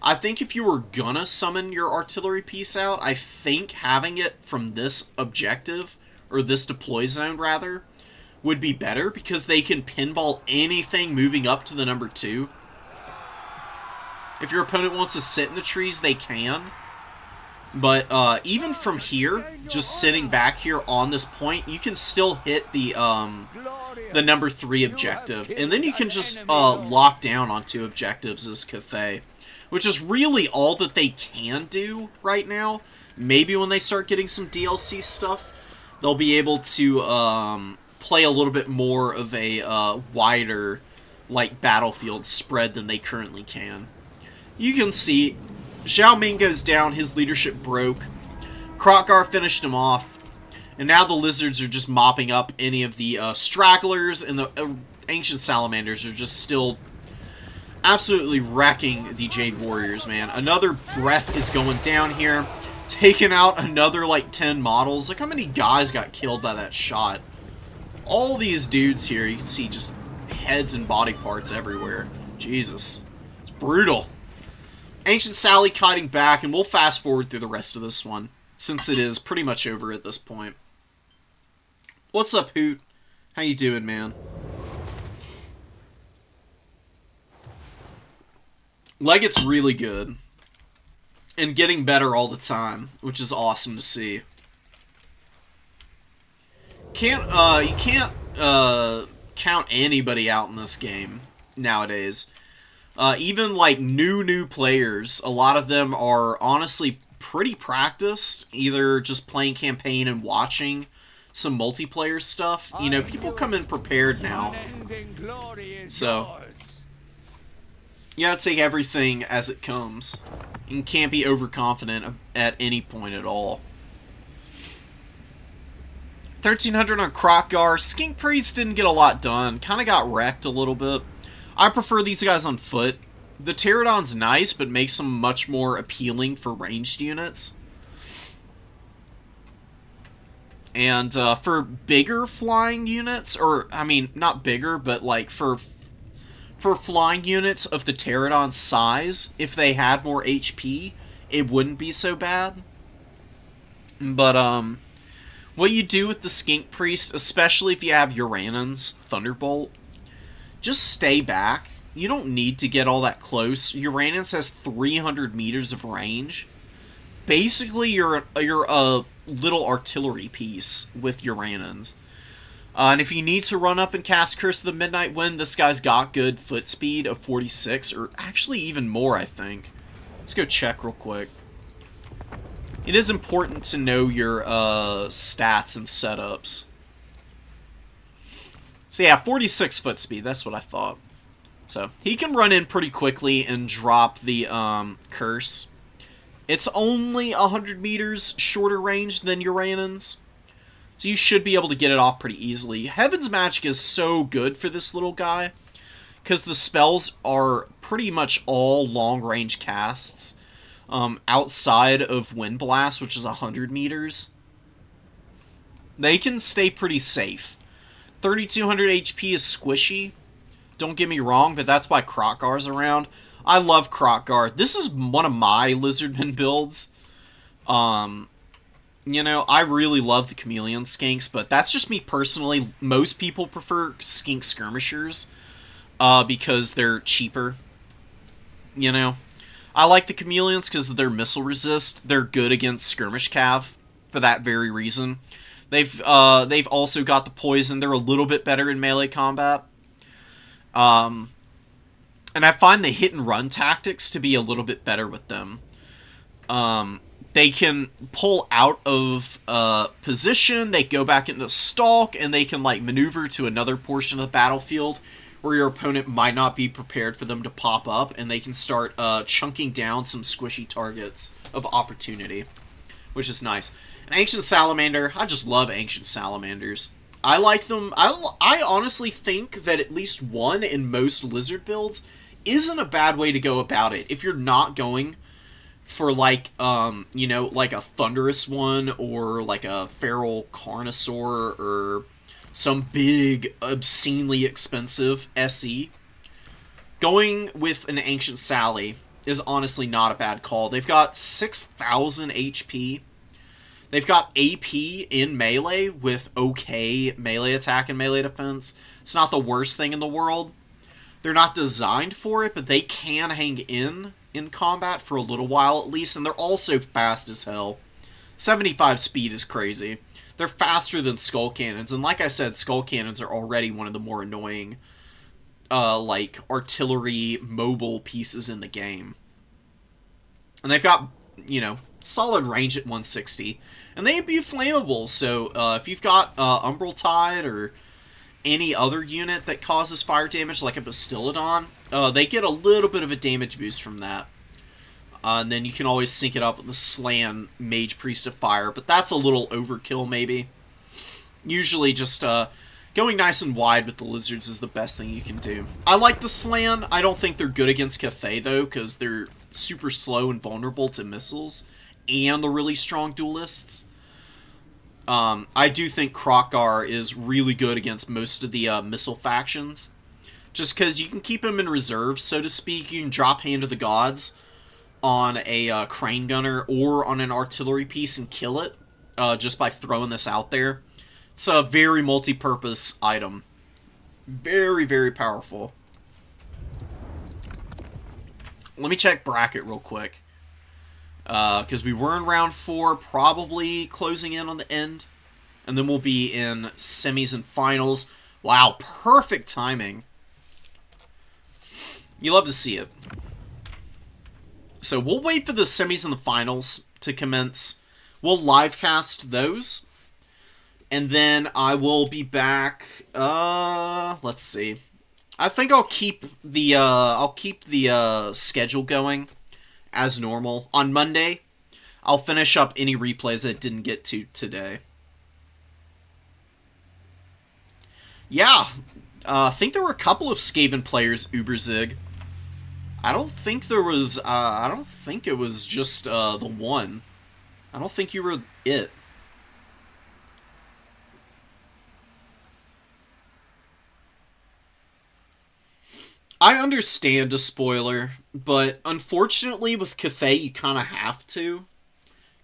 I think if you were gonna summon your artillery piece out, I think having it from this objective, or this deploy zone rather, would be better, because they can pinball anything moving up to the number 2. If your opponent wants to sit in the trees, they can. But even from here, just sitting back here on this point, you can still hit the number 3 objective. And then you can just lock down on 2 objectives as Cathay, which is really all that they can do right now. Maybe when they start getting some DLC stuff, they'll be able to play a little bit more of a wider battlefield spread than they currently can. You can see, Zhao Ming goes down, his leadership broke. Krokgar finished him off. And now the lizards are just mopping up any of the stragglers, and the ancient salamanders are just still absolutely wrecking the Jade Warriors, man. Another breath is going down here, taking out another 10 models. Look how many guys got killed by that shot. All these dudes here, you can see just heads and body parts everywhere. Jesus. It's brutal. Ancient Sally kiting back, and we'll fast forward through the rest of this one. since it is pretty much over at this point. What's up, Hoot? How you doing, man? Leggett's really good. And getting better all the time, which is awesome to see. You can't count anybody out in this game nowadays. Even like new players, a lot of them are honestly pretty practiced, either just playing campaign and watching some multiplayer stuff. You know, people come in prepared now. So you gotta take everything as it comes. You can't be overconfident at any point at all. 1300 on Krokgar. Skink Priest didn't get a lot done. Kind of got wrecked a little bit. I prefer these guys on foot. The Pterodon's nice, but makes them much more appealing for ranged units. And for bigger flying units, or, I mean, not bigger, but like for flying units of the Pterodon size, if they had more HP, it wouldn't be so bad. But, what you do with the Skink Priest, especially if you have Uranon's Thunderbolt, just stay back. You don't need to get all that close. Uranus has 300 meters of range. Basically, you're a little artillery piece with Uranons. And if you need to run up and cast Curse of the Midnight Wind, this guy's got good foot speed of 46, or actually even more, I think. Let's go check real quick. It is important to know your stats and setups. So yeah, 46 foot speed, that's what I thought. So, he can run in pretty quickly and drop the Curse. It's only 100 meters shorter range than Uranon's. So you should be able to get it off pretty easily. Heaven's Magic is so good for this little guy, because the spells are pretty much all long-range casts. Outside of Wind Blast, which is 100 meters. They can stay pretty safe. 3200 HP is squishy. Don't get me wrong, but that's why Krokgar's around. I love Krokgar. This is one of my Lizardman builds. You know, I really love the Chameleon Skinks, but that's just me personally. Most people prefer Skink Skirmishers because they're cheaper. You know? I like the Chameleons because of their missile resist. They're good against Skirmish Cav for that very reason. They've also got the poison. They're a little bit better in melee combat. And I find the hit and run tactics to be a little bit better with them. They can pull out of position, they go back into stalk, and they can like maneuver to another portion of the battlefield where your opponent might not be prepared for them to pop up, and they can start chunking down some squishy targets of opportunity, which is nice. An Ancient Salamander, I just love Ancient Salamanders. I like them. I honestly think that at least one in most Lizard builds isn't a bad way to go about it. If you're not going for like, you know, like a Thunderous one, or like a Feral Carnosaur, or some big, obscenely expensive SE, going with an Ancient Sally is honestly not a bad call. They've got 6,000 HP. They've got AP in melee with okay melee attack and melee defense. It's not the worst thing in the world. They're not designed for it, but they can hang in combat for a little while at least, and they're also fast as hell. 75 speed is crazy. They're faster than Skull Cannons, and like I said, Skull Cannons are already one of the more annoying, like, artillery mobile pieces in the game. And they've got, you know, solid range at 160. And they imbue flammable, so if you've got Umbral Tide or any other unit that causes fire damage, like a Bastiladon, they get a little bit of a damage boost from that. And then you can always sync it up with the Slan Mage Priest of Fire, but that's a little overkill, maybe. Usually just going nice and wide with the Lizards is the best thing you can do. I like the Slan. I don't think they're good against Cathay, though, because they're super slow and vulnerable to missiles and the really strong duelists. I do think Krokgar is really good against most of the missile factions. Just because you can keep him in reserve, so to speak. You can drop Hand of the Gods on a crane gunner or on an artillery piece and kill it just by throwing this out there. It's a very multi-purpose item. Very, very powerful. Let me check bracket real quick. Because we were in round 4, probably closing in on the end. And then we'll be in semis and finals. Wow, perfect timing. You love to see it. So we'll wait for the semis and the finals to commence. We'll live cast those. And then I will be back, let's see. I think I'll keep the schedule going as normal. On Monday, I'll finish up any replays that I didn't get to today. Yeah, I think there were a couple of Skaven players, Uberzig. I don't think there was, I don't think it was just, the one. I don't think you were it. I understand a spoiler, but unfortunately with Cathay you kind of have to.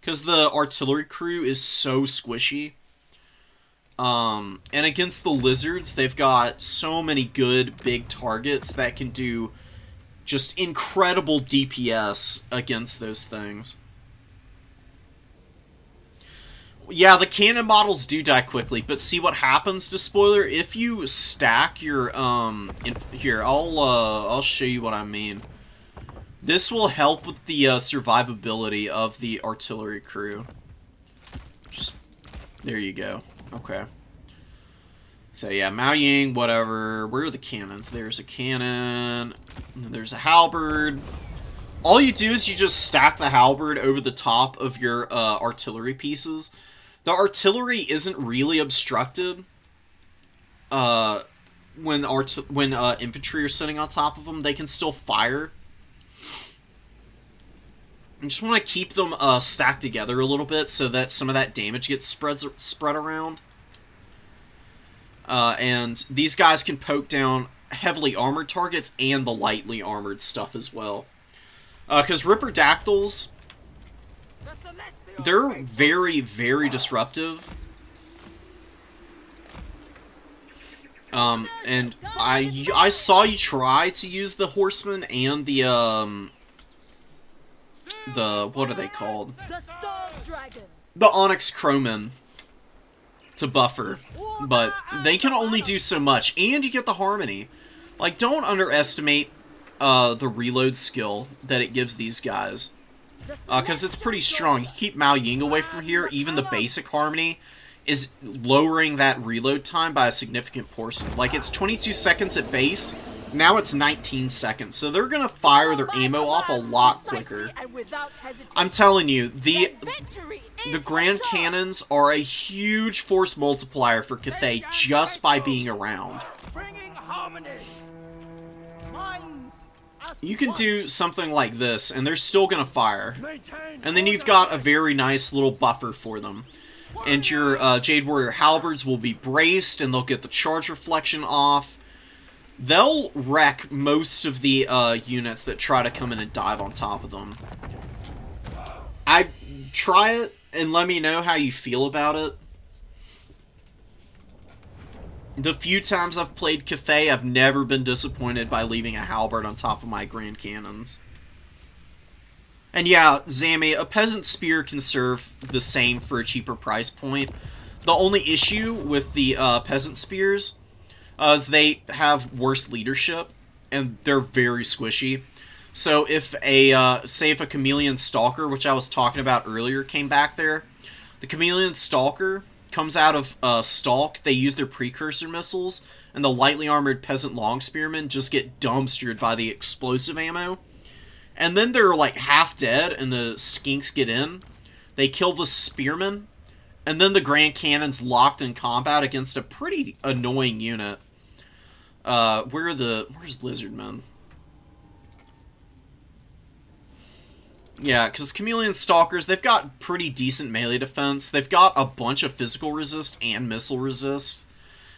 Because the artillery crew is so squishy. And against the lizards, they've got so many good big targets that can do just incredible DPS against those things. Yeah, the cannon models do die quickly, but see what happens to spoiler if you stack your here. I'll show you what I mean. This will help with the survivability of the artillery crew. Just there you go. Okay. So yeah, Mao Ying, whatever. Where are the cannons? There's a cannon. There's a halberd. All you do is you just stack the halberd over the top of your artillery pieces. The artillery isn't really obstructed when infantry are sitting on top of them. They can still fire. I just want to keep them stacked together a little bit so that some of that damage gets spread around. And these guys can poke down heavily armored targets and the lightly armored stuff as well. Because Ripperdactyls, they're very, very disruptive. And I saw you try to use the Horsemen and the what are they called? The Onyx Crowmen to buffer. But they can only do so much. And you get the Harmony. Like, don't underestimate the reload skill that it gives these guys. Because it's pretty strong. You keep Mao Ying away from here, even the basic Harmony is lowering that reload time by a significant portion. Like, it's 22 seconds at base, now it's 19 seconds. So they're going to fire their ammo off a lot quicker. I'm telling you, the Grand Cannons are a huge force multiplier for Cathay just by being around. You can do something like this, and they're still going to fire. And then you've got a very nice little buffer for them. And your Jade Warrior Halberds will be braced, and they'll get the charge reflection off. They'll wreck most of the units that try to come in and dive on top of them. Try it, and let me know how you feel about it. The few times I've played Cathay, I've never been disappointed by leaving a halberd on top of my Grand Cannons. And yeah, Zammy, a Peasant Spear can serve the same for a cheaper price point. The only issue with the Peasant Spears is they have worse leadership, and they're very squishy. So if say if a Chameleon Stalker, which I was talking about earlier, came back there, the Chameleon Stalker comes out of Stalk, they use their precursor missiles, and the lightly armored Peasant Long Spearmen just get dumpstered by the explosive ammo. And then they're like half dead, and the Skinks get in. They kill the Spearmen, and then the Grand Cannon's locked in combat against a pretty annoying unit. Where's Lizardmen? Yeah, because Chameleon Stalkers, they've got pretty decent melee defense. They've got a bunch of physical resist and missile resist,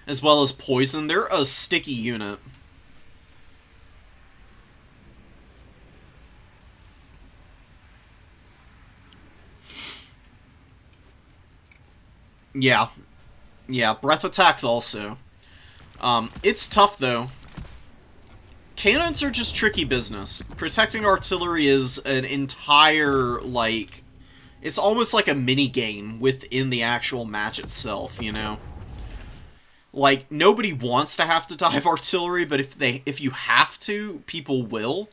as well as poison. They're a sticky unit. Yeah. Yeah, breath attacks also. It's tough, though. Cannons are just tricky business. Protecting artillery is an entire, like... It's almost like a mini-game within the actual match itself, you know? Like, nobody wants to have to dive artillery, but if you have to, people will.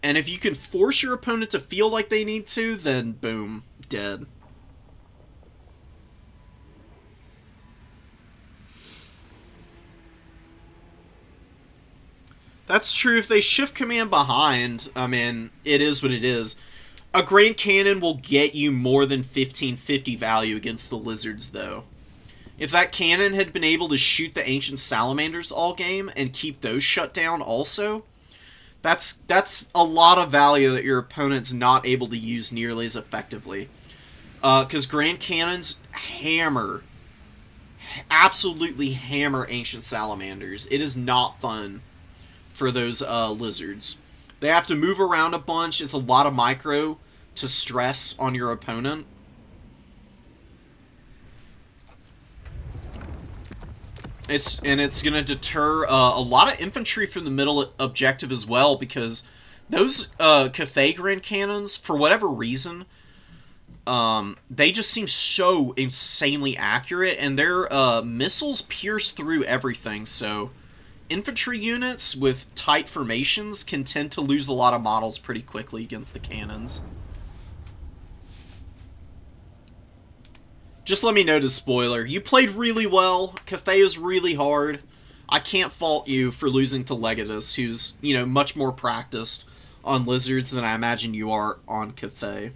And if you can force your opponent to feel like they need to, then boom, dead. That's true. If they shift command behind, I mean, it is what it is. A Grand Cannon will get you more than 1550 value against the Lizards, though. If that cannon had been able to shoot the Ancient Salamanders all game and keep those shut down also, that's a lot of value that your opponent's not able to use nearly as effectively. Because Grand Cannons hammer, absolutely hammer Ancient Salamanders. It is not fun for those Lizards. They have to move around a bunch. It's a lot of micro to stress on your opponent. It's going to deter a lot of infantry from the middle objective as well, because those Cathay Grand Cannons, for whatever reason, they just seem so insanely accurate, and their missiles pierce through everything, so infantry units with tight formations can tend to lose a lot of models pretty quickly against the cannons. Just let me know the spoiler. You played really well. Cathay is really hard. I can't fault you for losing to Legatus, who's, you know, much more practiced on Lizards than I imagine you are on Cathay.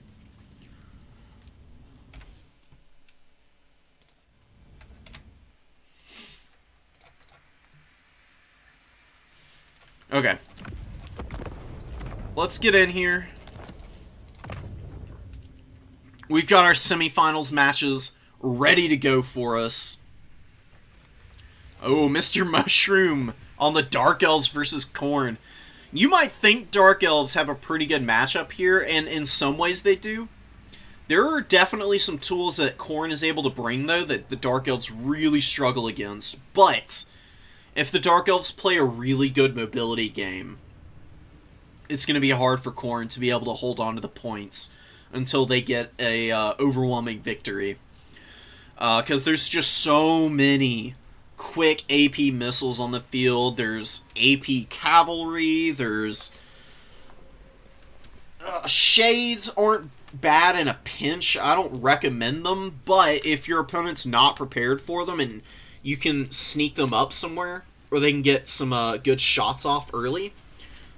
Okay. Let's get in here. We've got our semifinals matches ready to go for us. Oh, Mr. Mushroom on the Dark Elves versus Khorne. You might think Dark Elves have a pretty good matchup here, and in some ways they do. There are definitely some tools that Khorne is able to bring, though, that the Dark Elves really struggle against. But if the Dark Elves play a really good mobility game, it's going to be hard for Khorne to be able to hold on to the points until they get a overwhelming victory. Because there's just so many quick AP missiles on the field. There's AP cavalry. There's... shades aren't bad in a pinch. I don't recommend them. But if your opponent's not prepared for them and you can sneak them up somewhere, or they can get some good shots off early,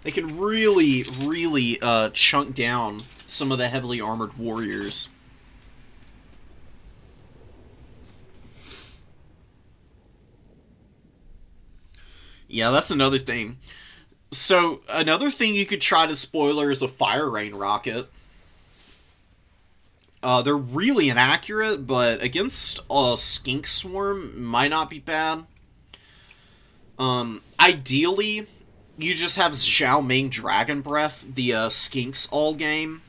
they can really, really chunk down some of the heavily armored warriors. Yeah, that's another thing. So, another thing you could try to spoiler is a Fire Rain rocket. They're really inaccurate, but against a Skink Swarm, might not be bad. Ideally, you just have Zhao Ming Dragon Breath, the Skinks all game.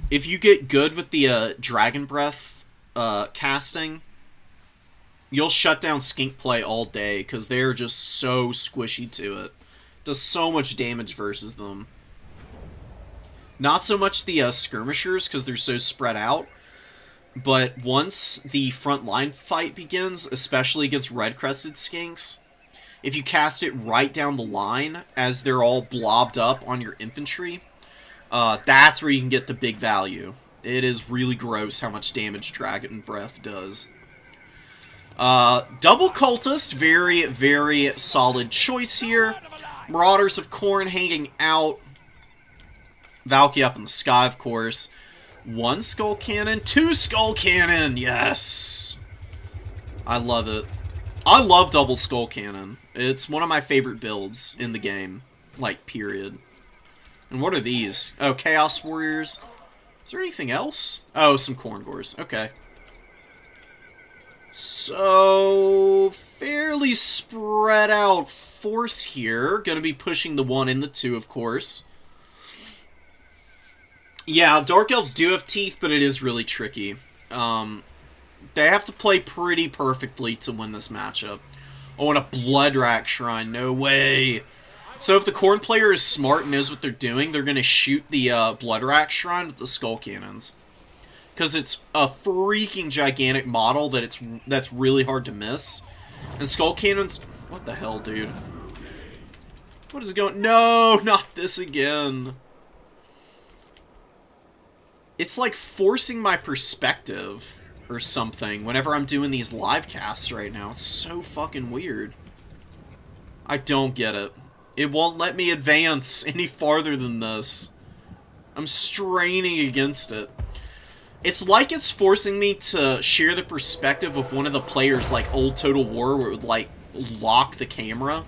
If you get good with the Dragon Breath casting, you'll shut down Skink play all day, because they're just so squishy to it. Does so much damage versus them. Not so much the skirmishers, because they're so spread out, but once the front line fight begins, especially against red-crested skinks, if you cast it right down the line as they're all blobbed up on your infantry, that's where you can get the big value. It is really gross how much damage Dragon Breath does. Double Cultist, very, very solid choice here. Marauders of Khorne hanging out. Valky up in the sky, of course. 1 Skull Cannon, 2 Skull Cannon, yes! I love it. I love Double Skull Cannon. It's one of my favorite builds in the game. Like, period. And what are these? Oh, Chaos Warriors. Is there anything else? Oh, some Khorngors. Okay. So, fairly spread out force here. Gonna be pushing the 1 and the 2, of course. Yeah, Dark Elves do have teeth, but it is really tricky. They have to play pretty perfectly to win this matchup. Oh, and a Blood Rack Shrine. No way. So if the Khorne player is smart and knows what they're doing, they're going to shoot the Blood Rack Shrine with the Skull Cannons. Because it's a freaking gigantic model that's really hard to miss. And Skull Cannons... What the hell, dude? What is going... No, not this again. It's like forcing my perspective or something whenever I'm doing these live casts right now. It's so fucking weird. I don't get it. It won't let me advance any farther than this. I'm straining against it. It's like it's forcing me to share the perspective of one of the players like old Total War where it would like lock the camera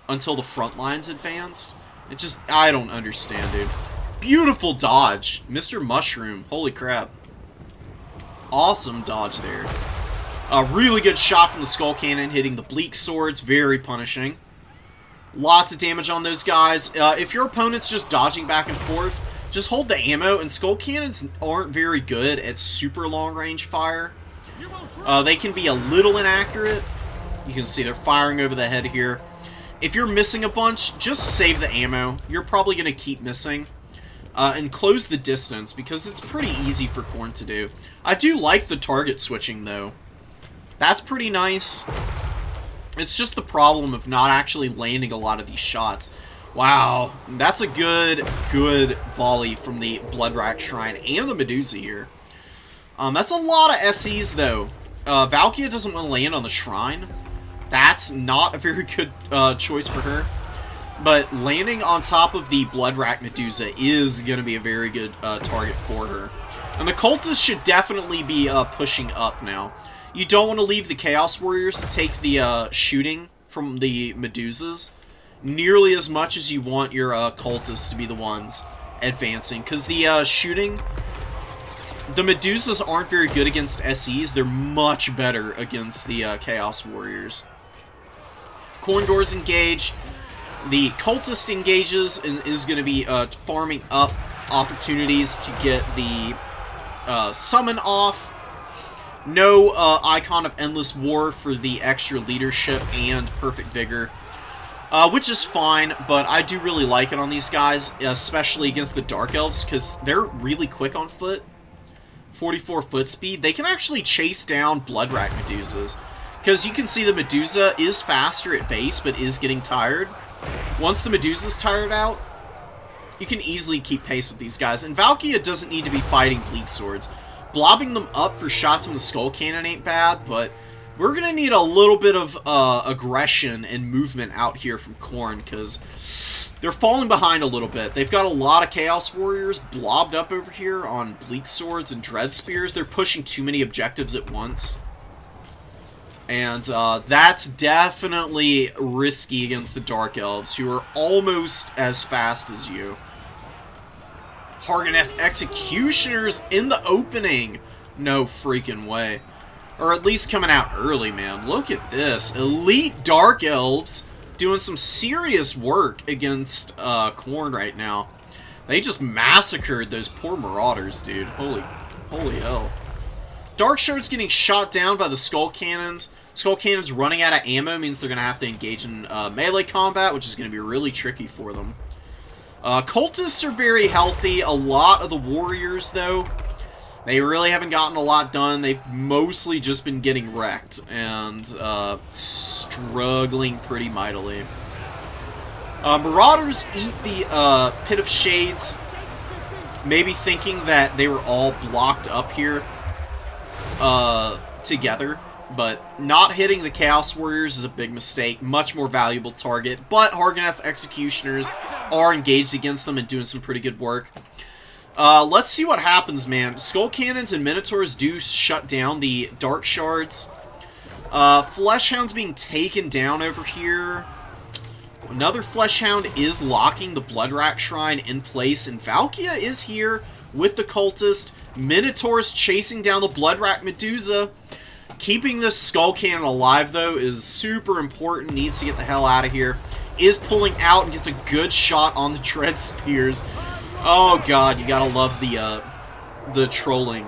until the front lines advanced. It just... I don't understand, dude. Beautiful dodge. Mr. Mushroom. Holy crap. Awesome dodge there. A really good shot from the Skull Cannon hitting the Bleak Swords. Very punishing. Lots of damage on those guys. If your opponent's just dodging back and forth, just hold the ammo, and Skull Cannons aren't very good at super long-range fire. They can be a little inaccurate. You can see they're firing over the head here. If you're missing a bunch, just save the ammo. You're probably going to keep missing. And close the distance, because it's pretty easy for Khorne to do. I do like the target switching, though. That's pretty nice. It's just the problem of not actually landing a lot of these shots. Wow, that's a good volley from the Blood Rack Shrine and the Medusa here. That's a lot of SEs, though. Valkia doesn't want to land on the Shrine. That's not a very good choice for her. But landing on top of the Blood Rack Medusa is going to be a very good target for her. And the Cultists should definitely be pushing up now. You don't want to leave the Chaos Warriors to take the shooting from the Medusas nearly as much as you want your Cultists to be the ones advancing. Because the shooting... The Medusas aren't very good against SEs. They're much better against the Chaos Warriors. Khorne engage. The Cultist engages and is going to be farming up opportunities to get the summon off. No Icon of Endless War for the extra leadership and Perfect Vigor. Which is fine, but I do really like it on these guys, especially against the Dark Elves, because they're really quick on foot. 44 foot speed. They can actually chase down Blood Rack Medusas. Because you can see the Medusa is faster at base, but is getting tired. Once the Medusa's tired out, you can easily keep pace with these guys. And Valkia doesn't need to be fighting Bleak Swords. Blobbing them up for shots from the Skull Cannon ain't bad, but we're going to need a little bit of aggression and movement out here from Khorne, because they're falling behind a little bit. They've got a lot of Chaos Warriors blobbed up over here on Bleak Swords and Dread Spears. They're pushing too many objectives at once. And that's definitely risky against the Dark Elves, who are almost as fast as you. Harganeth Executioners in the opening. No freaking way. Or at least coming out early, man. Look at this. Elite Dark Elves doing some serious work against Khorne right now. They just massacred those poor Marauders, dude. Holy hell. Dark Shard's getting shot down by the Skull Cannons. Skull Cannons running out of ammo means they're going to have to engage in melee combat, which is going to be really tricky for them. Cultists are very healthy. A lot of the Warriors, though, they really haven't gotten a lot done. They've mostly just been getting wrecked and struggling pretty mightily. Marauders eat the Pit of Shades, maybe thinking that they were all blocked up here together. But not hitting the Chaos Warriors is a big mistake. Much more valuable target. But Harganeth Executioners are engaged against them and doing some pretty good work. Let's see what happens, man. Skull Cannons and Minotaurs do shut down the Dark Shards. Fleshhound's being taken down over here. Another Fleshhound is locking the Blood Rack Shrine in place. And Valkia is here with the Cultist. Minotaur's chasing down the Blood Rack Medusa. Keeping this Skull Cannon alive, though, is super important. Needs to get the hell out of here. Is pulling out and gets a good shot on the Dread Spears. Oh, God, you gotta love the trolling.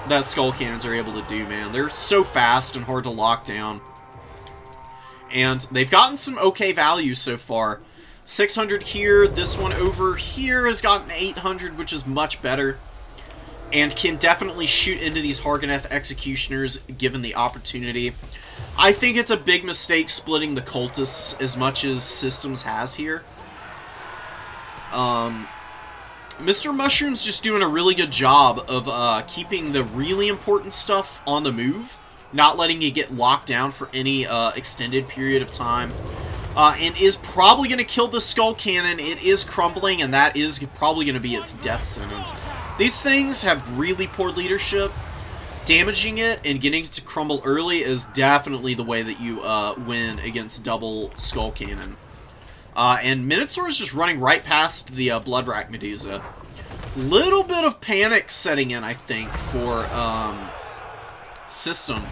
that Skull Cannons are able to do, man. They're so fast and hard to lock down. And they've gotten some okay value so far. 600 here. This one over here has gotten 800, which is much better. And can definitely shoot into these Harganeth Executioners given the opportunity. I think it's a big mistake splitting the Cultists as much as Systems has here. Mr. Mushroom's just doing a really good job of keeping the really important stuff on the move, not letting it get locked down for any extended period of time, and is probably going to kill the Skull Cannon. It is crumbling, and that is probably going to be its death sentence. These things have really poor leadership. Damaging it and getting it to crumble early is definitely the way that you win against double Skull Cannon. And Minotaur is just running right past the Bloodrack Medusa. Little bit of panic setting in, I think, for System.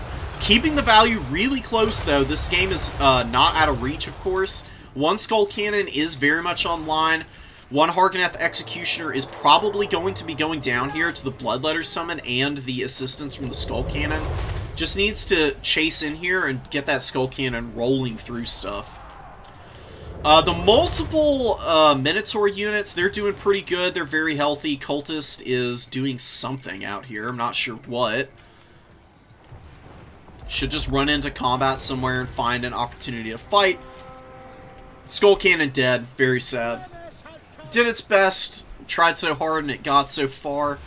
Keeping the value really close, though. This game is not out of reach, of course. One Skull Cannon is very much online. One Harganeth Executioner is probably going to be going down here to the Bloodletter Summon and the assistance from the Skull Cannon. Just needs to chase in here and get that Skull Cannon rolling through stuff. The multiple Minotaur units, they're doing pretty good. They're very healthy. Cultist is doing something out here. I'm not sure what. Should just run into combat somewhere and find an opportunity to fight. Skull Cannon dead. Very sad. Did its best. Tried so hard and it got so far.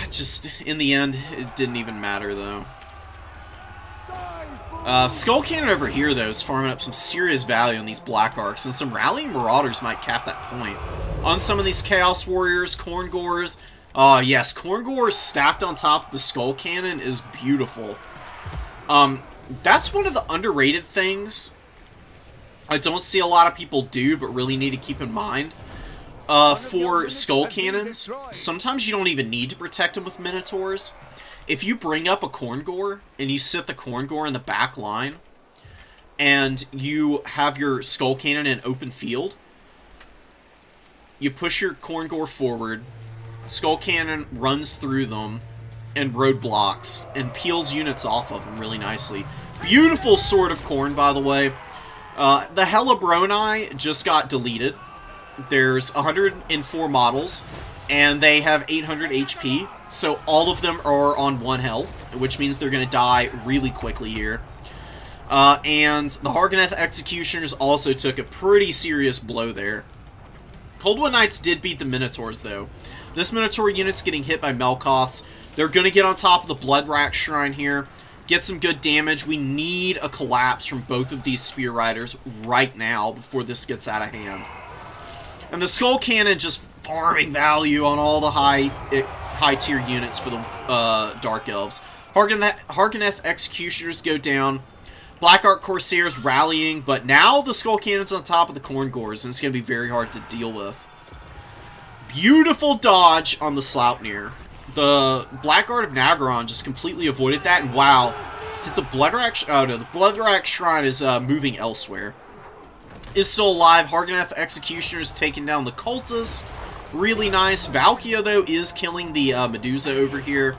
Just, in the end, it didn't even matter, though. Skull Cannon over here, though, is farming up some serious value on these Black Arcs, and some Rallying Marauders might cap that point. On some of these Chaos Warriors, Khorngors. Yes, Khorngors stacked on top of the Skull Cannon is beautiful. That's one of the underrated things I don't see a lot of people do, but really need to keep in mind. For Skull Cannons, sometimes you don't even need to protect them with Minotaurs. If you bring up a Khorngor, and you sit the Khorngor in the back line, and you have your Skull Cannon in open field, you push your Khorngor forward, Skull Cannon runs through them, and roadblocks, and peels units off of them really nicely. Beautiful Sword of Khorne, by the way. The Helabroni just got deleted. There's 104 models, and they have 800 HP, so all of them are on 1 health, which means they're going to die really quickly here. And the Harganeth Executioners also took a pretty serious blow there. Coldwood Knights did beat the Minotaurs, though. This Minotaur unit's getting hit by Melkoths. They're going to get on top of the Bloodrack Shrine here, get some good damage. We need a collapse from both of these Spear Riders right now before this gets out of hand. And the Skull Cannon just farming value on all the high tier units for the Dark Elves. Harganeth Executioners go down. Black Ark Corsairs rallying, but now the Skull Cannon's on top of the Khorngors, and it's going to be very hard to deal with. Beautiful dodge on the Sleipnir. The Blackguard of Nagron just completely avoided that, and wow, did the Bloodrack... Oh no, the Bloodrack Shrine is moving elsewhere. Is still alive. Harganeth Executioners taking down the Cultist. Really nice. Valkia, though, is killing the Medusa over here.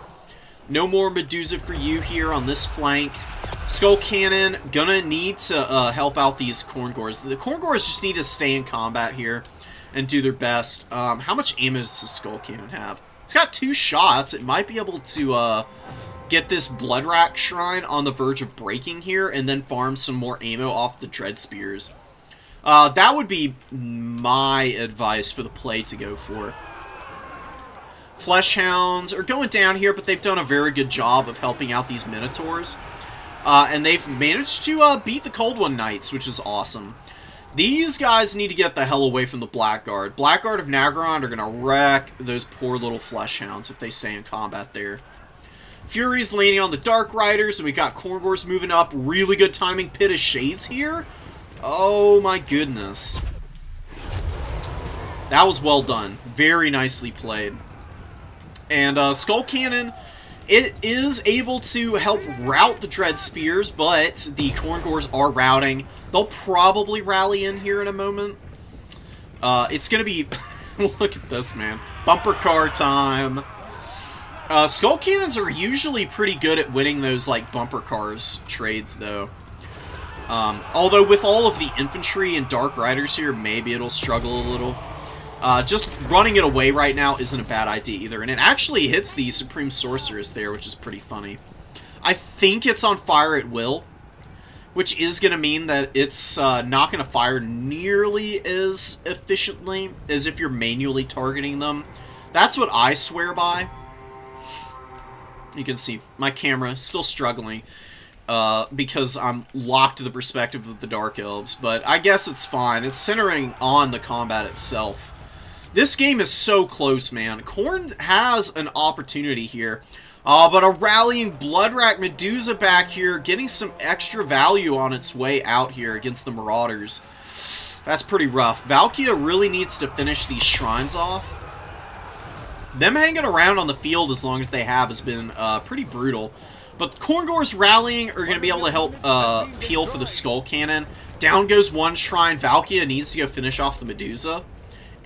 No more Medusa for you here on this flank. Skull Cannon gonna need to help out these Khorngors. The Khorngors just need to stay in combat here and do their best. How much ammo does the Skull Cannon have? It's got 2 shots. It might be able to get this Bloodrack Shrine on the verge of breaking here and then farm some more ammo off the Dread Spears. That would be my advice for the play to go for. Fleshhounds are going down here, but they've done a very good job of helping out these Minotaurs. And they've managed to beat the Coldwood Knights, which is awesome. These guys need to get the hell away from the Blackguard. Blackguard of Nagron are going to wreck those poor little Fleshhounds if they stay in combat there. Fury's leaning on the Dark Riders, and we got Khorngors moving up. Really good timing. Pit of Shades here. Oh my goodness. That was well done. Very nicely played. And Skull Cannon, it is able to help rout the Dread Spears, but the Khorngors are routing. They'll probably rally in here in a moment. It's going to be... Look at this, man. Bumper car time. Skull Cannons are usually pretty good at winning those, like, bumper cars trades, though. Although with all of the infantry and Dark Riders here, maybe it'll struggle a little. Just running it away right now isn't a bad idea either. And it actually hits the Supreme Sorceress there, which is pretty funny. I think it's on fire at will, which is going to mean that it's not going to fire nearly as efficiently as if you're manually targeting them. That's what I swear by. You can see my camera is still struggling because I'm locked to the perspective of the Dark Elves, but I guess it's fine. It's centering on the combat itself. This game is so close, man. Khorne has an opportunity here, but a rallying Bloodrack Medusa back here, getting some extra value on its way out here against the Marauders. That's pretty rough. Valkia really needs to finish these shrines off. Them hanging around on the field as long as they have has been pretty brutal. But Khorngor's rallying are going to be able to help peel for the Skull Cannon. Down goes one shrine. Valkia needs to go finish off the Medusa.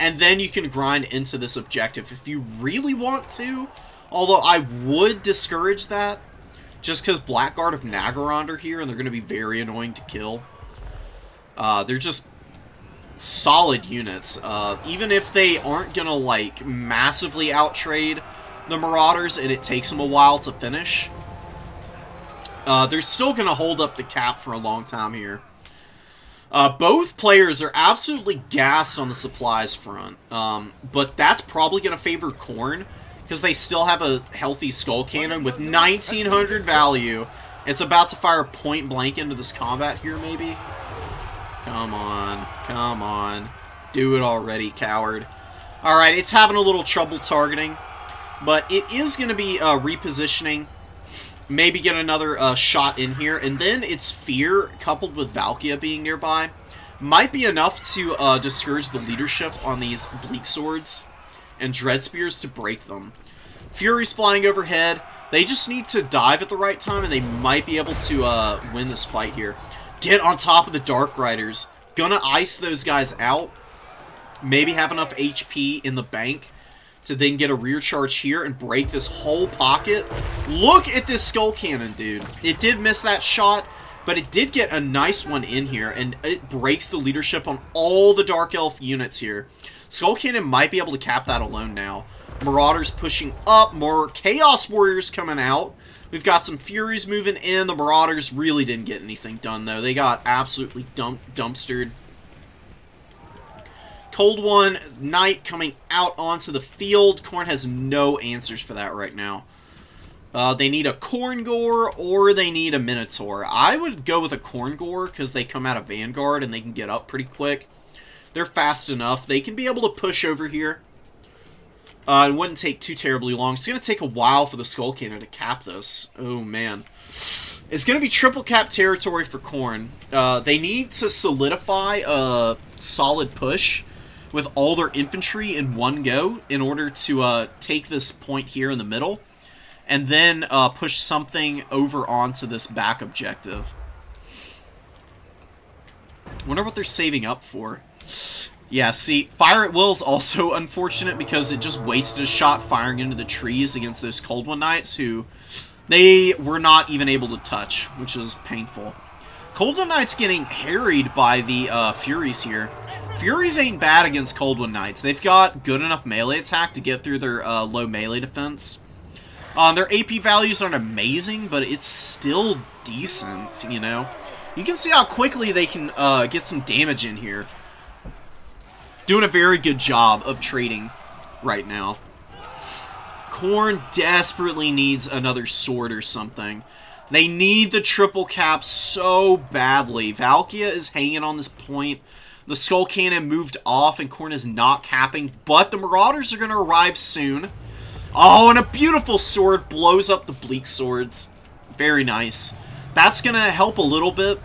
And then you can grind into this objective if you really want to. Although I would discourage that. Just because Blackguard of Nagorond are here and they're going to be very annoying to kill. They're just solid units. Even if they aren't going to, like, massively outtrade the Marauders and it takes them a while to finish, they're still going to hold up the cap for a long time here. Both players are absolutely gassed on the supplies front, but that's probably going to favor Khorne because they still have a healthy Skull Cannon with 1900 value. It's about to fire point blank into this combat here, maybe. Come on. Come on. Do it already, coward. Alright, it's having a little trouble targeting, but it is going to be repositioning. Maybe get another shot in here, and then its Fear, coupled with Valkia being nearby, might be enough to discourage the leadership on these Bleak Swords and Dread Spears to break them. Fury's flying overhead. They just need to dive at the right time, and they might be able to win this fight here. Get on top of the Dark Riders. Gonna ice those guys out. Maybe have enough HP in the bank to then get a rear charge here and break this whole pocket. Look at this Skull Cannon, dude. It did miss that shot, but it did get a nice one in here, and it breaks the leadership on all the Dark Elf units here. Skull Cannon might be able to cap that alone now. Marauders pushing up, more Chaos Warriors coming out. We've got some Furies moving in. The Marauders really didn't get anything done, though. They got absolutely dumpstered. Cold One Knight coming out onto the field. Khorne has no answers for that right now. They need a Khorngor or they need a Minotaur. I would go with a Khorngor because they come out of Vanguard and they can get up pretty quick. They're fast enough. They can be able to push over here. It wouldn't take too terribly long. It's going to take a while for the Skull Cannon to cap this. Oh, man. It's going to be triple cap territory for Khorne. They need to solidify a solid push with all their infantry in one go in order to take this point here in the middle. And then push something over onto this back objective. Wonder what they're saving up for. Yeah, see, Fire at Will is also unfortunate because it just wasted a shot firing into the trees against those Cold One Knights who they were not even able to touch, which is painful. Cold One Knights getting harried by the Furies here. Furies ain't bad against Cold One Knights. They've got good enough melee attack to get through their low melee defense. Their AP values aren't amazing, but it's still decent, you know. You can see how quickly they can get some damage in here. Doing a very good job of trading right now. Khorne desperately needs another sword or something. They need the triple cap so badly. Valkia is hanging on this point. The Skull Cannon moved off and Khorne is not capping, but the Marauders are going to arrive soon. Oh, and a beautiful sword blows up the Bleak Swords. Very nice. That's going to help a little bit.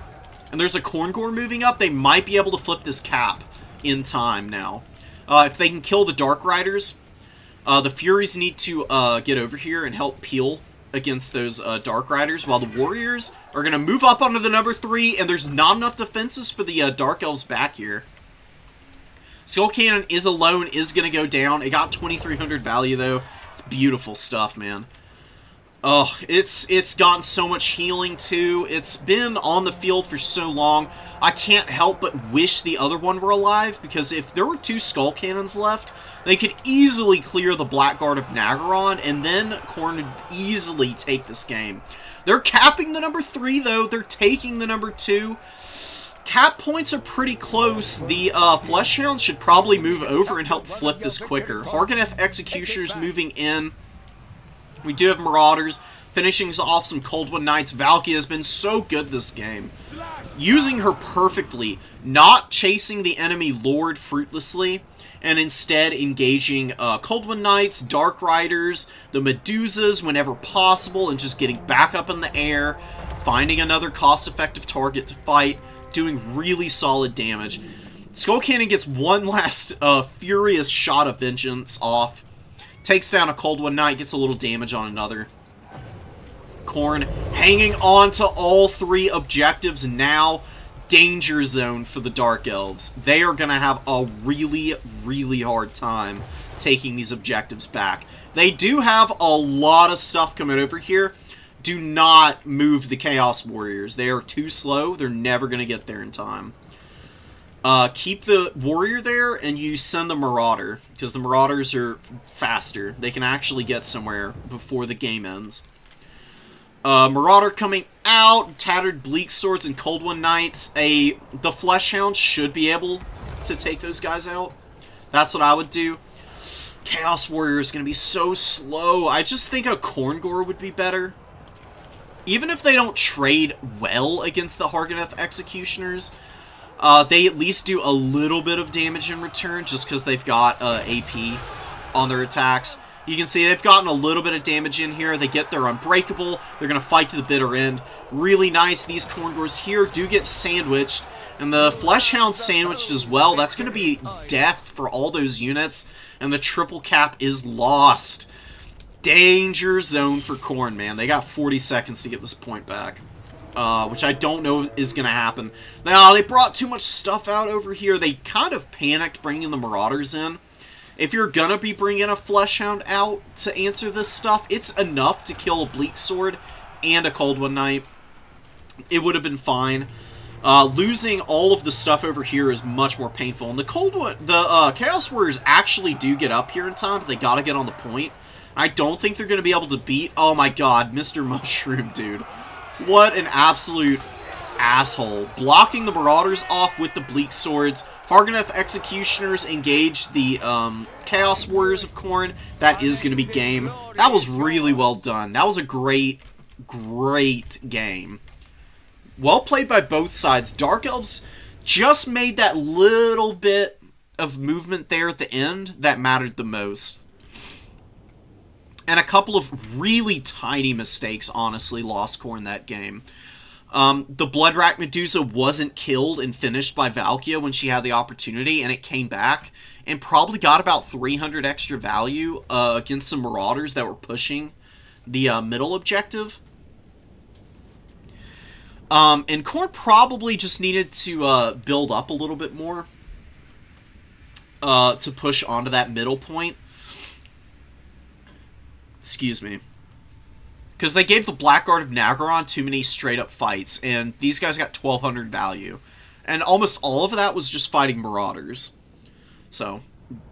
And there's a Khorngor moving up. They might be able to flip this cap in time now. If they can kill the Dark Riders, the Furies need to get over here and help peel against those Dark Riders, while the Warriors are going to move up onto the number 3, and there's not enough defenses for the Dark Elves back here. Skull Cannon is alone, is going to go down. It got 2300 value, though. It's beautiful stuff, man. Oh, it's gotten so much healing, too. It's been on the field for so long. I can't help but wish the other one were alive, because if there were 2 Skull Cannons left, they could easily clear the Blackguard of Nagaron, and then Khorne would easily take this game. They're capping the number 3, though. They're taking the number 2. Cap points are pretty close. The Fleshhounds should probably move over and help flip this quicker. Hargoneth Executioners moving in. We do have Marauders finishing off some Coldwood Knights. Valkia has been so good this game. Using her perfectly, not chasing the enemy Lord fruitlessly, and instead engaging Coldwood Knights, Dark Riders, the Medusas whenever possible, and just getting back up in the air, finding another cost-effective target to fight, doing really solid damage. Skull Cannon gets one last furious shot of vengeance off. Takes down a Coldwood Knight, gets a little damage on another. Khorne hanging on to all 3 objectives now. Danger zone for the Dark Elves. They are going to have a really, really hard time taking these objectives back. They do have a lot of stuff coming over here. Do not move the Chaos Warriors. They are too slow. They're never going to get there in time. Keep the Warrior there, and you send the Marauder, because the Marauders are faster. They can actually get somewhere before the game ends. Marauder coming out, Tattered Bleak Swords and Coldwood Knights. The Fleshhound should be able to take those guys out. That's what I would do. Chaos Warrior is going to be so slow. I just think a Khorngor would be better. Even if they don't trade well against the Hargoneth Executioners, they at least do a little bit of damage in return, just because they've got AP on their attacks. You can see they've gotten a little bit of damage in here. They get their Unbreakable. They're going to fight to the bitter end. Really nice. These Khorngors here do get sandwiched. And the Fleshhound sandwiched as well. That's going to be death for all those units. And the triple cap is lost. Danger zone for Khorne, man. They got 40 seconds to get this point back. Which I don't know is going to happen. Now, they brought too much stuff out over here. They kind of panicked bringing the Marauders in. If you're going to be bringing a Fleshhound out to answer this stuff, it's enough to kill a Bleak Sword and a Coldwood Knight. It would have been fine. Losing all of the stuff over here is much more painful. And the Chaos Warriors actually do get up here in time, but they got to get on the point. I don't think they're going to be able to beat... Oh my god, Mr. Mushroom, dude. What an absolute asshole. Blocking the Marauders off with the Bleak Swords. Hargoneth Executioners engage the Chaos Warriors of Khorne. That is going to be game. That was really well done. That was a great, great game. Well played by both sides. Dark Elves just made that little bit of movement there at the end that mattered the most. And a couple of really tiny mistakes, honestly, lost Khorne that game. The Bloodrack Medusa wasn't killed and finished by Valkia when she had the opportunity, and it came back and probably got about 300 extra value against some Marauders that were pushing the middle objective. And Khorne probably just needed to build up a little bit more to push onto that middle point. Excuse me. Because they gave the Blackguard of Nagaron too many straight-up fights, and these guys got 1,200 value. And almost all of that was just fighting Marauders. So,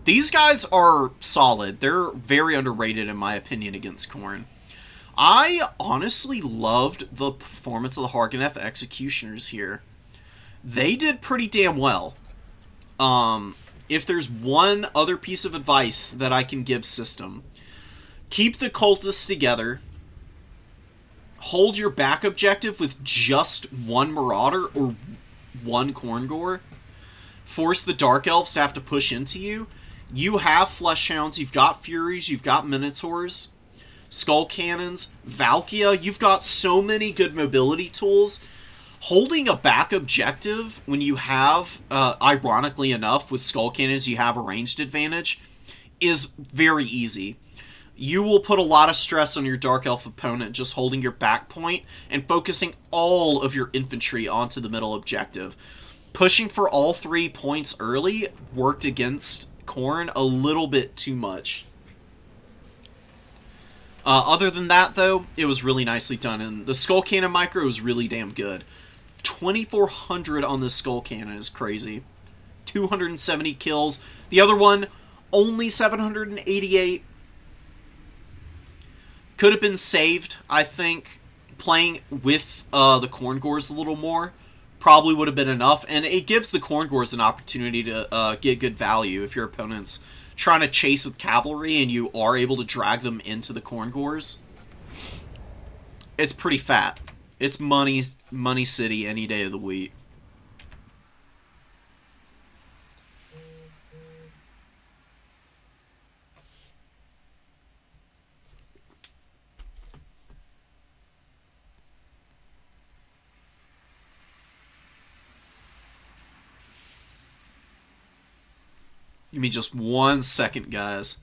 these guys are solid. They're very underrated, in my opinion, against Khorne. I honestly loved the performance of the Hargoneth Executioners here. They did pretty damn well. If there's one other piece of advice that I can give System, keep the cultists together. Hold your back objective with just one Marauder or one Khorngor. Force the Dark Elves to have to push into you. You have Fleshhounds, you've got Furies, you've got Minotaurs, Skull Cannons, Valkia. You've got so many good mobility tools. Holding a back objective when you have, ironically enough, with Skull Cannons you have a ranged advantage, is very easy. You will put a lot of stress on your Dark Elf opponent just holding your back point and focusing all of your infantry onto the middle objective. Pushing for all 3 points early worked against Khorne a little bit too much. Other than that, though, it was really nicely done, and the Skull Cannon micro was really damn good. 2,400 on this Skull Cannon is crazy. 270 kills. The other one, only 788. Could have been saved, I think. Playing with the Corngors a little more probably would have been enough, and it gives the Corngors an opportunity to get good value if your opponent's trying to chase with cavalry and you are able to drag them into the Corngors. It's pretty fat. It's money city any day of the week. Give me just 1 second, guys.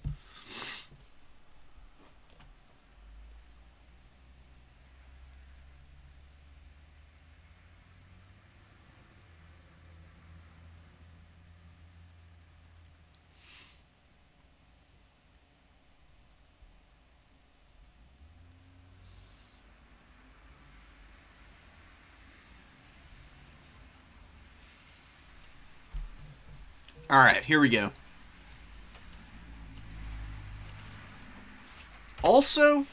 Alright, here we go. Also,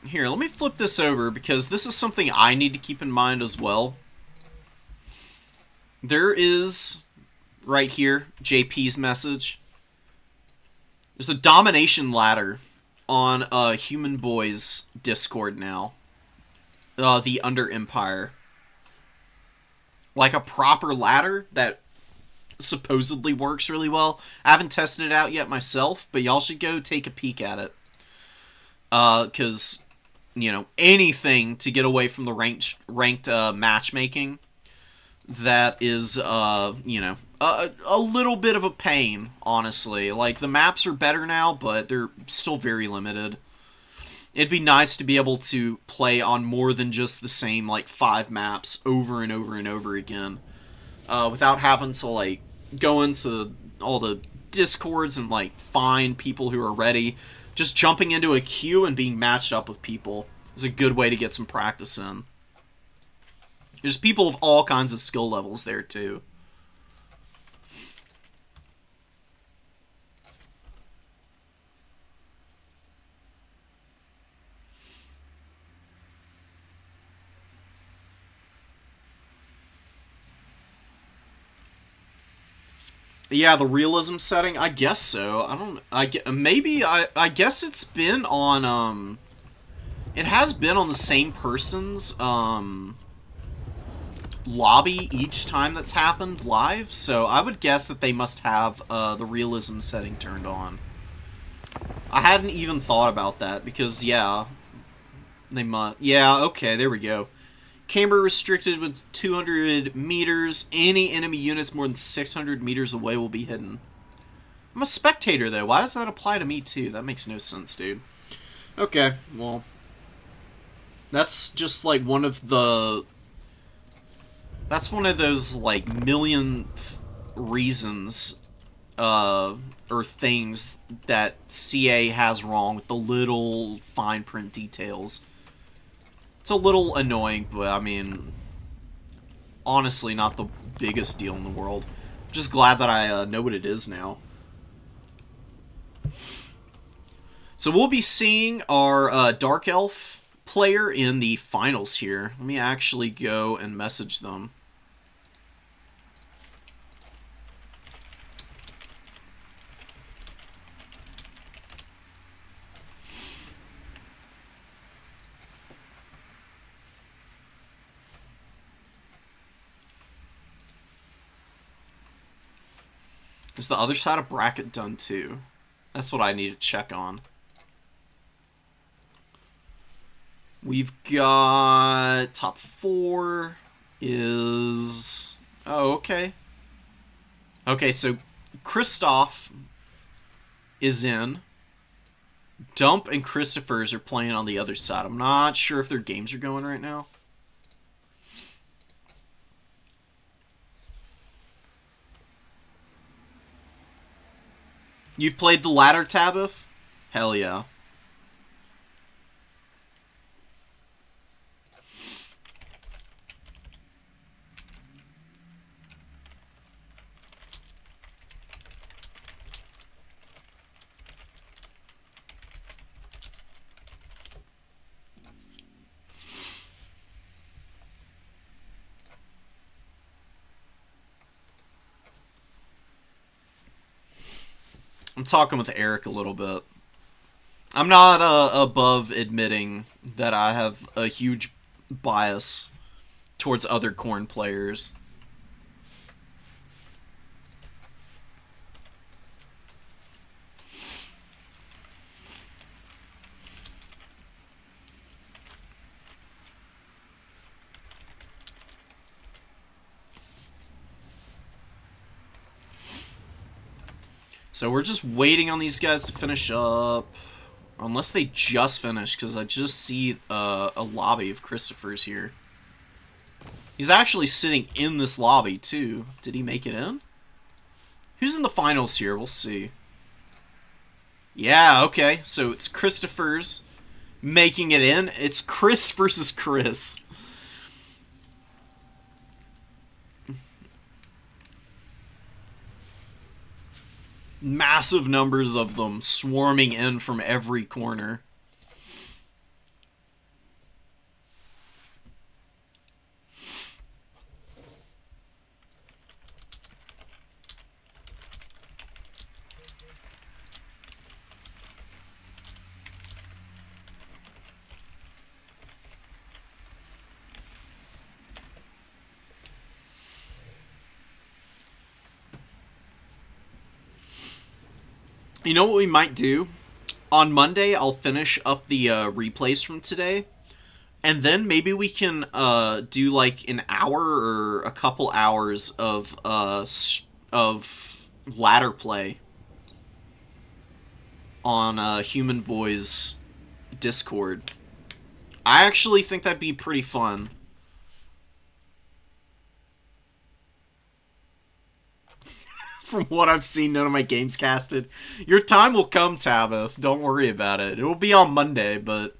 here, let me flip this over because this is something I need to keep in mind as well. There is, right here, JP's message. There's a domination ladder on Human Boy's Discord now. The Under Empire. Like a proper ladder that supposedly works really well. I haven't tested it out yet myself, but y'all should go take a peek at it. Because, you know, anything to get away from the ranked matchmaking that is, you know, a little bit of a pain, honestly. Like, the maps are better now, but they're still very limited. It'd be nice to be able to play on more than just the same, like, 5 maps over and over and over again. Without having to, like, go into all the Discords and, like, find people who are ready. Just jumping into a queue and being matched up with people is a good way to get some practice in. There's people of all kinds of skill levels there, too. Yeah, the realism setting, I guess so. I guess it's been on, it has been on the same person's, lobby each time that's happened live, so I would guess that they must have, the realism setting turned on. I hadn't even thought about that, because, yeah, they must, yeah, okay, there we go. Camber restricted with 200 meters. Any enemy units more than 600 meters away will be hidden. I'm a spectator, though. Why does that apply to me, too? That makes no sense, dude. Okay, well. That's just, like, one of the... That's one of those, like, million reasons, or things that CA has wrong with the little fine print details. It's a little annoying, but, I mean, honestly, not the biggest deal in the world. Just glad that I know what it is now. So we'll be seeing our Dark Elf player in the finals here. Let me actually go and message them. Is the other side of bracket done too? That's what I need to check on. We've got top 4 is... Oh, okay. Okay, so Kristoff is in. Dump and Christopher's are playing on the other side. I'm not sure if their games are going right now. You've played the ladder, Tabith? Hell yeah. I'm talking with Eric a little bit. I'm not above admitting that I have a huge bias towards other Khorne players. So we're just waiting on these guys to finish up. Unless they just finished, because I just see a lobby of Christopher's here. He's actually sitting in this lobby, too. Did he make it in? Who's in the finals here? We'll see. Yeah, okay. So it's Christopher's making it in. It's Chris versus Chris. Massive numbers of them swarming in from every corner. You know what we might do? On Monday, I'll finish up the replays from today, and then maybe we can do like an hour or a couple hours of ladder play on Human Boy's Discord. I actually think that'd be pretty fun. From what I've seen, none of my games casted. Your time will come, Tabith. Don't worry about it. It will be on Monday, but...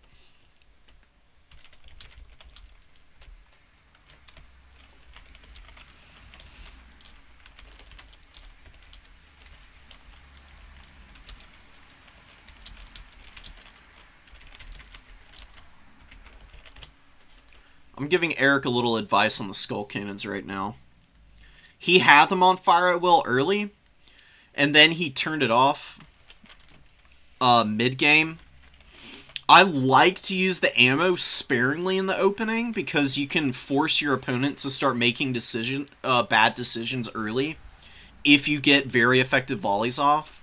I'm giving Eric a little advice on the Skull Cannons right now. He had them on fire at will early, and then he turned it off mid-game. I like to use the ammo sparingly in the opening, because you can force your opponent to start making bad decisions early if you get very effective volleys off.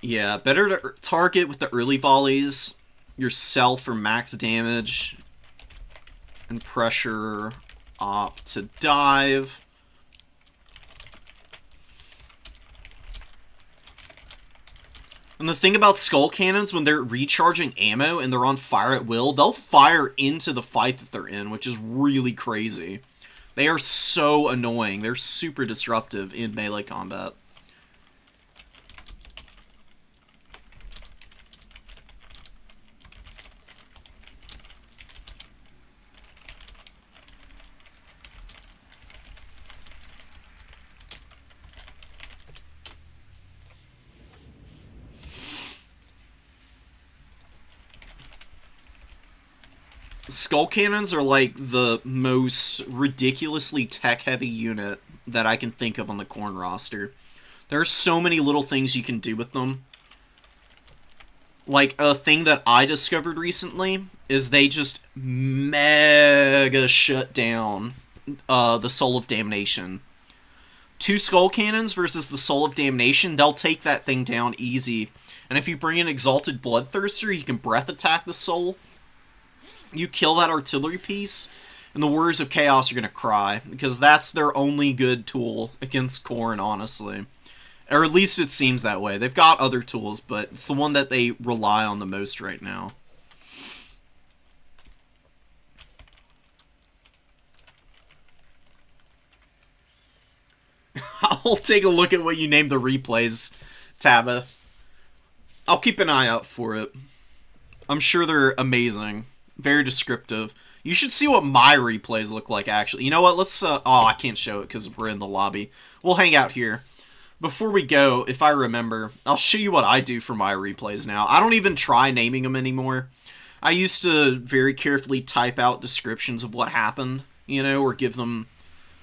Yeah, better to target with the early volleys yourself for max damage and pressure op to dive. And the thing about Skull Cannons, when they're recharging ammo and they're on fire at will, they'll fire into the fight that they're in, which is really crazy. They are so annoying. They're super disruptive in melee combat. Skull Cannons are like the most ridiculously tech-heavy unit that I can think of on the Khorne roster. There are so many little things you can do with them. Like, a thing that I discovered recently is they just mega shut down the Soul of Damnation. 2 Skull Cannons versus the Soul of Damnation, they'll take that thing down easy. And if you bring an Exalted Bloodthirster, you can breath attack the Soul. You kill that artillery piece, and the Warriors of Chaos are going to cry, because that's their only good tool against Khorne, honestly. Or at least it seems that way. They've got other tools, but it's the one that they rely on the most right now. I'll take a look at what you named the replays, Tabith. I'll keep an eye out for it. I'm sure they're amazing. Very descriptive. You should see what my replays look like, actually. You know what? Let's, oh, I can't show it because we're in the lobby. We'll hang out here. Before we go, if I remember, I'll show you what I do for my replays now. I don't even try naming them anymore. I used to very carefully type out descriptions of what happened, you know, or give them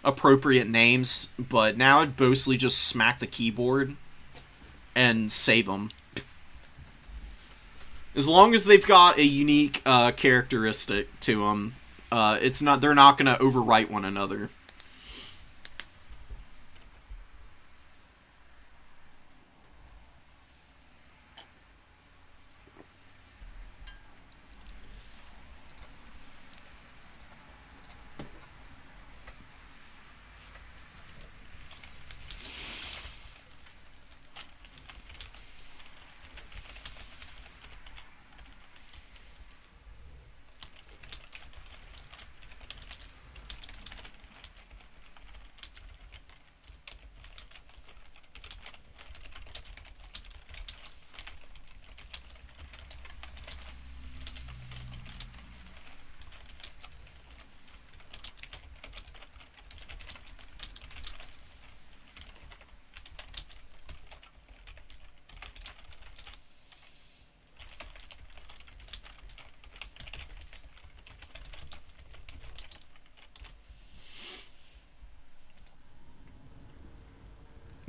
appropriate names, but now I'd mostly just smack the keyboard and save them. As long as they've got a unique characteristic to them, they're not going to overwrite one another.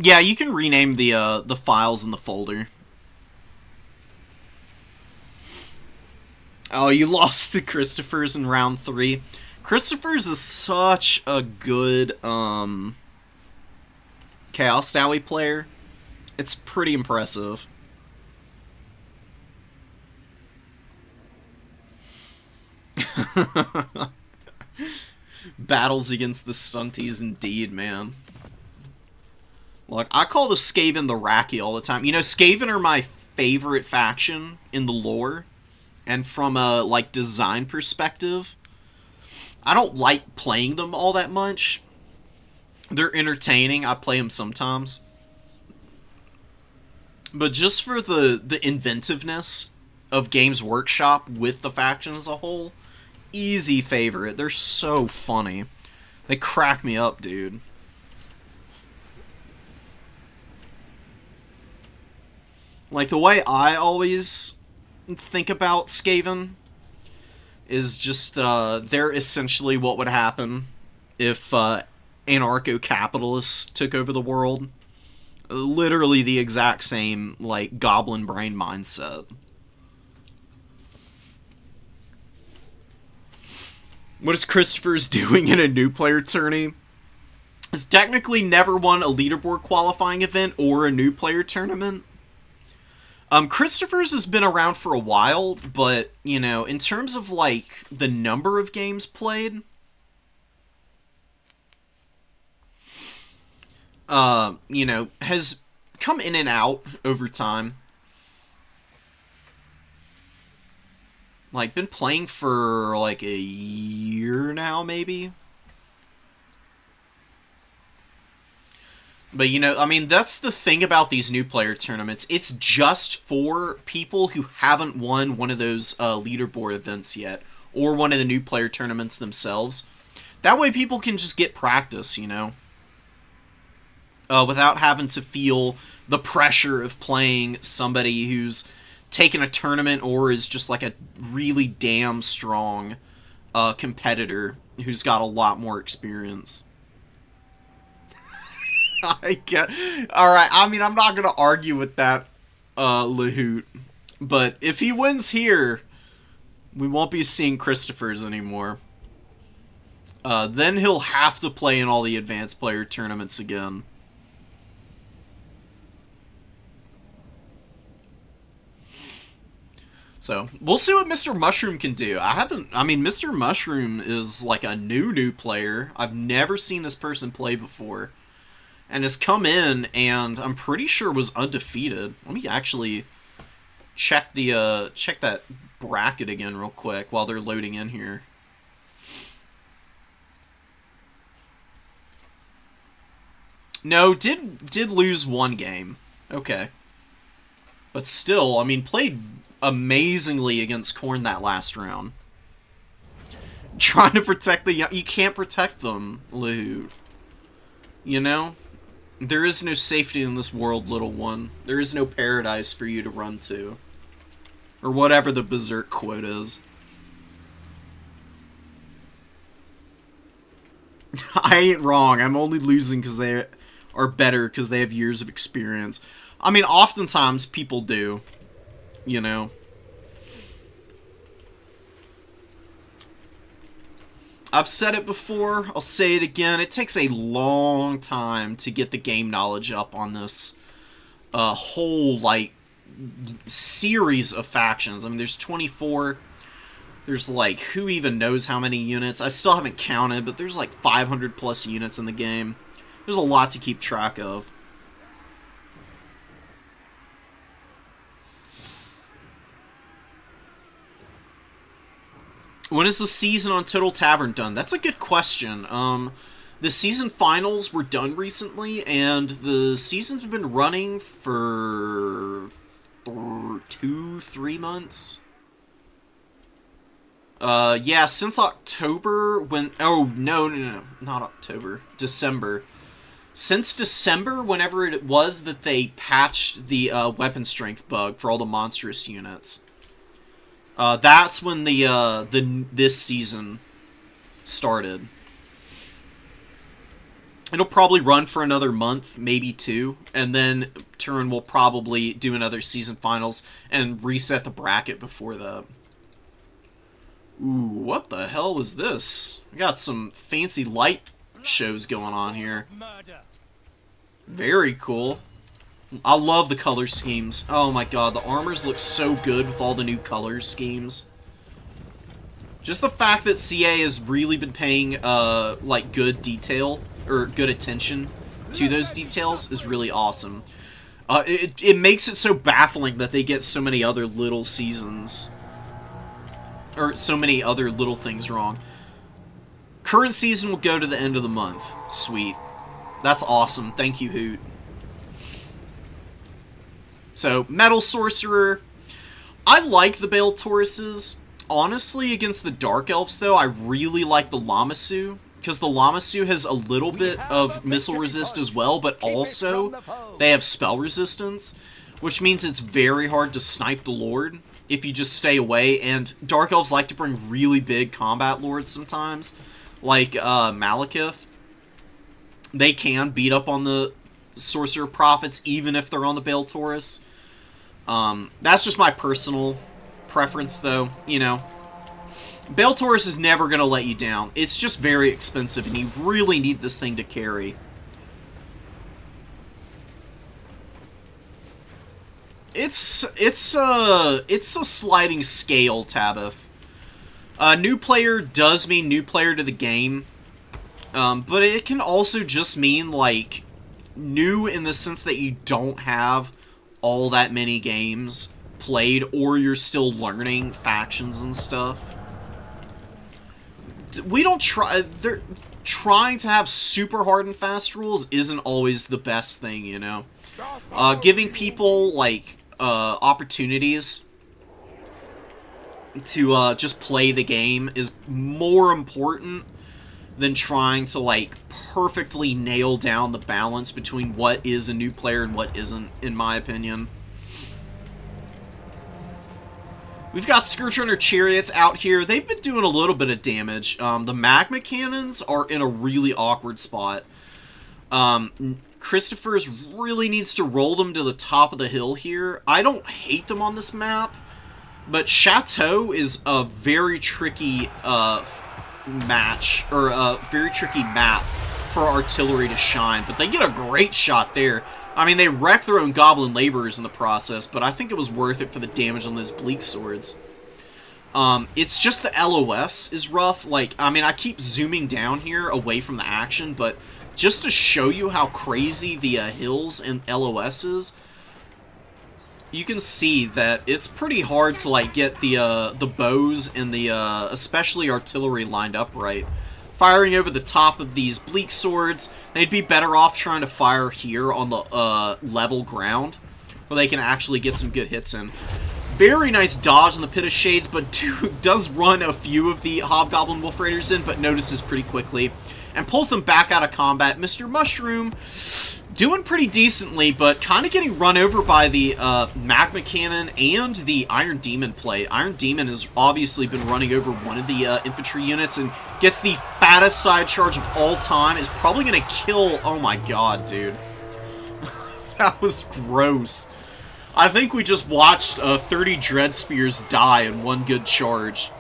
Yeah, you can rename the files in the folder. Oh, you lost to Christopher's in round 3. Christopher's is such a good Chaos Dowie player. It's pretty impressive. Battles against the stunties, indeed, man. Look, I call the Skaven the Raki all the time. You know, Skaven are my favorite faction in the lore. And from a, like, design perspective, I don't like playing them all that much. They're entertaining. I play them sometimes. But just for the inventiveness of Games Workshop with the faction as a whole, easy favorite. They're so funny. They crack me up, dude. Like, the way I always think about Skaven is just, they're essentially what would happen if anarcho-capitalists took over the world. Literally the exact same, like, goblin brain mindset. What is Christopher's doing in a new player tourney? Has technically never won a leaderboard qualifying event or a new player tournament. Christopher's has been around for a while, but, you know, in terms of, like, the number of games played, you know, has come in and out over time. Like, been playing for, like, a year now, maybe? But, you know, I mean, that's the thing about these new player tournaments. It's just for people who haven't won one of those leaderboard events yet, or one of the new player tournaments themselves. That way people can just get practice, you know? Without having to feel the pressure of playing somebody who's taken a tournament or is just like a really damn strong competitor who's got a lot more experience. I get. Alright, I mean, I'm not going to argue with that, Lahoot. But if he wins here, we won't be seeing Christopher's anymore. Then he'll have to play in all the advanced player tournaments again. So, we'll see what Mr. Mushroom can do. I mean, Mr. Mushroom is like a new player. I've never seen this person play before. And has come in, and I'm pretty sure was undefeated. Let me actually check check that bracket again real quick while they're loading in here. No, did lose one game. Okay. But still, I mean, played amazingly against Korn that last round. Trying to protect the young. You can't protect them, Loot. You know? There is no safety in this world, little one. There is no paradise for you to run to. Or whatever the berserk quote is. I ain't wrong. I'm only losing because they are better because they have years of experience. I mean, oftentimes people do. You know? I've said it before, I'll say it again, it takes a long time to get the game knowledge up on this whole, like, series of factions. I mean, there's 24, there's, like, who even knows how many units? I still haven't counted, but there's, like, 500 plus units in the game. There's a lot to keep track of. When is the season on Total Tavern done? That's a good question. The season finals were done recently, and the season's been running for 2-3 months. Yeah, since October, when... Oh, no, not October. December. Since December, whenever it was that they patched the weapon strength bug for all the monstrous units. That's when this season started. It'll probably run for another month, maybe 2, and then Turin will probably do another season finals and reset the bracket before that. Ooh, what the hell was this? We got some fancy light shows going on here. Very cool. I love the color schemes. Oh my god, the armors look so good with all the new color schemes. Just the fact that CA has really been paying, like, good detail, or good attention to those details is really awesome. It makes it so baffling that they get so many other little seasons. Or so many other little things wrong. Current season will go to the end of the month. Sweet. That's awesome. Thank you, Hoot. So, Metal Sorcerer. I like the Bale Tauruses. Honestly, against the Dark Elves, though, I really like the Lamasu. Because the Lamasu has a little bit of missile resist as well, but also they have spell resistance. Which means it's very hard to snipe the Lord if you just stay away. And Dark Elves like to bring really big combat lords sometimes. Like Malekith. They can beat up on the Sorcerer Prophets even if they're on the Bale Taurus. That's just my personal preference, though, you know. Bale Taurus is never going to let you down. It's just very expensive, and you really need this thing to carry. It's a sliding scale, Tabith. New player does mean new player to the game, but it can also just mean, like, new in the sense that you don't have all that many games played, or you're still learning factions and stuff. We don't try... They're trying to have super hard and fast rules isn't always the best thing, you know? Giving people, like, opportunities to just play the game is more important than trying to, like, perfectly nail down the balance between what is a new player and what isn't, in my opinion. We've got Scourge Runner Chariots out here. They've been doing a little bit of damage. The Magma Cannons are in a really awkward spot. Christopher's really needs to roll them to the top of the hill here. I don't hate them on this map, but Chateau is a very tricky match, or a very tricky map for artillery to shine, but they get a great shot there. I mean, they wreck their own Goblin Laborers in the process, but I think it was worth it for the damage on those Bleak Swords. It's just the LOS is rough. Like, I mean, I keep zooming down here away from the action, but just to show you how crazy the hills and LOS is, you can see that it's pretty hard to, like, get the bows and the especially artillery lined up right. Firing over the top of these Bleak Swords, they'd be better off trying to fire here on the level ground, where they can actually get some good hits in. Very nice dodge in the Pit of Shades, but does run a few of the Hobgoblin Wolf Raiders in, but notices pretty quickly. And pulls them back out of combat. Mr. Mushroom doing pretty decently, but kind of getting run over by the Magma Cannon and the Iron Demon play. Iron Demon has obviously been running over one of the infantry units and gets the fattest side charge of all time. Is probably going to kill... Oh my god, dude. That was gross. I think we just watched 30 Dread Spears die in one good charge.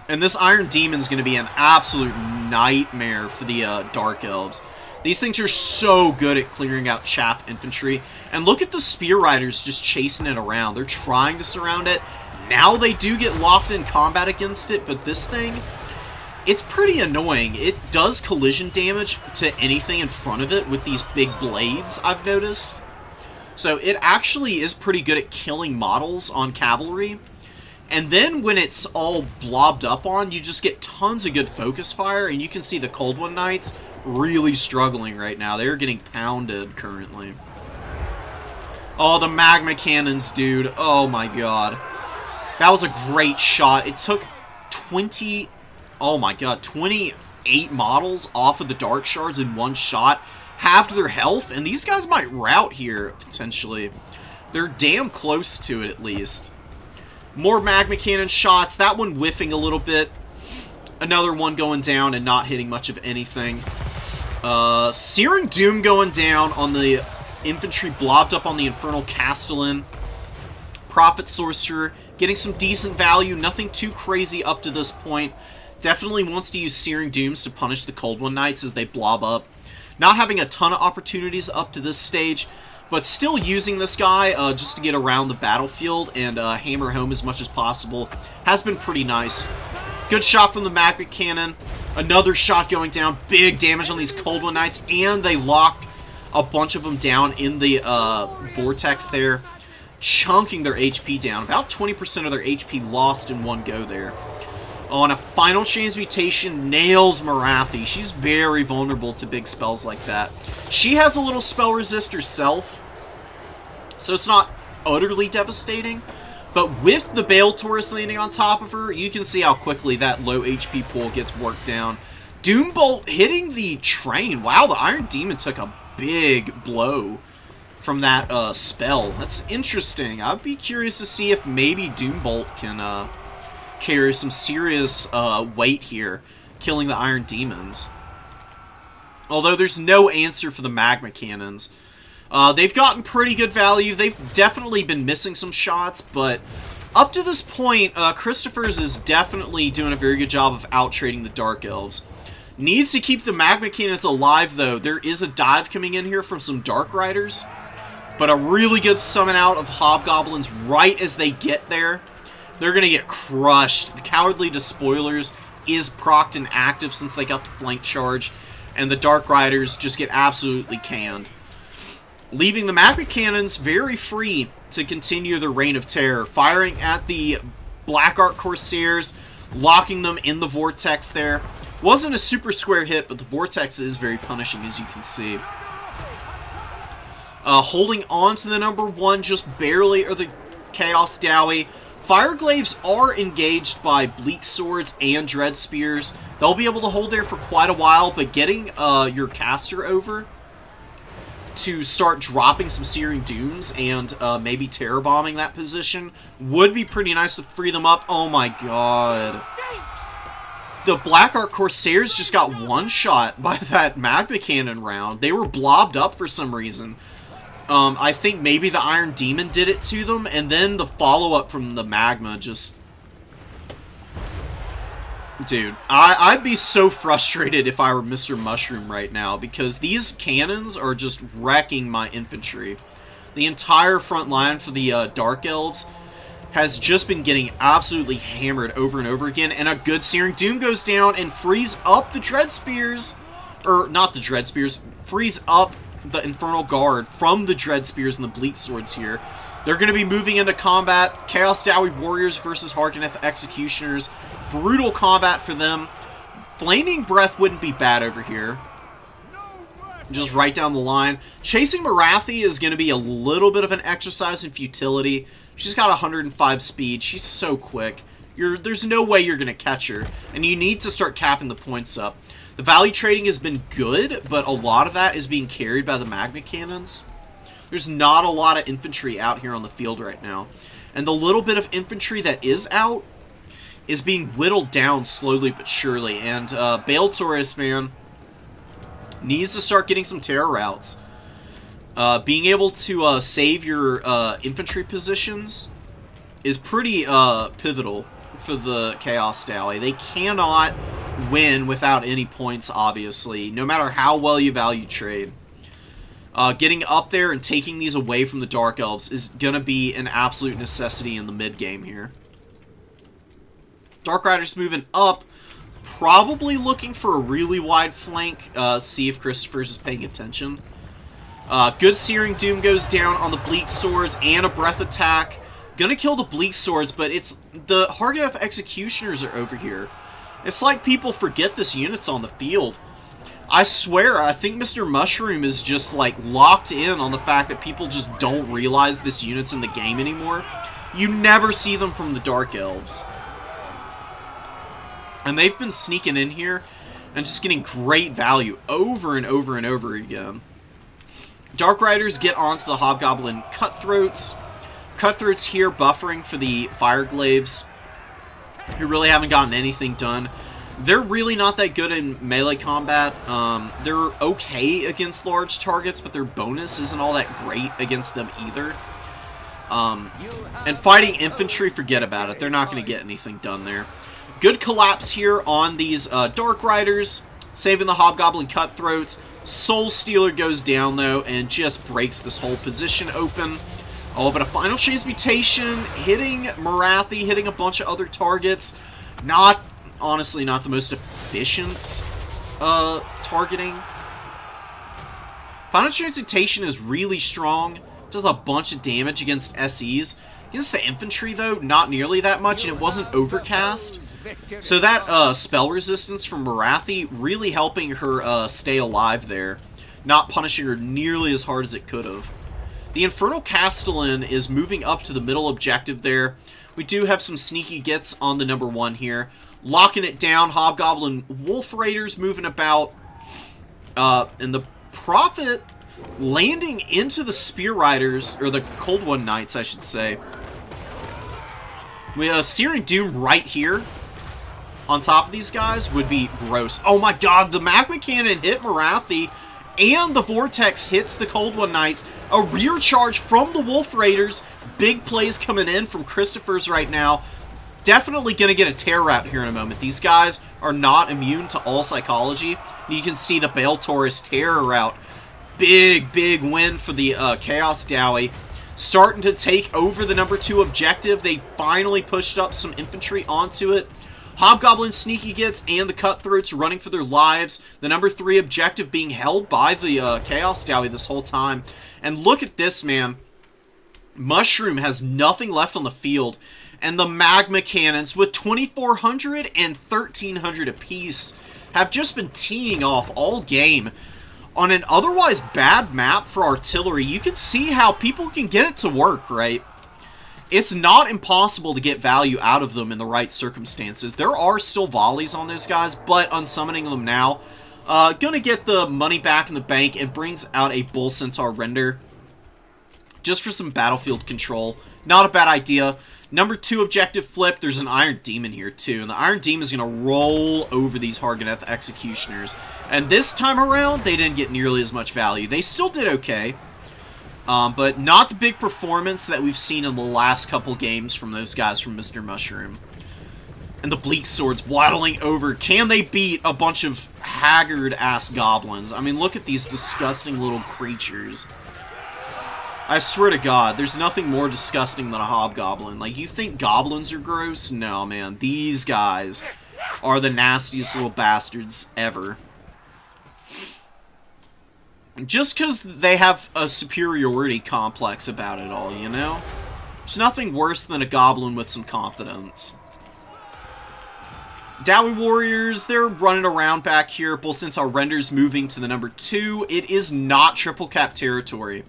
And this Iron Demon's going to be an absolute nightmare for the Dark Elves. These things are so good at clearing out chaff infantry. And look at the Spear Riders just chasing it around. They're trying to surround it. Now they do get locked in combat against it, but this thing, it's pretty annoying. It does collision damage to anything in front of it with these big blades, I've noticed. So it actually is pretty good at killing models on cavalry. And then when it's all blobbed up on, you just get tons of good focus fire, and you can see the Cold One Knights really struggling right now. They're getting pounded currently. Oh, the Magma Cannons, dude. Oh my god. That was a great shot. It took 20... Oh my god, 28 models off of the Dark Shards in one shot. Halved their health, and these guys might rout here, potentially. They're damn close to it, at least. More Magma Cannon shots, that one whiffing a little bit. Another one going down and not hitting much of anything. Searing Doom going down on the infantry blobbed up on the Infernal Castellan. Prophet Sorcerer getting some decent value, nothing too crazy up to this point. Definitely wants to use Searing Dooms to punish the Cold One Knights as they blob up. Not having a ton of opportunities up to this stage, but still using this guy just to get around the battlefield and hammer home as much as possible. Has been pretty nice. Good shot from the Magma Cannon. Another shot going down. Big damage on these Cold One Knights, and they lock a bunch of them down in the vortex there, chunking their HP down. About 20% of their HP lost in one go there. Oh, and a Final Transmutation nails Marathi. She's very vulnerable to big spells like that. She has a little spell resist herself, so it's not utterly devastating. But with the Bale Taurus landing on top of her, you can see how quickly that low HP pool gets worked down. Doombolt hitting the train. Wow, the Iron Demon took a big blow from that spell. That's interesting. I'd be curious to see if maybe Doombolt can... carry some serious weight here, killing the Iron Demons. Although there's no answer for the Magma Cannons. They've gotten pretty good value. They've definitely been missing some shots, but up to this point, Christopher's is definitely doing a very good job of out-trading the Dark Elves. Needs to keep the Magma Cannons alive, though. There is a dive coming in here from some Dark Riders, but a really good summon out of Hobgoblins right as they get there. They're going to get crushed. The Cowardly Despoilers is procced and active since they got the flank charge, and the Dark Riders just get absolutely canned. Leaving the Magma Cannons very free to continue their reign of terror, firing at the Black Ark Corsairs, locking them in the vortex there. Wasn't a super square hit, but the vortex is very punishing, as you can see. Holding on to the number one just barely are the Chaos Dowie. Fireglaves are engaged by Bleak Swords and Dread Spears. They'll be able to hold there for quite a while, but getting your caster over to start dropping some Searing Dooms and maybe terror bombing that position would be pretty nice to free them up. Oh my god. The Black Ark Corsairs just got one-shot by that Magma Cannon round. They were blobbed up for some reason. I think maybe the Iron Demon did it to them, and then the follow-up from the Magma just... Dude, I'd be so frustrated if I were Mr. Mushroom right now, because these cannons are just wrecking my infantry. The entire front line for the Dark Elves has just been getting absolutely hammered over and over again, and a good Searing Doom goes down and frees up the Dread Spears, or not the Dread Spears, frees up the Infernal Guard from the Dread Spears and the Bleak Swords here. They're going to be moving into combat. Chaos Dowie Warriors versus Harkonneth Executioners. Brutal combat for them. Flaming Breath wouldn't be bad over here. Just right down the line. Chasing Marathi is going to be a little bit of an exercise in futility. She's got 105 speed. She's so quick. There's no way you're going to catch her. And you need to start capping the points up. The value trading has been good, but a lot of that is being carried by the magma cannons. There's not a lot of infantry out here on the field right now. And the little bit of infantry that is out is being whittled down slowly but surely. And Bale Taurus, man, needs to start getting some terror routes. Being able to save your infantry positions is pretty pivotal for the Chaos Dally. They cannot win without any points, obviously, no matter how well you value trade. Getting up there and taking these away from the Dark Elves is going to be an absolute necessity in the mid-game here. Dark Riders moving up, probably looking for a really wide flank. See if Christopher's is paying attention. Good Searing Doom goes down on the Bleak Swords and a Breath Attack. Gonna kill the Bleak Swords, but it's the Harganeth Executioners are over here. It's like people forget this unit's on the field. I swear, I think Mr. Mushroom is just, like, locked in on the fact that people just don't realize this unit's in the game anymore. You never see them from the Dark Elves. And they've been sneaking in here and just getting great value over and over and over again. Dark Riders get onto the Hobgoblin Cutthroats. Cutthroats here buffering for the Fireglaves, who really haven't gotten anything done. They're really not that good in melee combat. They're okay against large targets, but their bonus isn't all that great against them either. And fighting infantry, forget about it. They're not going to get anything done there. Good collapse here on these Dark Riders, saving the Hobgoblin Cutthroats. Soul Stealer goes down, though, and just breaks this whole position open. Oh, but a Final Transmutation, hitting Marathi, hitting a bunch of other targets. Honestly, not the most efficient targeting. Final Transmutation is really strong. Does a bunch of damage against SEs. Against the infantry, though, not nearly that much, and it wasn't overcast. So that spell resistance from Marathi really helping her stay alive there. Not punishing her nearly as hard as it could have. The Infernal Castellan is moving up to the middle objective there. We do have some sneaky gets on the number 1 here. Locking it down, Hobgoblin Wolf Raiders moving about. And the Prophet landing into the Spear Riders, or the Cold One Knights, I should say. With Searing Doom right here on top of these guys would be gross. Oh my god, the Magma Cannon hit Marathi, and the Vortex hits the Cold One Knights. A rear charge from the Wolf Raiders. Big plays coming in from Christopher's right now. Definitely going to get a tear route here in a moment. These guys are not immune to all psychology. You can see the Bale Taurus terror route. Big, big win for the Chaos Dally. Starting to take over the number 2 objective. They finally pushed up some infantry onto it. Hobgoblin sneaky gets and the Cutthroats running for their lives. The number 3 objective being held by the Chaos Dally this whole time. And look at this, man. Mushroom has nothing left on the field. And the Magma Cannons with 2,400 and 1,300 apiece have just been teeing off all game. On an otherwise bad map for artillery, you can see how people can get it to work, right? It's not impossible to get value out of them in the right circumstances. There are still volleys on those guys, but unsummoning them now, gonna get the money back in the bank and brings out a Bull Centaur Render. Just for some battlefield control. Not a bad idea. Number 2 objective flip. There's an Iron Demon here too. And the Iron Demon is going to roll over these Harganeth Executioners. And this time around, they didn't get nearly as much value. They still did okay. But not the big performance that we've seen in the last couple games from those guys from Mr. Mushroom. And the Bleak Swords waddling over. Can they beat a bunch of haggard-ass goblins? I mean, look at these disgusting little creatures. I swear to God, there's nothing more disgusting than a hobgoblin. Like, you think goblins are gross? No, man. These guys are the nastiest little bastards ever. Just because they have a superiority complex about it all, you know? There's nothing worse than a goblin with some confidence. Dowie Warriors, they're running around back here. Bull Centaur Renders moving to the number 2. It is not triple cap territory.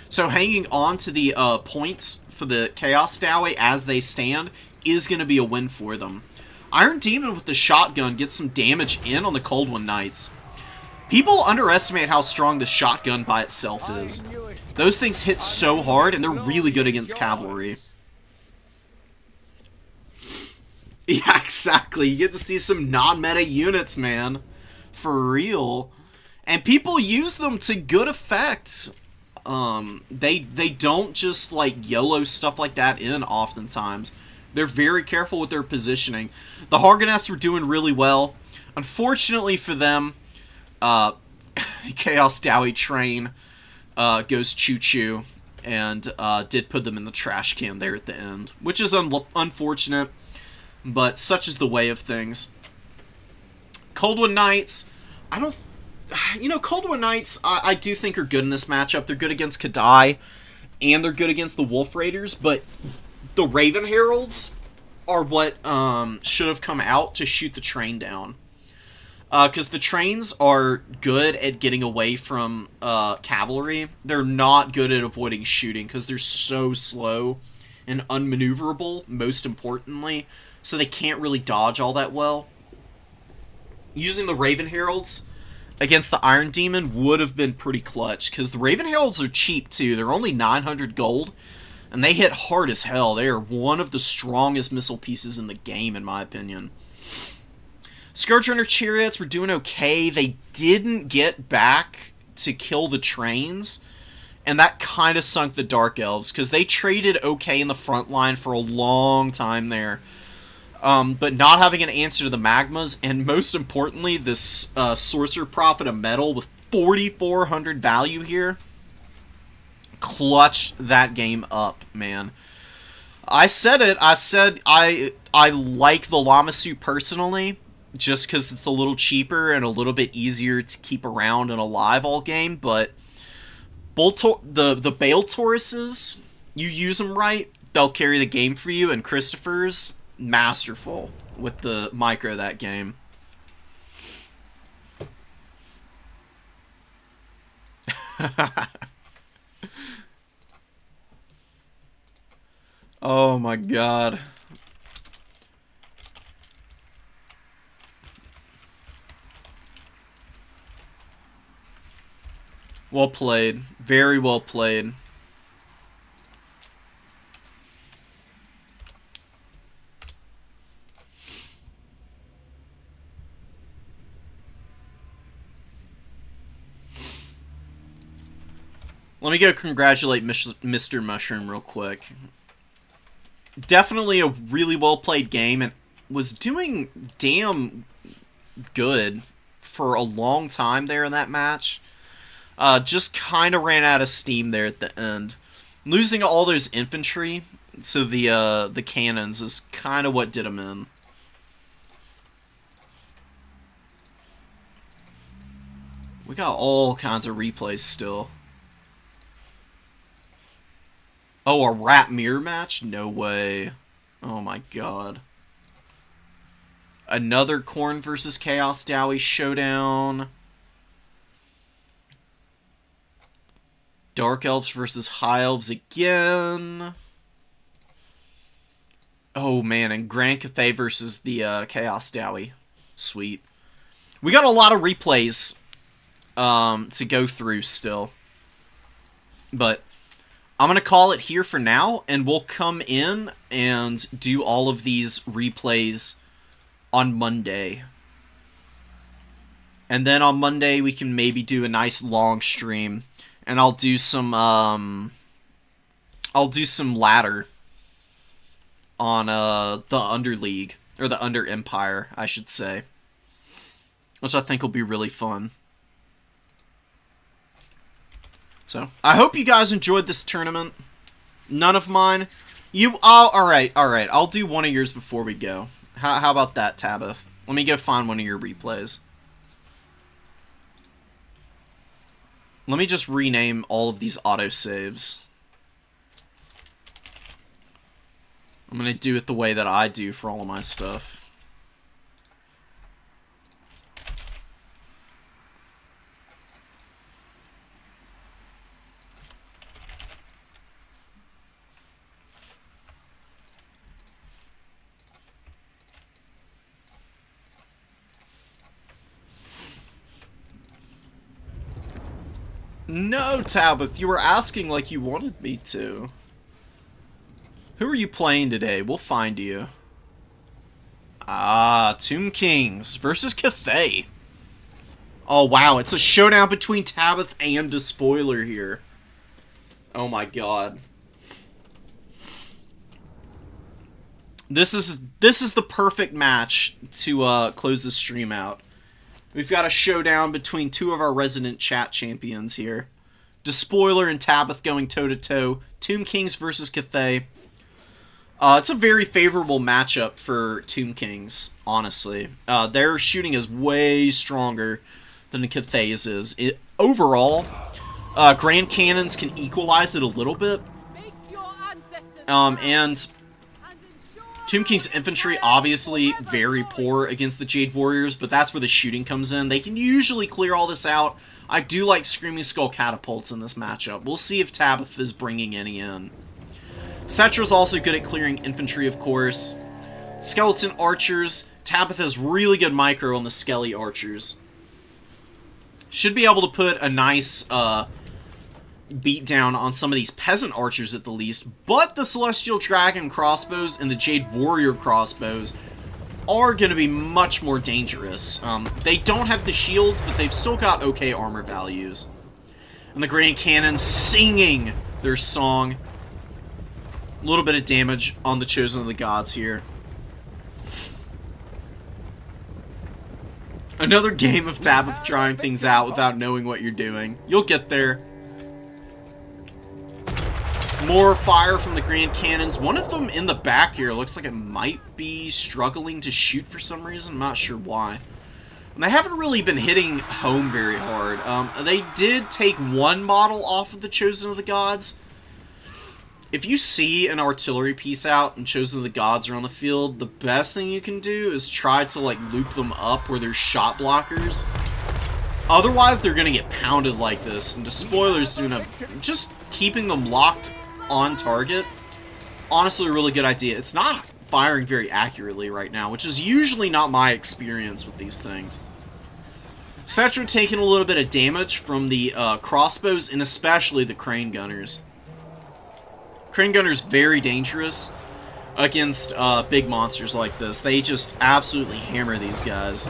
So hanging on to the points for the Chaos Dowie as they stand is going to be a win for them. Iron Demon with the shotgun gets some damage in on the Cold One Knights. People underestimate how strong the shotgun by itself is. Those things hit so hard, and they're really good against cavalry. Yeah, exactly. You get to see some non-meta units, man. For real. And people use them to good effect. They don't just, like, YOLO stuff like that in oftentimes. They're very careful with their positioning. The Hargoneths were doing really well. Unfortunately for them, Chaos Dowie train goes choo-choo and did put them in the trash can there at the end, which is unfortunate, but such is the way of things. Cold One Knights, Cold One Knights I do think are good in this matchup. They're good against Kadai, and they're good against the Wolf Raiders, but the Raven Heralds are what should have come out to shoot the train down. Because the trains are good at getting away from cavalry. They're not good at avoiding shooting because they're so slow and unmaneuverable, most importantly, so they can't really dodge all that well. Using the Raven Heralds against the Iron Demon would have been pretty clutch, because the Raven Heralds are cheap too. They're only 900 gold, and they hit hard as hell. They are one of the strongest missile pieces in the game, in my opinion. Scourge Runner Chariots were doing okay. They didn't get back to kill the trains, and that kind of sunk the Dark Elves, because they traded okay in the front line for a long time there. But not having an answer to the Magmas, and most importantly, this Sorcerer Prophet of Metal with 4,400 value here, clutched that game up, man. I said it. I said I like the Lamasu personally, just because it's a little cheaper and a little bit easier to keep around and alive all game, but the Bale Tauruses, you use them right, they'll carry the game for you, and Christopher's masterful with the micro that game. Oh my god. Well played. Very well played. Let me go congratulate Mr. Mushroom real quick. Definitely a really well played game, and was doing damn good for a long time there in that match. Just kind of ran out of steam there at the end. Losing all those infantry, so the cannons, is kind of what did him in. We got all kinds of replays still. Oh, a Rat Mirror match? No way. Oh my god. Another Khorne versus Chaos Dowie showdown. Dark Elves versus High Elves again. Oh man, and Grand Cathay versus the Chaos Dowie. Sweet. We got a lot of replays to go through still. But I'm going to call it here for now, and we'll come in and do all of these replays on Monday. And then on Monday, we can maybe do a nice long stream, and I'll do some ladder on the Underleague, or the Under Empire, I should say, which I think will be really fun. So, I hope you guys enjoyed this tournament. None of mine. Alright. I'll do one of yours before we go. How about that, Tabith? Let me go find one of your replays. Let me just rename all of these autosaves. I'm going to do it the way that I do for all of my stuff. No, Tabith, you were asking like you wanted me to. Who are you playing today? We'll find you. Ah, Tomb Kings versus Cathay. Oh, wow, it's a showdown between Tabith and Despoiler here. Oh my god. This is the perfect match to close the stream out. We've got a showdown between two of our resident chat champions here. Despoiler and Tabith going toe-to-toe. Tomb Kings versus Cathay. It's a very favorable matchup for Tomb Kings, honestly. Their shooting is way stronger than Cathay's is. Overall, Grand Cannons can equalize it a little bit. And Tomb King's infantry, obviously very poor against the Jade Warriors, but that's where the shooting comes in. They can usually clear all this out. I do like Screaming Skull catapults in this matchup. We'll see if Tabith is bringing any in. Cetra's also good at clearing infantry, of course. Skeleton archers. Tabith has really good micro on the Skelly archers. Should be able to put a nice beat down on some of these peasant archers at the least, but the Celestial Dragon crossbows and the Jade Warrior crossbows are going to be much more dangerous. They don't have the shields, but they've still got okay armor values. And the Grand Cannon singing their song. A little bit of damage on the Chosen of the Gods here. Another game of Tabith trying things out without knowing what you're doing. You'll get there. More fire from the Grand Cannons. One of them in the back here looks like it might be struggling to shoot for some reason. I'm not sure why. And they haven't really been hitting home very hard. They did take one model off of the Chosen of the Gods. If you see an artillery piece out and Chosen of the Gods are on the field, the best thing you can do is try to like loop them up where there's shot blockers. Otherwise, they're going to get pounded like this. And Despoiler's doing just keeping them locked on target. Honestly, a really good idea. It's not firing very accurately right now, which is usually not my experience with these things. Cetra taking a little bit of damage from the crossbows and especially the Crane Gunners. Crane Gunner's very dangerous against big monsters like this. They just absolutely hammer these guys.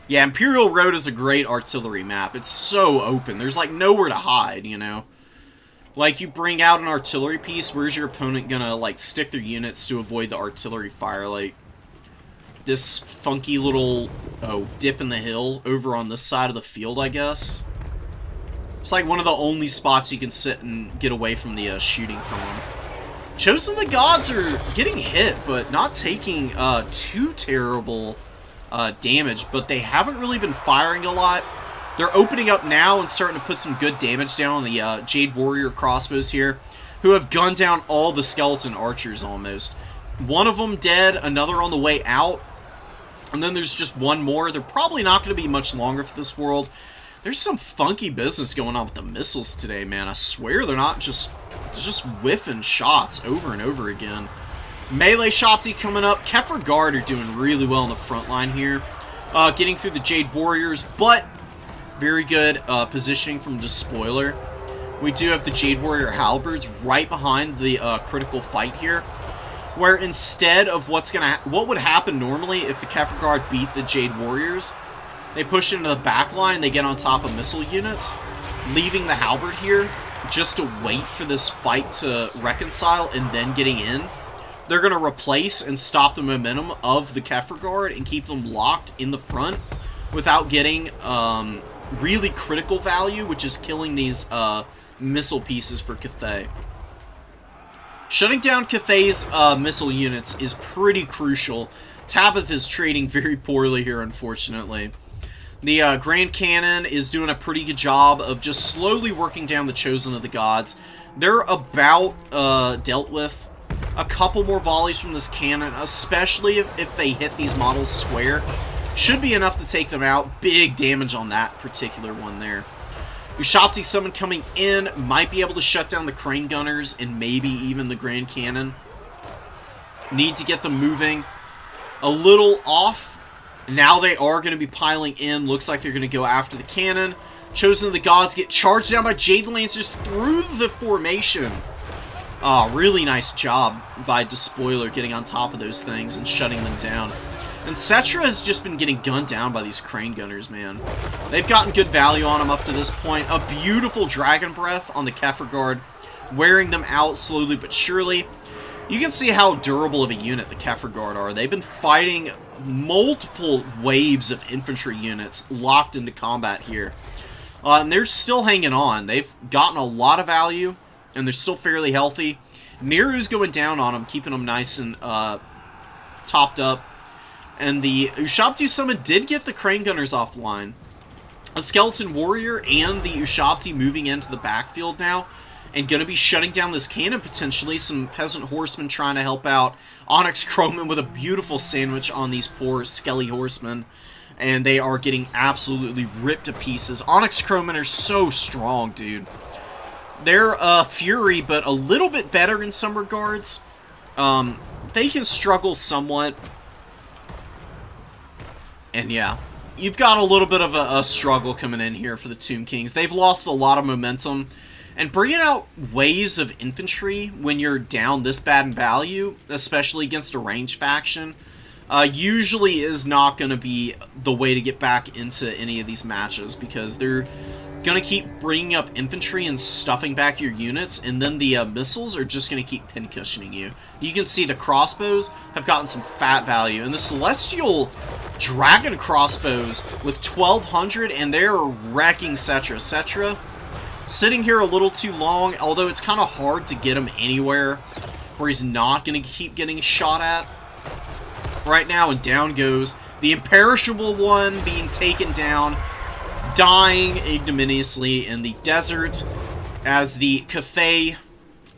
Yeah, Imperial Road is a great artillery map. It's so open. There's like nowhere to hide, you know? Like, you bring out an artillery piece, where's your opponent gonna, like, stick their units to avoid the artillery fire? Like, this funky little, dip in the hill over on this side of the field, I guess. It's like one of the only spots you can sit and get away from the shooting from. Chosen of the Gods are getting hit, but not taking too terrible damage, but they haven't really been firing a lot. They're opening up now and starting to put some good damage down on the Jade Warrior crossbows here, who have gunned down all the skeleton archers almost. One of them dead, another on the way out, and then there's just one more. They're probably not going to be much longer for this world. There's some funky business going on with the missiles today, man. I swear they're not just whiffing shots over and over again. Melee Shopsy coming up. Kefir Guard are doing really well in the front line here. Getting through the Jade Warriors, but very good positioning from Despoiler. We do have the Jade Warrior Halberds right behind the critical fight here, where instead of what would happen normally if the Kefir Guard beat the Jade Warriors, they push into the back line and they get on top of missile units, leaving the Halberd here just to wait for this fight to reconcile and then getting in. They're going to replace and stop the momentum of the Kefir Guard and keep them locked in the front without getting really critical value, which is killing these missile pieces for Cathay. Shutting down Cathay's missile units is pretty crucial. Tabith is trading very poorly here, unfortunately. The Grand Cannon is doing a pretty good job of just slowly working down the Chosen of the Gods. They're about dealt with. A couple more volleys from this cannon, especially if they hit these models square, should be enough to take them out. Big damage on that particular one there. Ushopti Summon coming in, might be able to shut down the Crane Gunners and maybe even the Grand Cannon. Need to get them moving a little off Now they are going to be piling in. Looks like they're going to go after the cannon. Chosen of the Gods get charged down by Jade Lancers through the formation. Really nice job by Despoiler getting on top of those things and shutting them down. And Cetra has just been getting gunned down by these Crane Gunners, man. They've gotten good value on them up to this point. A beautiful Dragon Breath on the Kefir Guard, wearing them out slowly but surely. You can see how durable of a unit the Kefir Guard are. They've been fighting multiple waves of infantry units locked into combat here. And they're still hanging on. They've gotten a lot of value, and they're still fairly healthy. Neru's going down on them, keeping them nice and topped up. And the Ushabti summon did get the Crane Gunners offline. A Skeleton Warrior and the Ushabti moving into the backfield now, and going to be shutting down this cannon potentially. Some Peasant Horsemen trying to help out. Onyx Crowman with a beautiful sandwich on these poor Skelly Horsemen. And they are getting absolutely ripped to pieces. Onyx Crowmen are so strong, dude. They're Fury, but a little bit better in some regards. They can struggle somewhat. And yeah, you've got a little bit of a struggle coming in here for the Tomb Kings. They've lost a lot of momentum. And bringing out waves of infantry when you're down this bad in value, especially against a ranged faction, usually is not going to be the way to get back into any of these matches, because they're going to keep bringing up infantry and stuffing back your units, and then the missiles are just going to keep pincushioning you. You can see the crossbows have gotten some fat value, and the Celestial Dragon crossbows with 1200, and they're wrecking Cetra. Cetra sitting here a little too long, although it's kind of hard to get him anywhere where he's not going to keep getting shot at right now, and down goes the Imperishable One, being taken down, dying ignominiously in the desert as the Cathay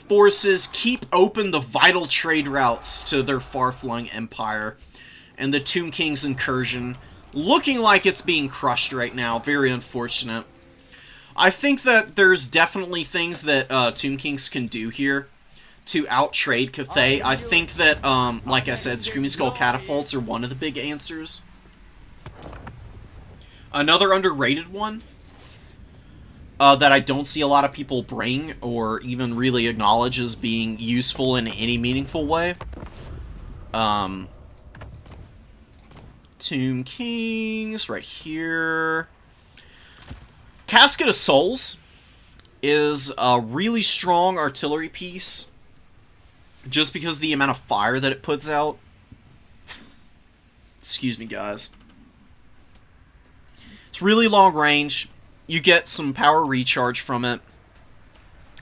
forces keep open the vital trade routes to their far-flung empire, and the Tomb King's incursion looking like it's being crushed right now. Very unfortunate. I think that there's definitely things that Tomb Kings can do here to out-trade Cathay. I think that, like I said, Screaming Skull Catapults are one of the big answers. Another underrated one that I don't see a lot of people bring or even really acknowledge as being useful in any meaningful way. Tomb Kings, right here. Casket of Souls is a really strong artillery piece, just because of the amount of fire that it puts out. Excuse me, guys. It's really long range. You get some power recharge from it.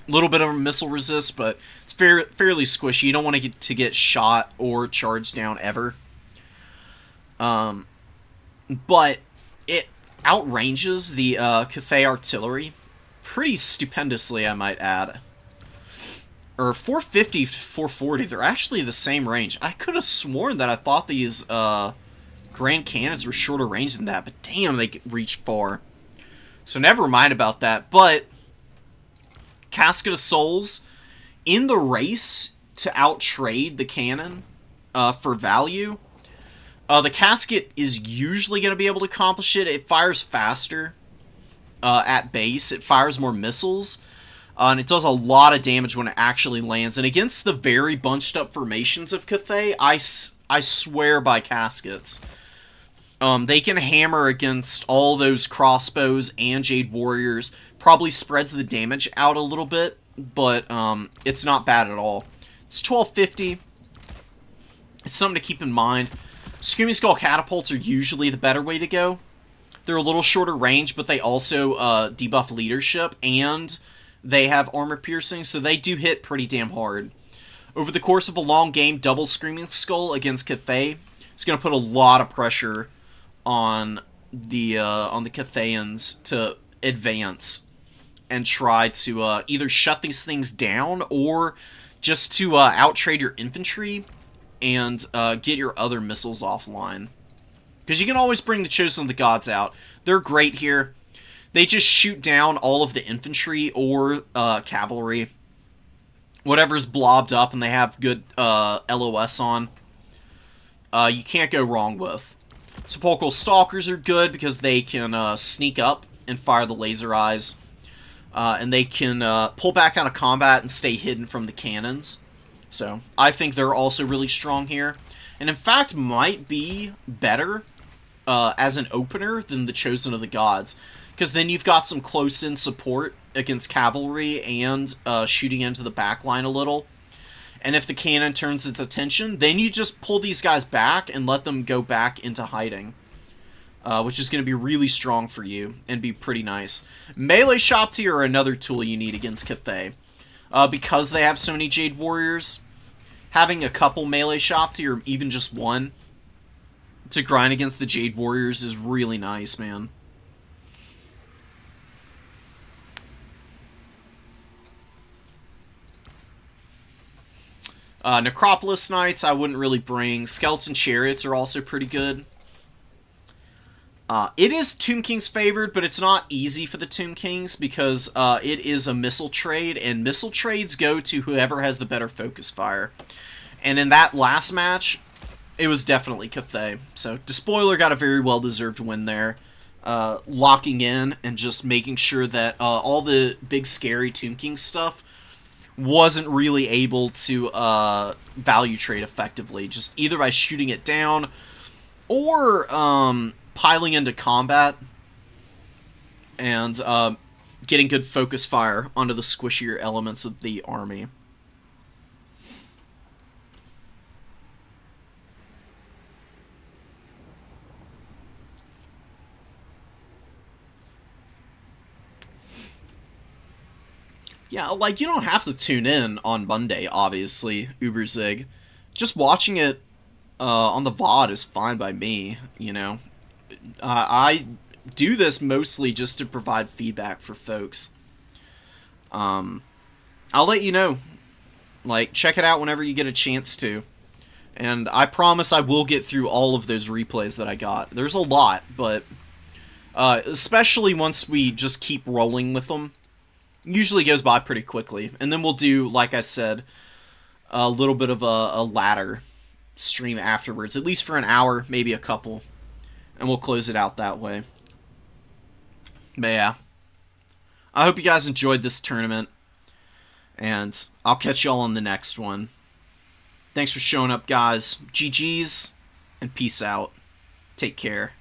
A little bit of a missile resist, but it's fairly squishy. You don't want to get shot or charged down ever. But it outranges the Cathay artillery pretty stupendously, I might add. Or 450 to 440, they're actually the same range. I could have sworn that I thought these Grand Cannons were shorter range than that, but damn, they reach far. So never mind about that. But Casket of Souls, in the race to outtrade the cannon for value, the Casket is usually going to be able to accomplish it. It fires faster at base. It fires more missiles. And it does a lot of damage when it actually lands. And against the very bunched up formations of Cathay, I swear by Caskets. They can hammer against all those crossbows and Jade Warriors. Probably spreads the damage out a little bit, but it's not bad at all. It's 1250. It's something to keep in mind. Screaming Skull Catapults are usually the better way to go. They're a little shorter range, but they also debuff leadership, and they have armor piercing, so they do hit pretty damn hard. Over the course of a long game, double Screaming Skull against Cathay is going to put a lot of pressure on the Cathayans to advance and try to either shut these things down or just to outtrade your infantry and get your other missiles offline. Because you can always bring the Chosen of the Gods out. They're great here. They just shoot down all of the infantry or cavalry. Whatever's blobbed up and they have good LOS on. You can't go wrong with. Sepulchral Stalkers are good because they can sneak up and fire the laser eyes. And they can pull back out of combat and stay hidden from the cannons. So I think they're also really strong here. And in fact might be better as an opener than the Chosen of the Gods. Because then you've got some close-in support against cavalry and shooting into the back line a little. And if the cannon turns its attention, then you just pull these guys back and let them go back into hiding. Which is going to be really strong for you and be pretty nice. Melee Shopti are another tool you need against Cathay. Because they have so many Jade Warriors, having a couple Melee Shopti or even just one to grind against the Jade Warriors is really nice, man. Necropolis Knights I wouldn't really bring. Skeleton Chariots are also pretty good. It is Tomb King's favored, but it's not easy for the Tomb Kings because it is a missile trade, and missile trades go to whoever has the better focus fire. And in that last match, it was definitely Cathay. So Despoiler got a very well-deserved win there, locking in and just making sure that all the big scary Tomb King stuff wasn't really able to value trade effectively, just either by shooting it down or piling into combat and getting good focus fire onto the squishier elements of the army. Yeah, like, you don't have to tune in on Monday, obviously, Uberzig. Just watching it on the VOD is fine by me, you know. I do this mostly just to provide feedback for folks. I'll let you know. Like, check it out whenever you get a chance to. And I promise I will get through all of those replays that I got. There's a lot, but especially once we just keep rolling with them, usually goes by pretty quickly. And then we'll do, like I said, a little bit of a ladder stream afterwards, at least for an hour, maybe a couple. And we'll close it out that way. But yeah, I hope you guys enjoyed this tournament, and I'll catch y'all on the next one. Thanks for showing up, guys. GG's, and peace out. Take care.